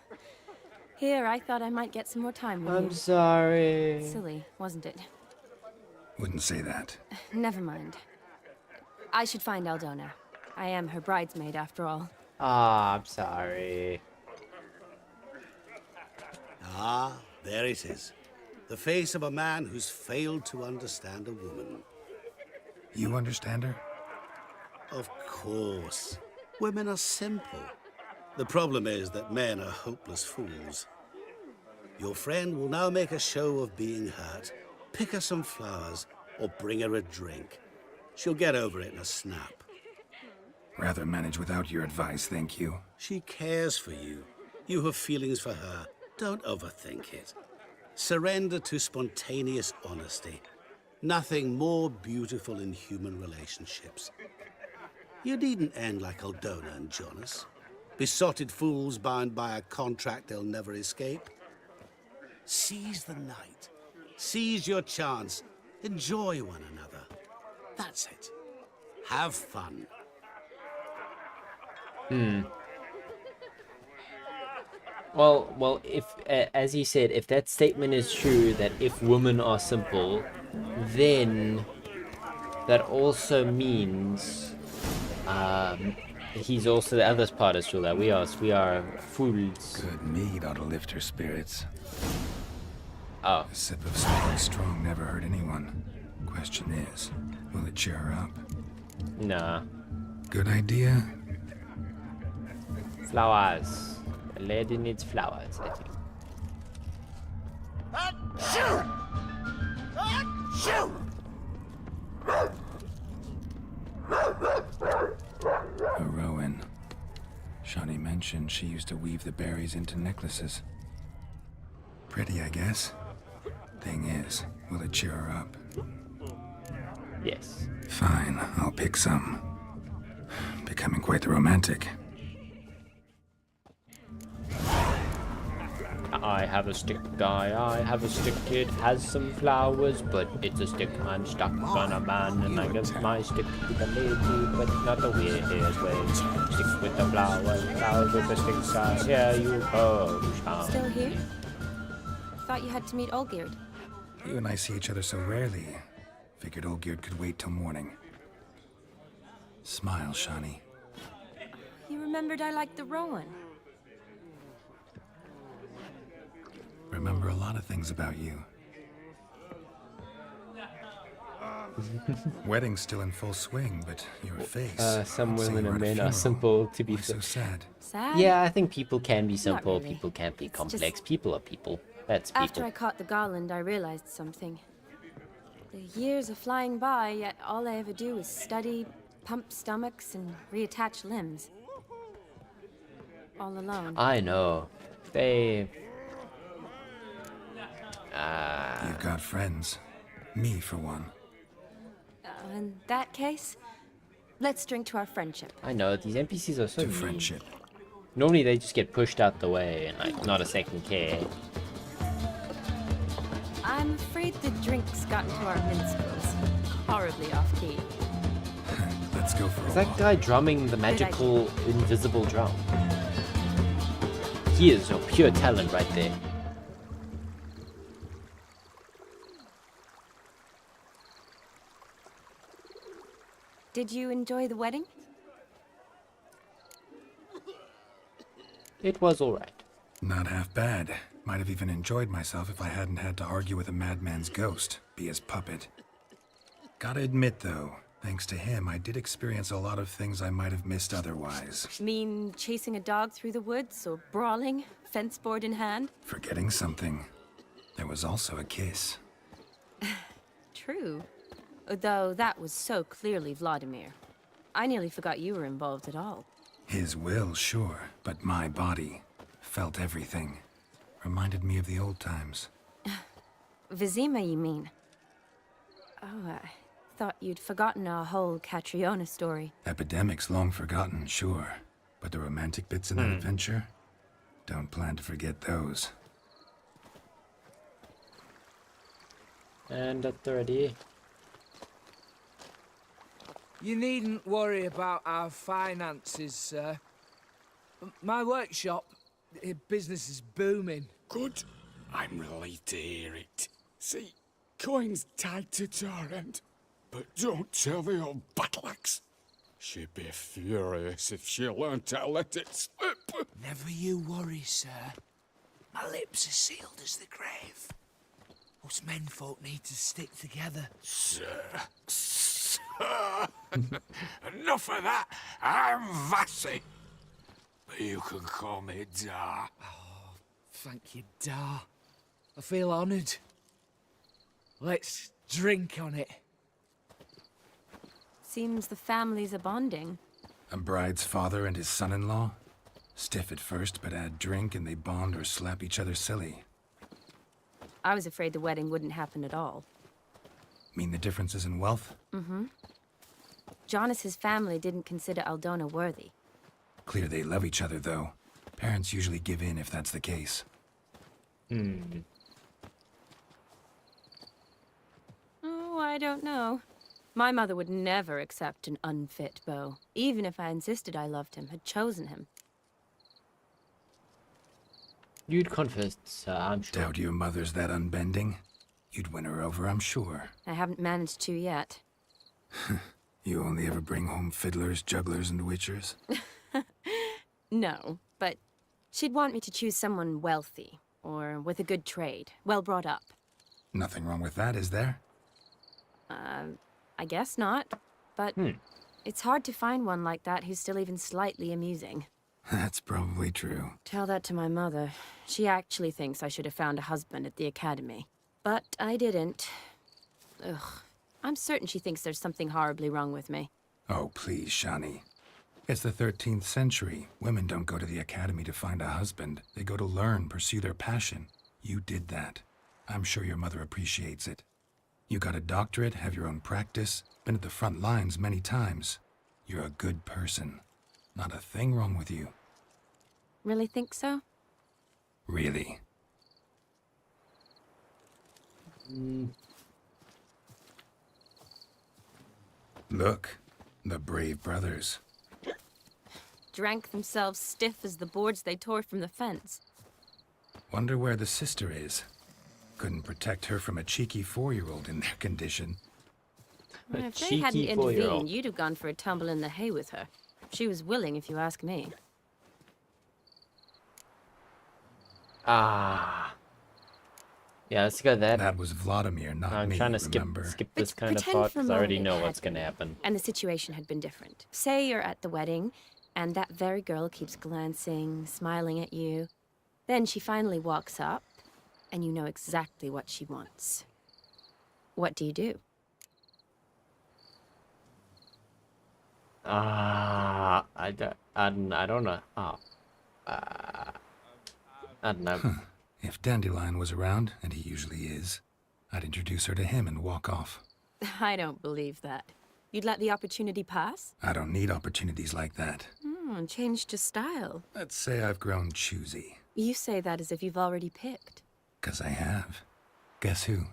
Here, I thought I might get some more time with you. I'm sorry. Silly, wasn't it? Wouldn't say that. Never mind. I should find Aldona. I am her bridesmaid, after all. Ah, I'm sorry. Ah, there it is. The face of a man who's failed to understand a woman. You understand her? Of course. Women are simple. The problem is that men are hopeless fools. Your friend will now make a show of being hurt, pick her some flowers, or bring her a drink. She'll get over it in a snap. Rather manage without your advice, thank you. She cares for you. You have feelings for her. Don't overthink it. Surrender to spontaneous honesty. Nothing more beautiful in human relationships. You needn't end like Aldona and Jonas. Besotted fools bound by a contract they'll never escape. Seize the night. Seize your chance. Enjoy one another. That's it. Have fun. Well, if as he said, if that statement is true, that if women are simple, then that also means he's also, the other part is true, that we are fools. Good mead ought to lift her spirits. Oh. A sip of something strong never hurt anyone. Question is, will it cheer her up? Nah. Good idea. Flowers. A lady needs flowers, I think. Shoot! Shoot! Rowan. Shani mentioned she used to weave the berries into necklaces. Pretty, I guess. Thing is, will it cheer her up? Yes. Fine, I'll pick some. Becoming quite the romantic. I have a stick, I have a stick, it has some flowers, but it's a stick I'm stuck on a man, and I give my stick to the lady, but not the weird way. Sticks with the flowers, flowers with the sticks, here you go, Sean. Still here? Thought you had to meet Olgierd. You and I see each other so rarely. Figured Olgierd could wait till morning. Smile, Shani. You remembered I liked the Rowan. Remember a lot of things about you. Wedding's still in full swing, but your face. Some women and men are simple, to be so sad. Sad? Yeah, I think people can be simple, really. people can't be It's complex, just- people are people. That's people. After I caught the garland, I realized something. The years are flying by, yet all I ever do is study, pump stomachs, and reattach limbs. All alone. I know. They... You've got friends. Me, for one. In that case, let's drink to our friendship. I know, these NPCs are so To mean. friendship. Normally they just get pushed out the way and like not a second care. I'm afraid the drinks got into our minstrels. Horribly off-key. Let's go for Is that guy drumming the magical invisible drum? He is your pure talent right there. Did you enjoy the wedding? It was alright. Not half bad. Might have even enjoyed myself if I hadn't had to argue with a madman's ghost, be his puppet. Gotta admit, though, thanks to him, I did experience a lot of things I might have missed otherwise. Mean chasing a dog through the woods, or brawling, fence board in hand? Forgetting something. There was also a kiss. True. Though that was so clearly Vladimir. I nearly forgot you were involved at all. His will, sure, but my body felt everything. Reminded me of the old times. Vizima, you mean? Oh, I thought you'd forgotten our whole Catriona story. Epidemics long forgotten, sure. But the romantic bits in that adventure? Don't plan to forget those. And at 30. You needn't worry about our finances, sir. My workshop, business is booming. Good. I'm relieved to hear it. See, coin's tied to Torrent. But don't tell the old battleaxe. She'd be furious if she learned to let it slip. Never you worry, sir. My lips are sealed as the grave. Us menfolk need to stick together. Sir. Enough of that. I'm Vassy. But you can call me Dar. Oh, thank you, Dar. I feel honoured. Let's drink on it. Seems the families are bonding. A bride's father and his son-in-law? Stiff at first, but add drink and they bond or slap each other silly. I was afraid the wedding wouldn't happen at all. Mean the differences in wealth? Mm-hmm. Jonas's family didn't consider Aldona worthy. Clear they love each other, though. Parents usually give in if that's the case. Oh, I don't know. My mother would never accept an unfit beau, even if I insisted I loved him, had chosen him. You'd confess, I'm sure. Doubt your mother's that unbending. You'd win her over, I'm sure. I haven't managed to yet. You only ever bring home fiddlers, jugglers, and witchers? No, but she'd want me to choose someone wealthy, or with a good trade, well brought up. Nothing wrong with that, is there? I guess not, but it's hard to find one like that who's still even slightly amusing. That's probably true. Tell that to my mother. She actually thinks I should have found a husband at the academy. But I didn't. Ugh. I'm certain she thinks there's something horribly wrong with me. Oh, please, Shani. It's the 13th century. Women don't go to the academy to find a husband. They go to learn, pursue their passion. You did that. I'm sure your mother appreciates it. You got a doctorate, have your own practice, been at the front lines many times. You're a good person. Not a thing wrong with you. Really think so? Really. Look, the brave brothers. Drank themselves stiff as the boards they tore from the fence. Wonder where the sister is. Couldn't protect her from a cheeky 4-year-old in their condition. If they hadn't intervened, you'd have gone for a tumble in the hay with her. She was willing, if you ask me. Ah. Yeah, let's go that. That was Vladimir, not me, I'm trying to skip this kind of part because I already know what's gonna happen. And the situation had been different. Say you're at the wedding, and that very girl keeps glancing, smiling at you. Then she finally walks up, and you know exactly what she wants. What do you do? I don't know. Oh. I don't know. If Dandelion was around, and he usually is, I'd introduce her to him and walk off. I don't believe that. You'd let the opportunity pass? I don't need opportunities like that. Changed your style. Let's say I've grown choosy. You say that as if you've already picked. 'Cause I have. Guess who?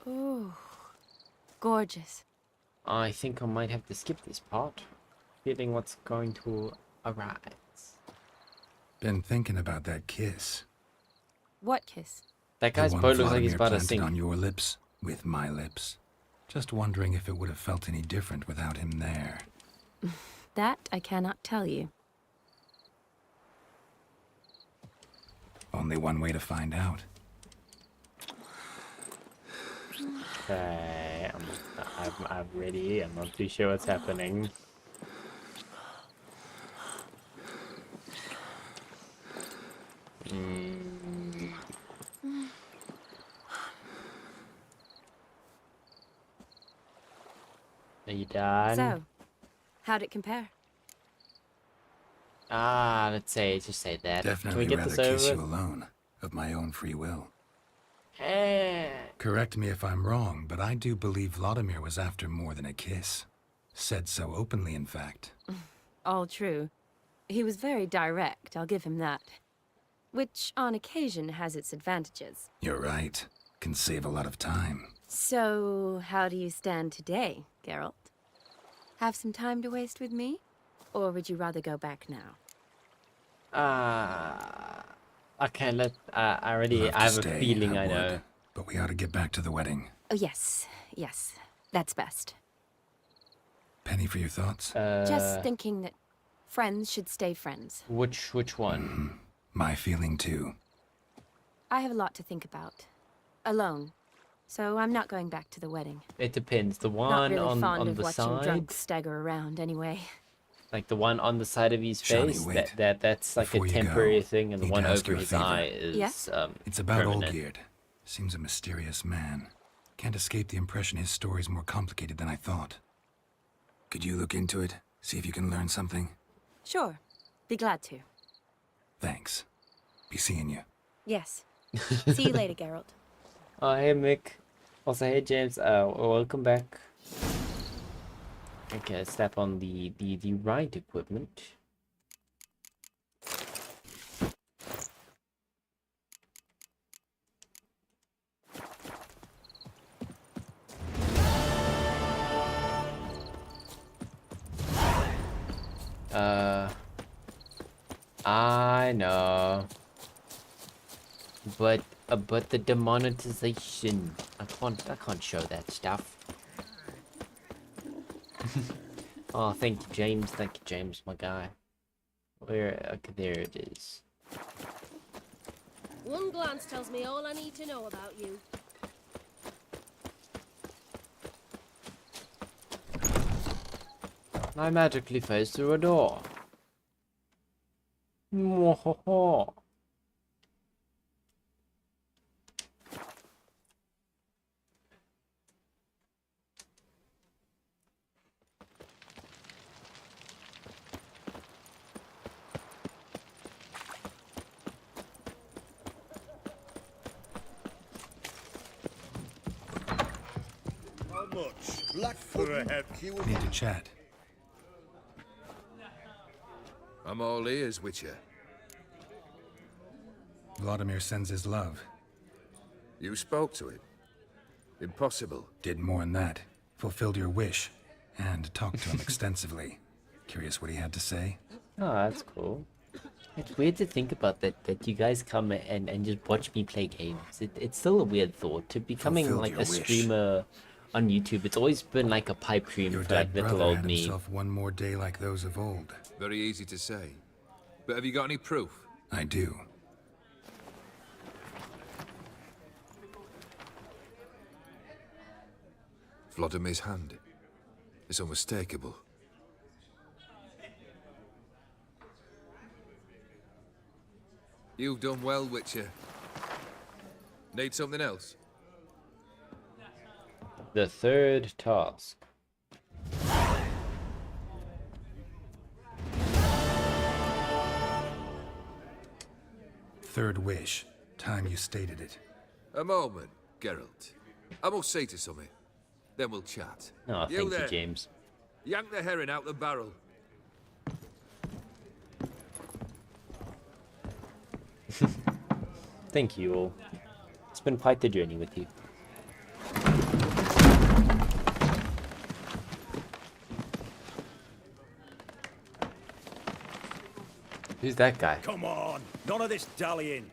Ooh, gorgeous. I think I might have to skip this part. Feeling what's going to arise. Been thinking about that kiss. What kiss? That guy's boat looks like he's about to sink. On your lips, with my lips. Just wondering if it would have felt any different without him there. That I cannot tell you. Only one way to find out. Okay, I'm ready. I'm not too sure what's happening. Are you done? So, how'd it compare? Let's say, just say that. Definitely Can we get rather this kiss over you alone, of my own free will. with? Correct me if I'm wrong, but I do believe Vladimir was after more than a kiss. Said so openly, in fact. All true. He was very direct, I'll give him that. Which, on occasion, has its advantages. You're right. Can save a lot of time. So, how do you stand today, Geralt? Have some time to waste with me? Or would you rather go back now? Okay, I have a feeling I know. But we ought to get back to the wedding. Oh, yes. Yes. That's best. Penny for your thoughts? Just thinking that friends should stay friends. Which one? My feeling too. I have a lot to think about. Alone. So I'm not going back to the wedding. It depends. The Not one really on fond of the watching side, drunks stagger around anyway. like the one on the side of his face, wait. that's like Before a you go, temporary thing, and the need one to ask over you a his favor. eye is Yes? It's about permanent. Olgierd. Seems a mysterious man. Can't escape the impression his story's more complicated than I thought. Could you look into it? See if you can learn something? Sure. Be glad to. Thanks. Be seeing you. Yes. See you later, Geralt. Oh, hey Mick. Also, hey James. Welcome back. Okay, let's tap on the right equipment. I know. But the demonetization, I can't show that stuff. Oh, thank you, James, my guy. Where? Okay, there it is. One glance tells me all I need to know about you. I magically phase through a door. Mwahaha. How much? Blackfoot for a head. Need to chat. I'm all ears, Witcher. Vladimir sends his love. You spoke to him? Impossible. Did more than that. Fulfilled your wish. And talked to him extensively. Curious what he had to say? Oh, that's cool. It's weird to think about that you guys come and just watch me play games. It's still a weird thought. To becoming Fulfilled like your a wish. streamer on YouTube, it's always been like a pipe dream Your for like dead little brother old had me. himself one more day like those of old. Very easy to say. But have you got any proof? I do. Vladimir's hand. It's unmistakable. You've done well, Witcher. Need something else? The third task. Third wish. Time you stated it. A moment, Geralt. I must say to something. Then we'll chat. Oh, You thank there. you, James. Yank the herring out the barrel. Thank you all. It's been quite the journey with you. Who's that guy? Come on, none of this dallying.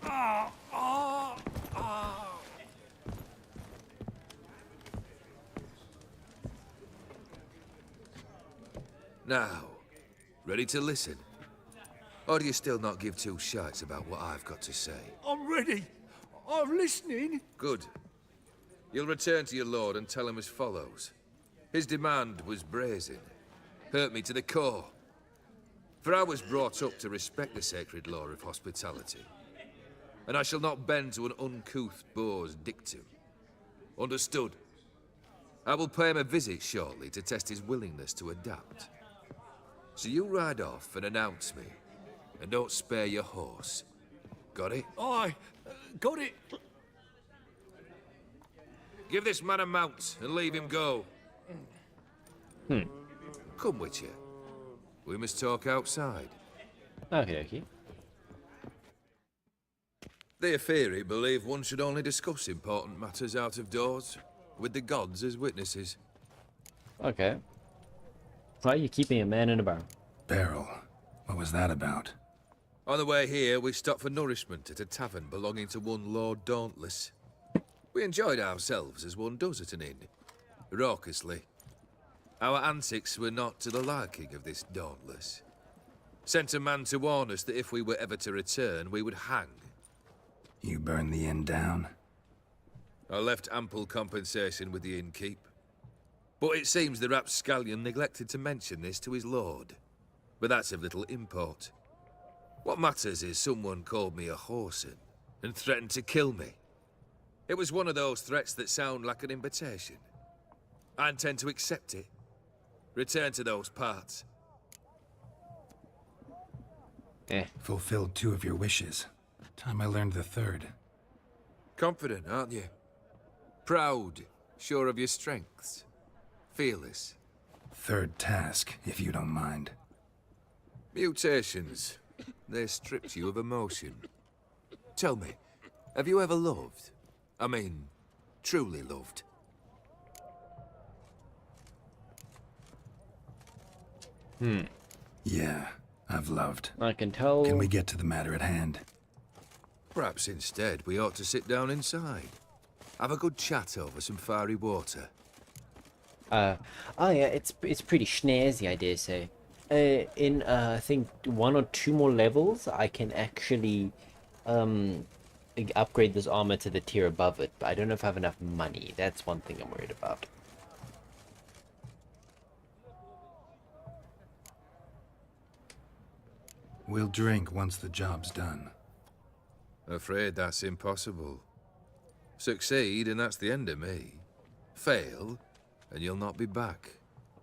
Ah, ah, ah. Now, ready to listen? Or do you still not give two shites about what I've got to say? I'm ready. I'm listening. Good. You'll return to your lord and tell him as follows. His demand was brazen. Hurt me to the core. For I was brought up to respect the sacred law of hospitality. And I shall not bend to an uncouth boor's dictum. Understood? I will pay him a visit shortly to test his willingness to adapt. So you ride off and announce me. And don't spare your horse. Got it? Aye, got it. Give this man a mount and leave him go. Come, Witcher. We must talk outside. Okay. The Aetheri believe one should only discuss important matters out of doors, with the gods as witnesses. Okay. Why are you keeping a man in a barrel? Barrel. What was that about? On the way here, we stopped for nourishment at a tavern belonging to one Lord Dauntless. We enjoyed ourselves as one does at an inn, raucously. Our antics were not to the liking of this Dauntless. Sent a man to warn us that if we were ever to return, we would hang. You burned the inn down? I left ample compensation with the innkeep. But it seems the rapscallion neglected to mention this to his lord. But that's of little import. What matters is someone called me a whoreson and threatened to kill me. It was one of those threats that sound like an invitation. I intend to accept it. Return to those parts. Fulfilled two of your wishes. Time I learned the third. Confident, aren't you? Proud, sure of your strengths. Fearless. Third task, if you don't mind. Mutations. They stripped you of emotion. Tell me, have you ever loved? I mean, truly loved? Yeah, I've loved. I can tell. Can we get to the matter at hand? Perhaps instead we ought to sit down inside. Have a good chat over some fiery water. Oh yeah, it's pretty snazzy, I dare say. In I think 1 or 2 more levels, I can actually upgrade this armor to the tier above it, but I don't know if I have enough money. That's one thing I'm worried about. We'll drink once the job's done. Afraid that's impossible. Succeed, and that's the end of me. Fail, and you'll not be back.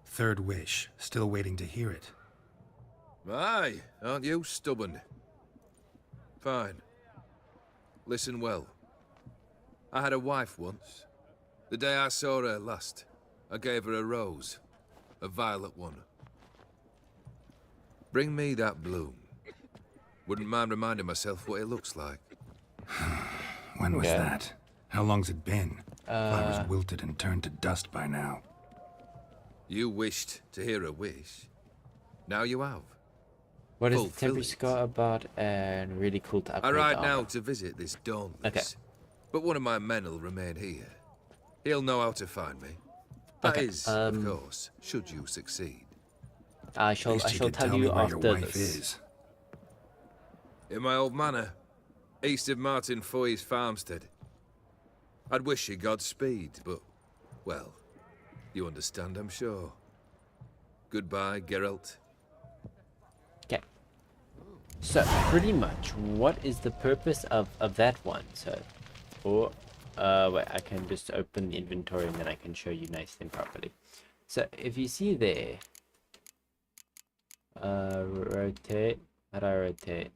Third wish. Still waiting to hear it. Aye, aren't you stubborn? Fine. Listen well. I had a wife once. The day I saw her last, I gave her a rose. A violet one. Bring me that bloom. Wouldn't mind reminding myself what it looks like. When was that? How long's it been? Flowers wilted and turned to dust by now. You wished to hear a wish. Now you have. What is the temporary scar about? And really cool to upgrade. I ride the now armor. to visit this dauntless. Okay. But one of my men will remain here. He'll know how to find me. That is, of course, should you succeed. I shall tell you after this. In my old manor, east of Martin Foy's farmstead. I'd wish you Godspeed, but, well, you understand, I'm sure. Goodbye, Geralt. Okay. So, pretty much, what is the purpose of that one? So, wait, I can just open the inventory and then I can show you nicely and properly. So, if you see there, rotate, how do I rotate?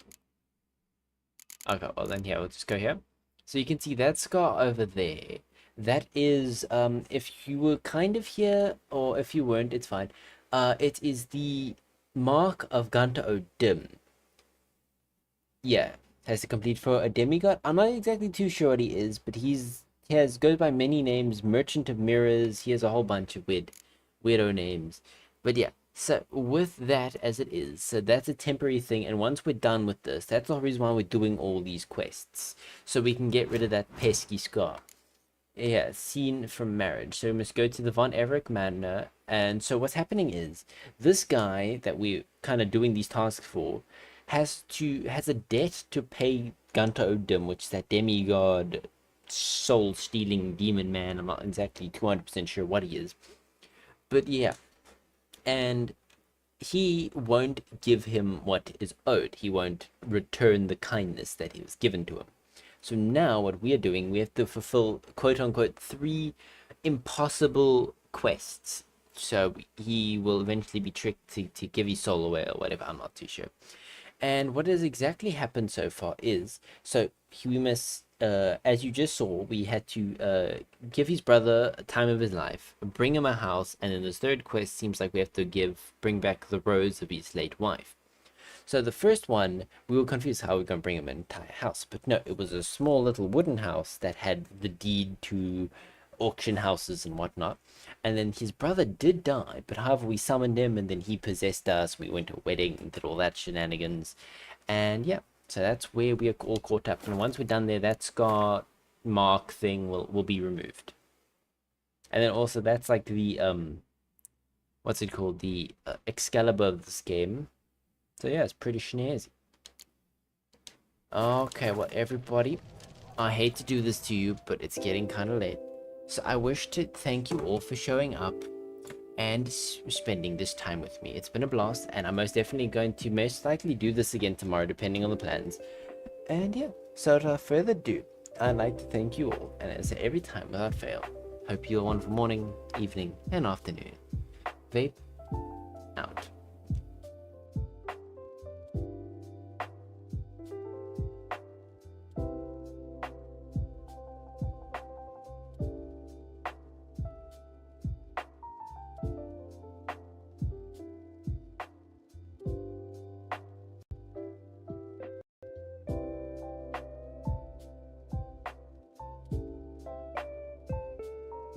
Okay, well then here, we'll just go here. So you can see that scar over there. That is, if you were kind of here, or if you weren't, it's fine. It is the mark of Gunter O'Dim. Yeah, has to complete for a demigod. I'm not exactly too sure what he is, but he goes by many names. Merchant of Mirrors. He has a whole bunch of weirdo names. But yeah. So with that as it is, so that's a temporary thing, and once we're done with this, that's the reason why we're doing all these quests, so we can get rid of that pesky scar. Yeah, scene from marriage. So we must go to the Von Everett Manor, and so what's happening is, this guy that we're kind of doing these tasks for, has a debt to pay Gunter O'Dim, which is that demigod, soul-stealing demon man. I'm not exactly 200% sure what he is, but yeah. And he won't give him what is owed. He won't return the kindness that he was given to him. So now what we are doing, we have to fulfill quote-unquote 3 impossible quests. So he will eventually be tricked to give his soul away or whatever, I'm not too sure. And what has exactly happened so far is, so we must, as you just saw, we had to give his brother a time of his life, bring him a house, and in this third quest seems like we have to bring back the rose of his late wife. So the first one, we were confused how we were going to bring him an entire house, but no, it was a small little wooden house that had the deed to auction houses and whatnot. And then his brother did die, but however we summoned him and then he possessed us. We went to a wedding and did all that shenanigans, and yeah, so that's where we are all caught up. And once we're done there, that scar mark thing will be removed. And then also that's like the what's it called, the Excalibur of this game. So yeah, it's pretty snazzy. Okay, well everybody, I hate to do this to you, but it's getting kind of late. So I wish to thank you all for showing up and spending this time with me. It's been a blast, and I'm most definitely going to most likely do this again tomorrow, depending on the plans. And yeah, so without further ado, I'd like to thank you all, and as I say every time without fail, hope you have a wonderful morning, evening, and afternoon. Vape out.